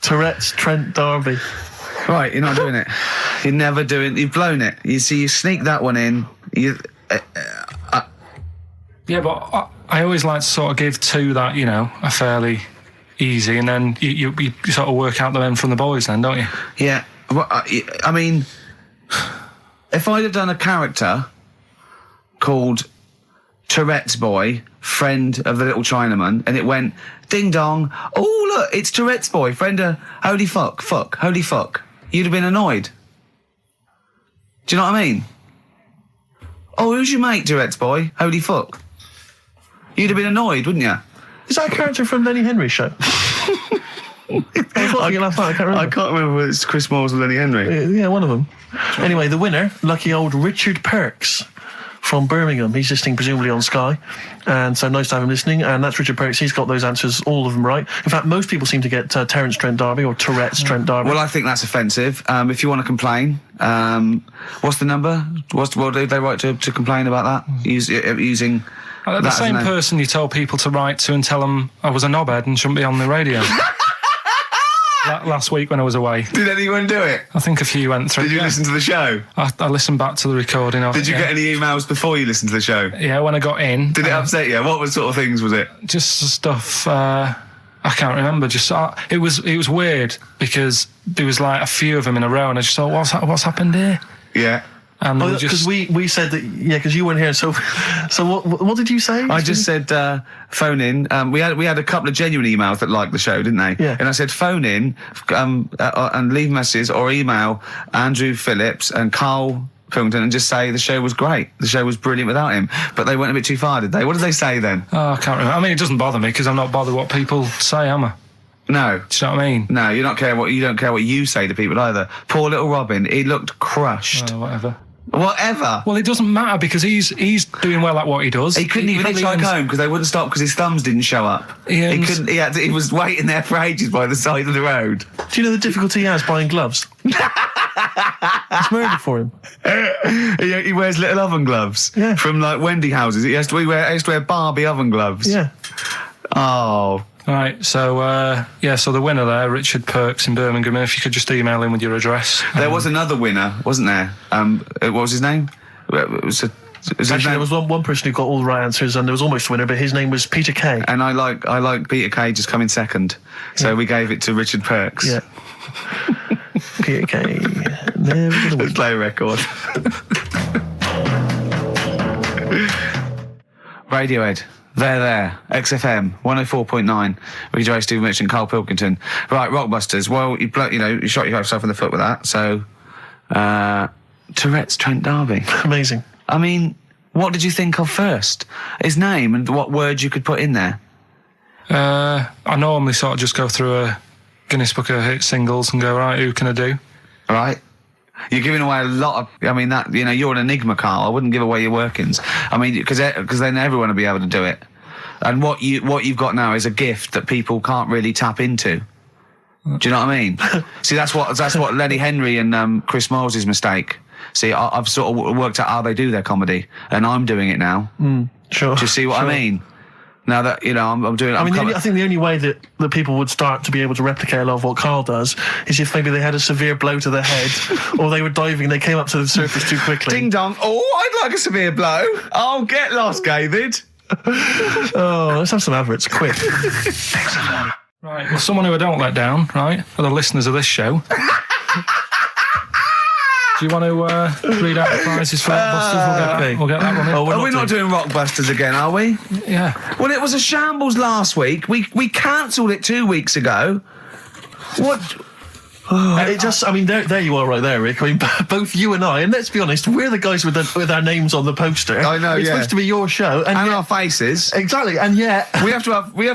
Tourette's Trent D'Arby. Right, you're not doing it. You're never doing. You've blown it. You see, you sneak that one in. Yeah, but I always like to sort of give two that, you know, are fairly easy, and then you sort of work out the men from the boys then, don't you? Yeah. Well, I mean, if I'd have done a character called Tourette's Boy, friend of the little Chinaman, and it went ding dong. Oh look, it's Tourette's Boy, friend of holy fuck, holy fuck. You'd have been annoyed. Do you know what I mean? Oh, who's your mate, Tourette's Boy? Holy fuck. You'd have been annoyed, wouldn't you? Is that a character from Lenny Henry's show? I can't remember whether it's Chris Moores or Lenny Henry. Yeah, one of them. Anyway, the winner, lucky old Richard Perks from Birmingham. He's listening presumably on Sky, and so nice to have him listening. And that's Richard Perks. He's got those answers, all of them right. In fact, most people seem to get Terence Trent D'Arby or Tourette's Trent D'Arby. Well, I think that's offensive. If you want to complain, what's the number? What did they write to complain about that? Using The same person you told people to write to and tell them I was a knobhead and shouldn't be on the radio. Last week when I was away. Did anyone do it? I think a few went through. Did you listen to the show? I listened back to the recording of it. Did you get any emails before you listened to the show? Yeah, when I got in. Did it upset you? What sort of things was it? Just stuff, I can't remember. It was weird because there was like a few of them in a row and I just thought, what's happened here? Yeah. Because we said that, yeah, because you weren't here. So what did you say? I just said phone in. We had a couple of genuine emails that liked the show, didn't they? Yeah. And I said phone in and leave messages or email Andrew Phillips and Karl Pilkington and just say the show was great. The show was brilliant without him. But they went a bit too far, did they? What did they say then? Oh, I can't remember. I mean, it doesn't bother me because I'm not bothered what people say, am I? No. Do you know what I mean? No, you don't care what you say to people either. Poor little Robin, he looked crushed. Whatever. Whatever. Well, it doesn't matter because he's doing well at what he does. He couldn't even hitchhike home because they wouldn't stop because his thumbs didn't show up. He couldn't. He was waiting there for ages by the side of the road. Do you know the difficulty he has buying gloves? It's murder for him. He wears little oven gloves. Yeah. From like Wendy houses. He has to wear Barbie oven gloves. Yeah. Oh. Right, so so the winner there, Richard Perks in Birmingham, if you could just email him with your address. There was another winner, wasn't there? What was his name? Actually, there was one person who got all the right answers, and there was almost a winner, but his name was Peter Kay. And I like Peter Kay just coming second, so we gave it to Richard Perks. Yeah. Peter Kay. Never gonna win. Let's play a record. Radiohead. There. XFM 104.9. Ricky Gervais, Stephen Mitchell, and Karl Pilkington. Right, Rockbusters. Well, you shot yourself in the foot with that. So, Tourette's Trent D'Arby. Amazing. I mean, what did you think of first? His name and what words you could put in there. I normally sort of just go through a Guinness Book of Hit singles and go, right, who can I do? Right. You're giving away a lot of. I mean, that you're an enigma, Karl. I wouldn't give away your workings. I mean, because then everyone will be able to do it. And what you've got now is a gift that people can't really tap into. Do you know what I mean? See, that's what Lenny Henry and Chris Moores' mistake. See, I've sort of worked out how they do their comedy, and I'm doing it now. Sure. Do you see what I mean? Now that I'm doing. I think the only way that people would start to be able to replicate a lot of what Karl does is if maybe they had a severe blow to the head, or they were diving and they came up to the surface too quickly. Ding dong! Oh, I'd like a severe blow. Oh, get lost, David. Oh, let's have some adverts, quick. Right. Well, someone who I don't let down, right, are the listeners of this show. Do you want to read out the prizes for Rockbusters? We'll get that one in. Are we not doing Rockbusters again, are we? Yeah. Well, it was a shambles last week. We cancelled it 2 weeks ago. What? It just, I mean, there you are right there, Rick. I mean, both you and I, and let's be honest, we're the guys with our names on the poster. I know, It's supposed to be your show. And yet, our faces. exactly, and yet... We have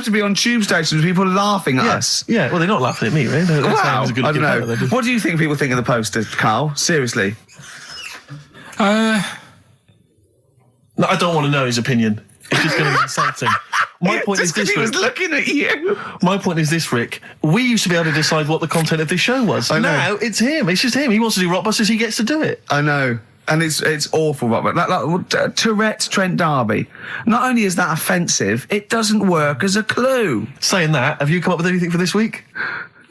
to be on tube stations with people laughing at us. Yeah, well, they're not laughing at me, right? They're saying it Wow, was a good I don't idea. know. What do you think people think of the poster, Carl? Seriously. Uh, No, I don't want to know his opinion. It's just going to be insulting. My point is this, he was Rick. looking at you. My point is this, Rick. We used to be able to decide what the content of this show was. I know. Now it's him. It's just him. He wants to do Rockbusters. He gets to do it. I know. And it's awful, but like Tourette's Trent D'Arby. Not only is that offensive, it doesn't work as a clue. Saying that, have you come up with anything for this week?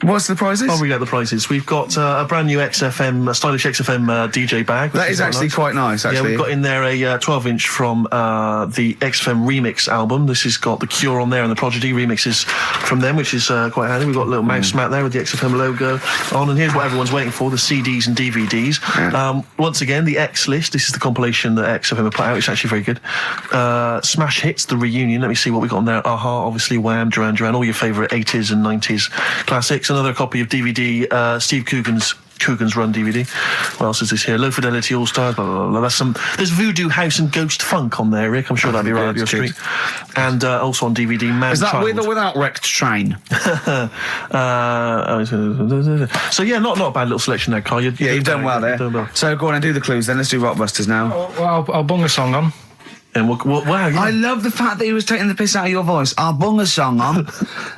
What's the prizes? I'll read out the prizes. We've got a brand new XFM, stylish XFM DJ bag. That is actually quite nice, actually. Yeah, we've got in there a 12-inch from the XFM remix album. This has got The Cure on there and the Prodigy remixes from them, which is quite handy. We've got a little mouse mat there with the XFM logo on. And here's what everyone's waiting for, the CDs and DVDs. Yeah. Once again, the X List. This is the compilation that XFM have put out. It's actually very good. Smash Hits, the reunion. Let me see what we got on there. Aha, obviously, Wham, Duran Duran, all your favourite 80s and 90s classics. Another copy of DVD, Steve Coogan's Run DVD. What else is this here? Low Fidelity All Stars, blah, blah, blah, blah. There's Voodoo House and Ghost Funk on there, Rick. I'm sure that'd be right up your street. And also on DVD, Man Is that Child. with or without Wrecked Train? So yeah, not a bad little selection there, Carl. You've done well there. So go on and do the clues then. Let's do Rockbusters now. well, I'll bung a song on. And wow, yeah. I love the fact that he was taking the piss out of your voice. I'll bung a song on.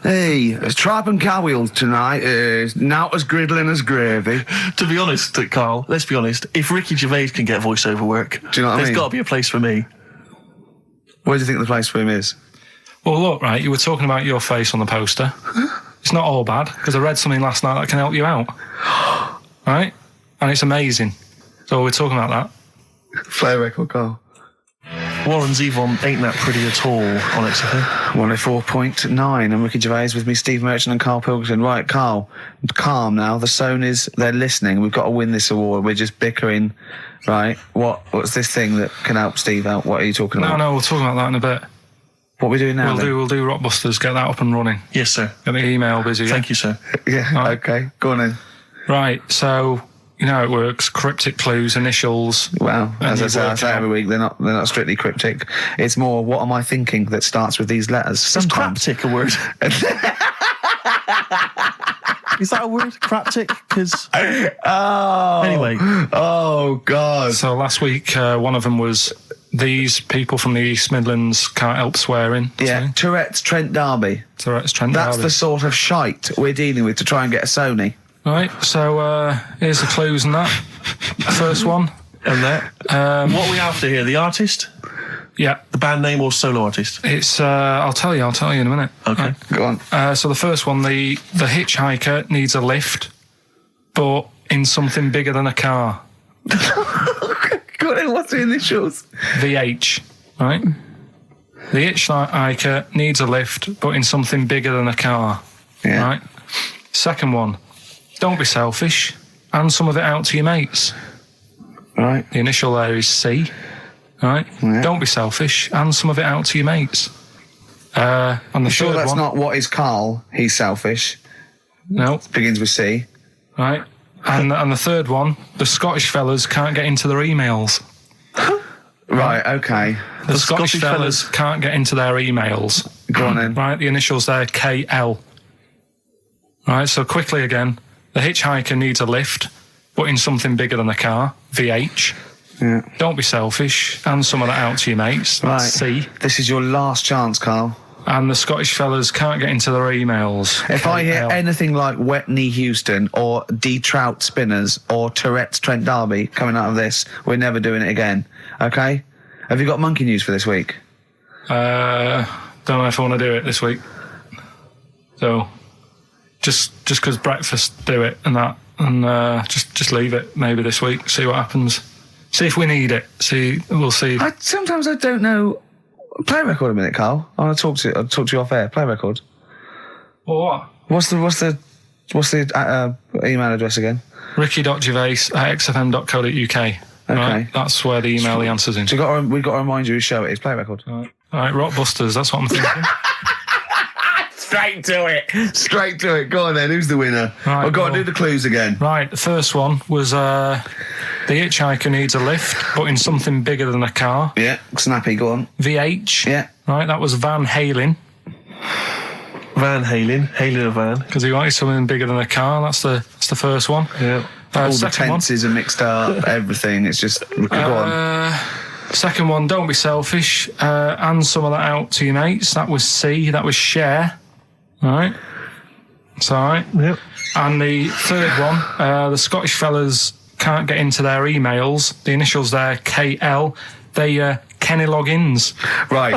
Hey, it's Tripe and Cowwheels tonight. Now as griddling as gravy. To be honest, Carl, let's be honest. If Ricky Gervais can get voiceover work, Do you know what I mean? there's got to be a place for me. Where do you think the place for him is? Well, look, right, you were talking about your face on the poster. It's not all bad, because I read something last night that can help you out. Right? And it's amazing. So we're talking about that. Play a record, Carl. Warren Zevon ain't that pretty at all on XFM. 104.9 and Ricky Gervais with me, Steve Merchant and Karl Pilkington. Right, Carl, calm now. The Sonys, they're listening. We've got to win this award. We're just bickering. Right, what's this thing that can help Steve out? What are you talking about? No, we'll talk about that in a bit. What are we doing now? We'll do Rockbusters, get that up and running. Yes, sir. Get the email busy. Yeah? Thank you, sir. Yeah, Right. okay. Go on then. Right, so you know how it works. Cryptic clues, initials. Well, And as you I work say out. every week, they're not strictly cryptic. It's more, what am I thinking that starts with these letters? Is Sometimes. craptic a word? Is that a word? Craptic? Because Oh. anyway, Oh, God. So last week, one of them was these people from the East Midlands can't help swearing. Yeah, Tourette's Trent D'Arby. So it's Trent That's D'Arby. the sort of shite we're dealing with to try and get a Sony. Right, so here's the clues and that. First one. and that. What are we after here? The artist? Yeah, The band name or solo artist? it's, I'll tell you in a minute. Okay. Go on. So the first one, the hitchhiker needs a lift, but in something bigger than a car. Go on, what's the initials? VH, right? The hitchhiker needs a lift, but in something bigger than a car. Yeah. Right? Second one, don't be selfish, and some of it out to your mates. Right. The initial there is C. Right? Yeah. Don't be selfish, and some of it out to your mates. And the Sure, third that's one, not what is Carl. He's selfish. no, Begins with C. right? And the third one, the Scottish fellas can't get into their emails. Right, okay. The Scottish Scottish fellas can't get into their emails. Go on then. Right, the initials there, KL. Right, so quickly again, the hitchhiker needs a lift, but in something bigger than a car, VH. Yeah. Don't be selfish, and some of that out to your mates, Right. C. This is your last chance, Carl. And the Scottish fellas can't get into their emails. If I hear KL. anything like Wet Knee Houston or D Trout Spinners or Tourette's Trent D'Arby coming out of this, we're never doing it again. Okay? Have you got monkey news for this week? Don't know if I want to do it this week. So, just because breakfast do it and that, and just leave it maybe this week. See what happens. See if we need it. We'll see. Sometimes I don't know. Play a record a minute, Carl. I'll talk to you off air. Play a record. Well, what? What's the email address again? Ricky.gervais@xfm.co.uk. Okay. Right? That's where the email the answer's in. So we've got to remind you whose show it is. Play a record. All right, Rockbusters, that's what I'm thinking. Straight to it. Straight to it. Go on then. Who's the winner? Right, Oh, go on. Do the clues again. Right, the first one was the hitchhiker needs a lift, but in something bigger than a car. Yeah. Snappy. Go on. VH. Yeah. Right, that was Van Halen. Van Halen. Halen a van. Because he wanted something bigger than a car. That's the first one. Yeah. All the Second one. tenses are mixed up. Everything. It's just. Go on. Second one, don't be selfish. Hand some of that out to your mates. That was C. That was share. All right. It's all right. Yep. And the third one, the Scottish fellas can't get into their emails. The initials there, KL. They Kenny Loggins. Right.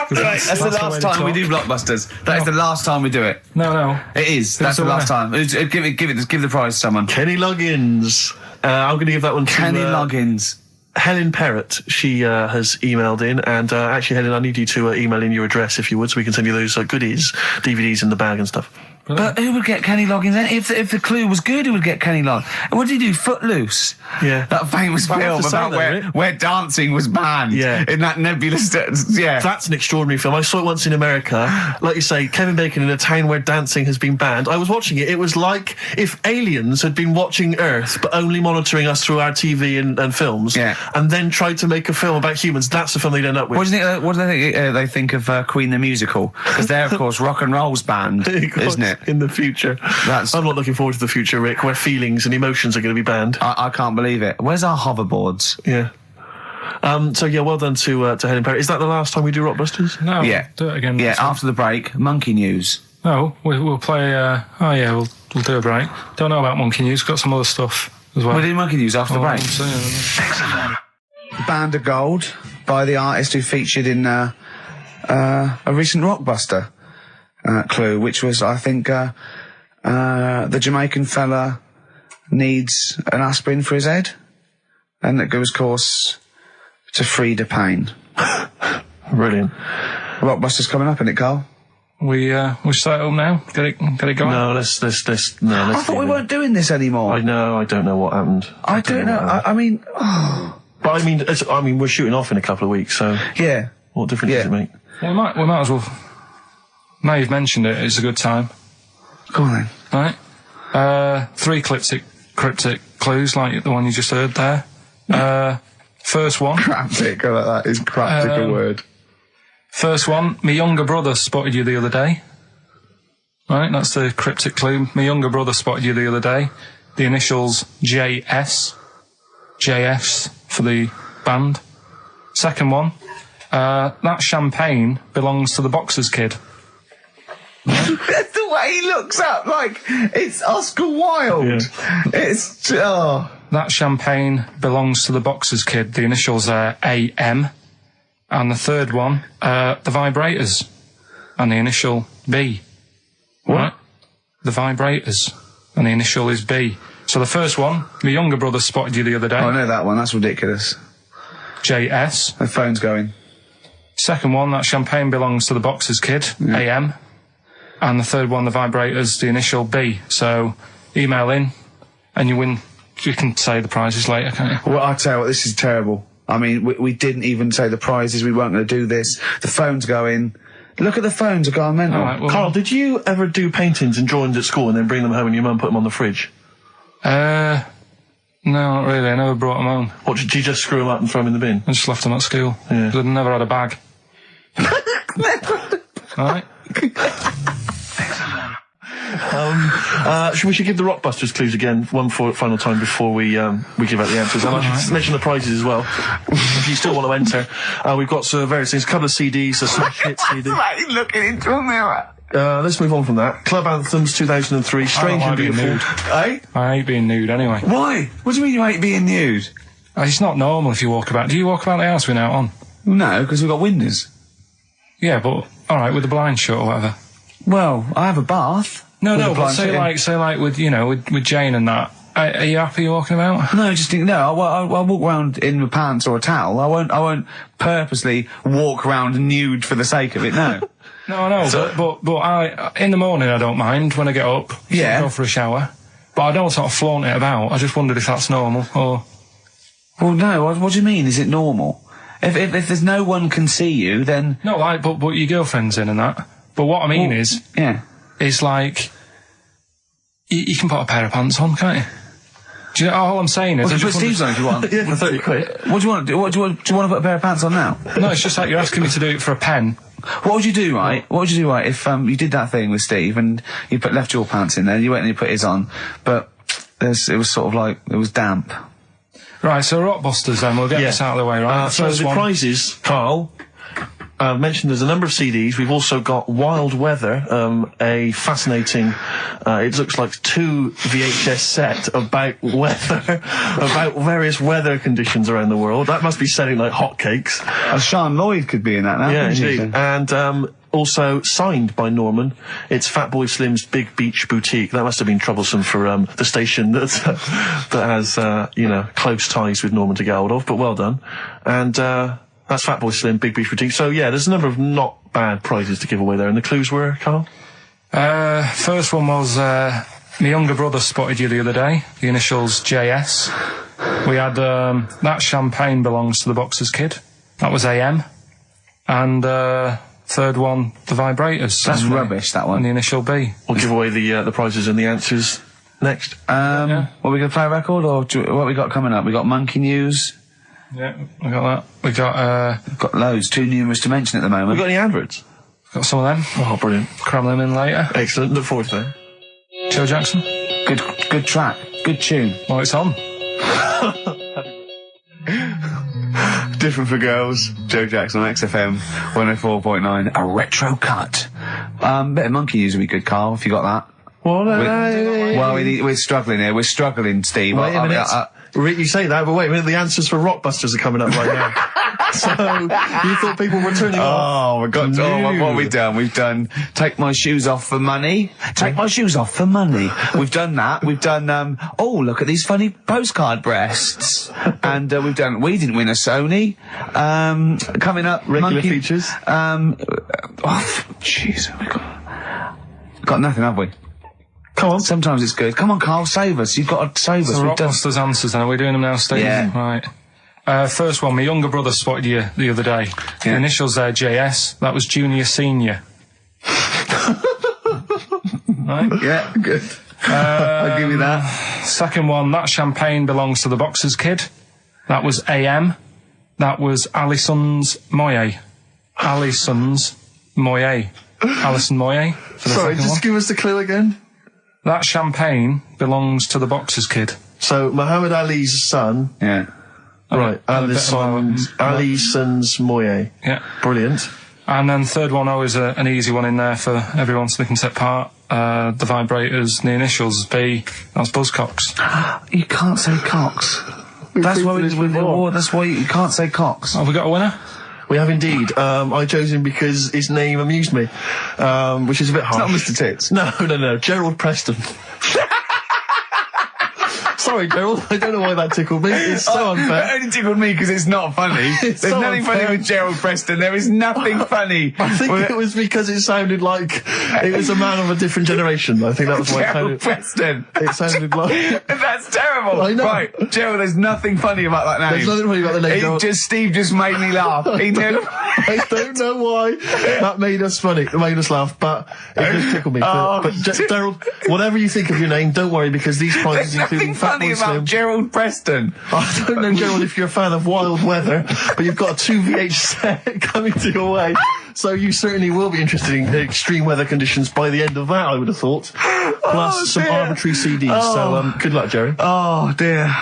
That's the last time we do blockbusters. That is the last time we do it. No. It is. That's the last time. Give the prize to someone. Kenny Loggins. I'm going to give that one to Kenny Loggins. Helen Perrott. She has emailed in, and actually, Helen, I need you to email in your address if you would, so we can send you those goodies, DVDs in the bag and stuff. But who would get Kenny Loggins then? If the clue was good, who would get Kenny Loggins? And what did he do? Footloose? Yeah. That famous film about where dancing was banned. Yeah. In that nebulous... Yeah. That's an extraordinary film. I saw it once in America. Like you say, Kevin Bacon in a town where dancing has been banned. I was watching it. It was like if aliens had been watching Earth, but only monitoring us through our TV and films, and then tried to make a film about humans. That's the film they'd end up with. What do you think? What do they think of Queen the musical? Because they're, of course, rock and roll's banned, isn't it? In the future. I'm not looking forward to the future, Rick, where feelings and emotions are going to be banned. I can't believe it. Where's our hoverboards? Yeah. So yeah, well done to Helen Perry. Is that the last time we do Rockbusters? No. Yeah. Do it again. Yeah. After the break, Monkey News. No, we'll play. We'll do a break. Don't know about Monkey News. Got some other stuff as well. We'll do Monkey News after the break. XFM. Band of Gold by the artist who featured in a recent Rockbuster clue, which was, I think, the Jamaican fella needs an aspirin for his head, and it goes course to free the pain. Brilliant. Rockbuster's coming up, isn't it, Carl? We start up now. Get it going. No, let's. I thought we weren't doing this anymore. I know. I don't know what happened. I don't know. I mean, but I mean, we're shooting off in a couple of weeks, so yeah. What difference does it make? Well, we might as well. Now you've mentioned it, it's a good time. Go on then. Right. 3 cryptic clues like the one you just heard there. First one. Cryptic, I like that. Is cryptic a word? First one, my younger brother spotted you the other day. Right, that's the cryptic clue. My younger brother spotted you the other day. The initials JS. JS for the band. Second one, that champagne belongs to the boxer's kid. That's the way he looks up, like it's Oscar Wilde. Yeah. It's That champagne belongs to the boxer's kid. The initials are AM. And the third one, the vibrators, and the initial B. What? Right? The vibrators, and the initial is B. So the first one, my younger brother spotted you the other day. Oh, I know that one. That's ridiculous. JS. The phone's going. Second one, that champagne belongs to the boxer's kid. Yeah. AM. And the third one, the vibrators, the initial B. So email in, and you win. You can say the prizes later, can't you? Well, I tell you what, this is terrible. I mean, we didn't even say the prizes. We weren't going to do this. The phone's going. Look at the phones are going mental. All right, well, Carl, did you ever do paintings and drawings at school and then bring them home and your mum put them on the fridge? No, not really. I never brought them home. What, did you just screw them up and throw them in the bin? I just left them at school. Yeah. I'd never had a bag. All right. We should give the Rockbusters clues again, one final time before we give out the answers. And I should mention the prizes as well. If you still want to enter, we've got various things, a couple of CDs, a smash hit CD. Like looking into a mirror. Let's move on from that. Club Anthems 2003, Strange and Beautiful. Eh? I hate being nude anyway. Why? What do you mean you hate being nude? It's not normal if you walk about. Do you walk about the house without on? No, because we've got windows. Yeah, but alright, with the blind shut or whatever. Well, I have a bath. No, but say like with with Jane and that. Are you happy walking about? No, just think, no. I'll walk around in my pants or a towel. I won't purposely walk around nude for the sake of it. No. No, I know, but I in the morning I don't mind when I get up. Yeah. Go for a shower, but I don't sort of flaunt it about. I just wondered if that's normal or. Well, no. What do you mean? Is it normal? If there's no one can see you, then No, but your girlfriend's in and that. But what I mean is like, you can put a pair of pants on, can't you? Do you know, all I'm saying is... Well, put Steve's on if you want. Yeah, for 30 quid. What do you want to do? Do you want to put a pair of pants on now? No, it's just like you're asking me to do it for a pen. What would you do, right? What would you do, right, if you did that thing with Steve and you left your pants in there, you went and you put his on, but it was sort of like, it was damp. Right, so Rockbusters then, we'll get this out of the way, right? So the prizes, Carl, mentioned there's a number of CDs. We've also got Wild Weather, a fascinating, it looks like 2 VHS set about weather, about various weather conditions around the world. That must be selling like hotcakes. Sean Lloyd could be in that now. Yeah, indeed. And also signed by Norman. It's Fatboy Slim's Big Beach Boutique. That must have been troublesome for the station that has close ties with Norman to get hold of. But well done. And that's Fatboy Slim, Big Beach Boutique. So yeah, there's a number of not bad prizes to give away there. And the clues were, Carl? First one was my younger brother spotted you the other day. The initials JS. We had That Champagne Belongs to the Boxer's Kid. That was AM. And third one, The Vibrators. That's rubbish, that one. And the initial B. We'll give away the prizes and the answers next. What, we going to play a record, or what we got coming up? We got Monkey News. Yeah, we got that. We got We've got loads, too numerous to mention at the moment. We've got any adverts? got some of them. Oh, brilliant. Cram them in later. Excellent. Look forward to that. Joe Jackson. Good track. Good tune. Well, it's on. Different for Girls. Joe Jackson on XFM 104.9. A retro cut. Bit of Monkey News would be good, Carl, if you got that. We're struggling here. We're struggling, Steve. Wait a minute. You say that, but wait a minute, the answers for Rockbusters are coming up right now. So, you thought people were turning off? Oh, my God. What have we done? We've done Take My Shoes Off for Money. Take My Shoes Off for Money. We've done that. We've done, oh, look at these funny postcard breasts. And we've done We Didn't Win a Sony. Coming up, regular features. Jeez, we got nothing, have we? Come on. Sometimes it's good. Come on, Carl, save us. You've got to save us. So Rockbusters answers then. Are we doing them now, Steve? Yeah. Right. First one, my younger brother spotted you the other day. The initials there, JS. That was Junior Senior. Right? Yeah, good. I'll give you that. Second one, That Champagne Belongs to the Boxer's Kid. That was AM. That was Alison's Moye. Alison's Moye. Alison Moye. Sorry, just give us the clue again. That champagne belongs to the Boxer's Kid. So, Muhammad Ali's son. Yeah. Right, Alison's Moye. Yeah. Brilliant. And then third one, always an easy one in there for everyone so they can take part. The Vibrators, the initials B. That's Buzzcocks. You can't say Cox. That's why that's why you can't say Cox. Have we got a winner? We have indeed. I chose him because his name amused me, which is a bit harsh. It's not Mr. Tits. No. Gerald Preston. Sorry, Gerald. I don't know why that tickled me. It's so unfair. It only tickled me because it's not funny. There's so nothing unfair. funny with Gerald Preston. There is nothing funny. I think it was because it sounded like it was a man of a different generation. I think that was why Gerald Preston. It sounded like... That's terrible. I know. Right, Gerald, there's nothing funny about that name. There's nothing funny about the name, Gerald. Steve just made me laugh. He knew. I don't know why that made us laugh, but it just tickled me. But Gerald, whatever you think of your name, don't worry, because these prizes There's including nothing funny Fatboy about Slim. Gerald Preston. I don't know, Gerald, if you're a fan of Wild Weather, but you've got a 2 VH set coming to your way, so you certainly will be interested in extreme weather conditions by the end of that, I would have thought. Plus some arbitrary CDs, so good luck, Jerry. Oh, dear.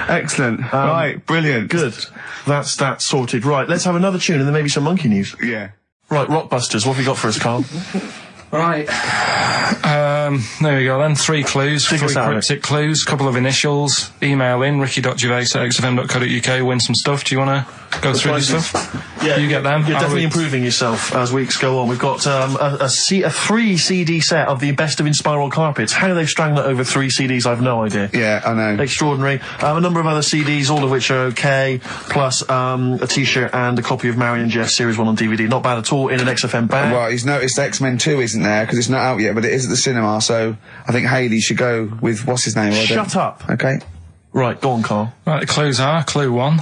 Excellent. Right, brilliant. Good. That's that sorted. Right, let's have another tune and then maybe some monkey news. Yeah. Right, Rockbusters, what have you got for us, Carl? Right. There we go then. 3 clues, 3 cryptic clues, couple of initials. Email in, ricky.gervais@xfm.co.uk, win some stuff. Do you want to go through this stuff? Yeah, you get them. You're definitely improving yourself as weeks go on. We've got a 3 CD set of the best of Inspiral Carpets. How they've strung that over 3 CDs, I've no idea. Yeah, I know. Extraordinary. A number of other CDs, all of which are okay, plus a T-shirt and a copy of Marion Jeff Series 1 on DVD. Not bad at all in an XFM bag. Well, he's noticed X-Men 2 isn't there, because it's not out yet, but it is at the cinema, so I think Hayley should go with, what's his name? Shut up. Okay. Right, go on, Carl. Right, the clues are, clue 1.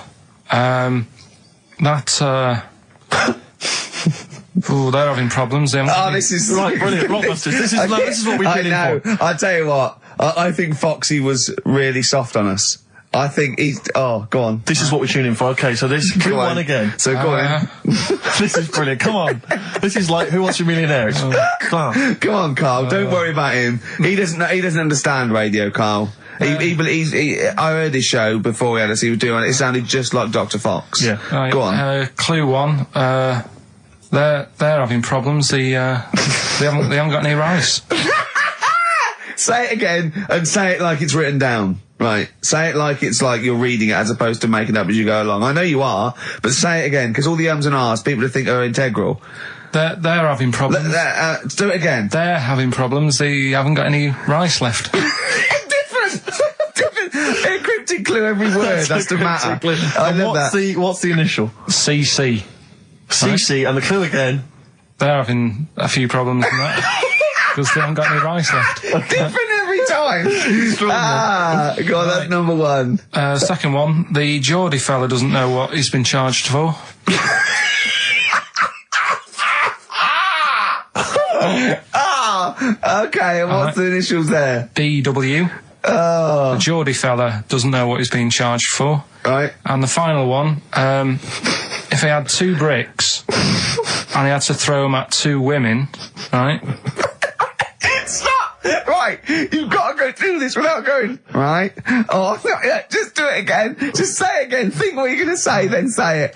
Oh, they're having problems. They haven't got any- this is Right, brilliant. Rockbusters. This is what we've been in for. I tell you what, I think Foxy was really soft on us. I think he's... Oh, go on. This is what we tune in for. Okay, so this clue Go on. one again. So go on. This is brilliant. Come on. This is like Who Wants to Be a Millionaire? It's class. Come on, Carl. Don't worry about him. He doesn't understand radio, Carl. I heard his show before we had us. He was doing it. It sounded just like Dr. Fox. Yeah. Right, Go on. clue one. They're having problems. They haven't got any rice. Say it again and say it like it's written down. Right. Say it like it's like you're reading it as opposed to making it up as you go along. I know you are, but say it again, because all the ums and ahs, people think are integral. They're having problems. Do it again. They're having problems. They haven't got any rice left. Different. A cryptic clue every word. That's the matter. I And love that. what's the initial? CC. CC, and the clue again. They're having a few problems in that. Because they haven't got any rice left. Different every time. Go on, that's number one. Second one, the Geordie fella doesn't know what he's been charged for. Okay, and what's the initials there? DW. The Geordie fella doesn't know what he's being charged for. Right. And the final one, if he had 2 bricks and he had to throw them at 2 women, right? Stop! Right, you've got to go through this without going, right? Oh, no, yeah, just do it again. Just say it again. Think what you're going to say, then say it.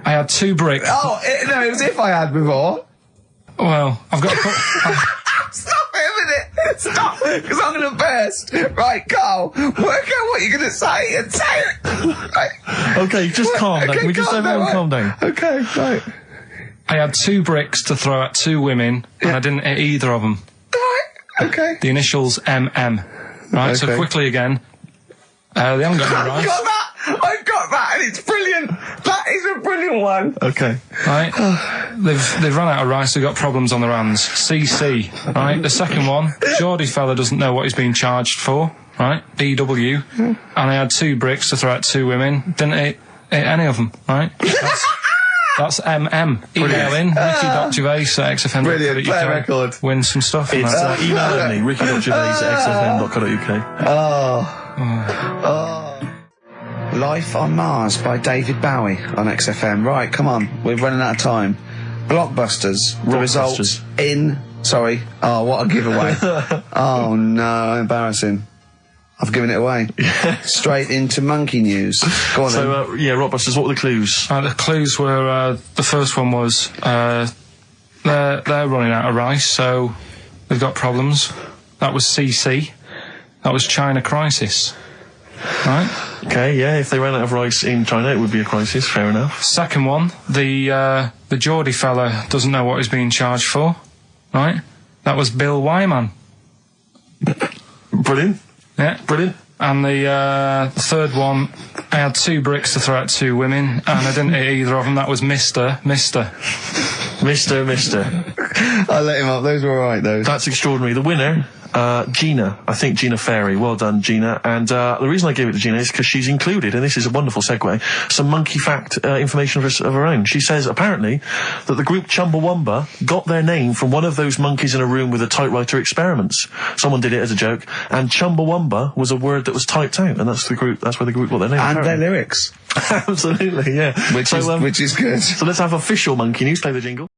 I had 2 bricks. Oh, no, it was if I had before. Well, I've got to put... Stop it a minute. Stop, because I'm going to burst. Right, Carl, work out what you're going to say and say it. Right. Okay, just calm down. Okay, Can we just everyone calm down? Okay, right. I had 2 bricks to throw at 2 women, and I didn't hit either of them. Right, okay. The initials MM. Right, so Okay. quickly again. They haven't got any I've rice. got that! I've got that, and it's brilliant! That is a brilliant one! Okay. Right? They've run out of rice, they've got problems on their hands. CC. Right? The second one, Geordie fella doesn't know what he's being charged for. Right? DW. And I had 2 bricks to throw at 2 women. Didn't hit any of them. Right? That's MM. Email in, Ricky.Gervais@XFM. Brilliant, play a record. Win some stuff. and It's that's it. email only, ricky.gervais@xfm.co.uk. Life on Mars by David Bowie on XFM. Right, come on, we're running out of time. Blockbusters. The results in... Sorry. Oh, what a giveaway. Oh, no, embarrassing. I've given it away. Straight into monkey news. Go on then. So, yeah, Rockbusters, what were the clues? The clues were, the first one was, they're running out of rice, so they've got problems. That was CC. That was China crisis. Right? Okay, yeah, if they ran out of rice in China, it would be a crisis, fair enough. Second one, the Geordie fella doesn't know what he's being charged for. Right? That was Bill Wyman. Brilliant. Yeah. Brilliant. And the third one, I had 2 bricks to throw at 2 women, and I didn't hit either of them. That was Mister. Mister. I let him up. Those were alright, those. That's extraordinary. The winner, Gina. I think Gina Ferry. Well done, Gina. And the reason I gave it to Gina is because she's included, and this is a wonderful segue, some monkey fact information of her own. She says, apparently, that the group Chumbawamba got their name from one of those monkeys in a room with a typewriter experiments. Someone did it as a joke, and Chumbawamba was a word that was typed out, and that's where the group got their name. And apparently. their lyrics. Absolutely, yeah. Which is good. So let's have official monkey news. Play the jingle.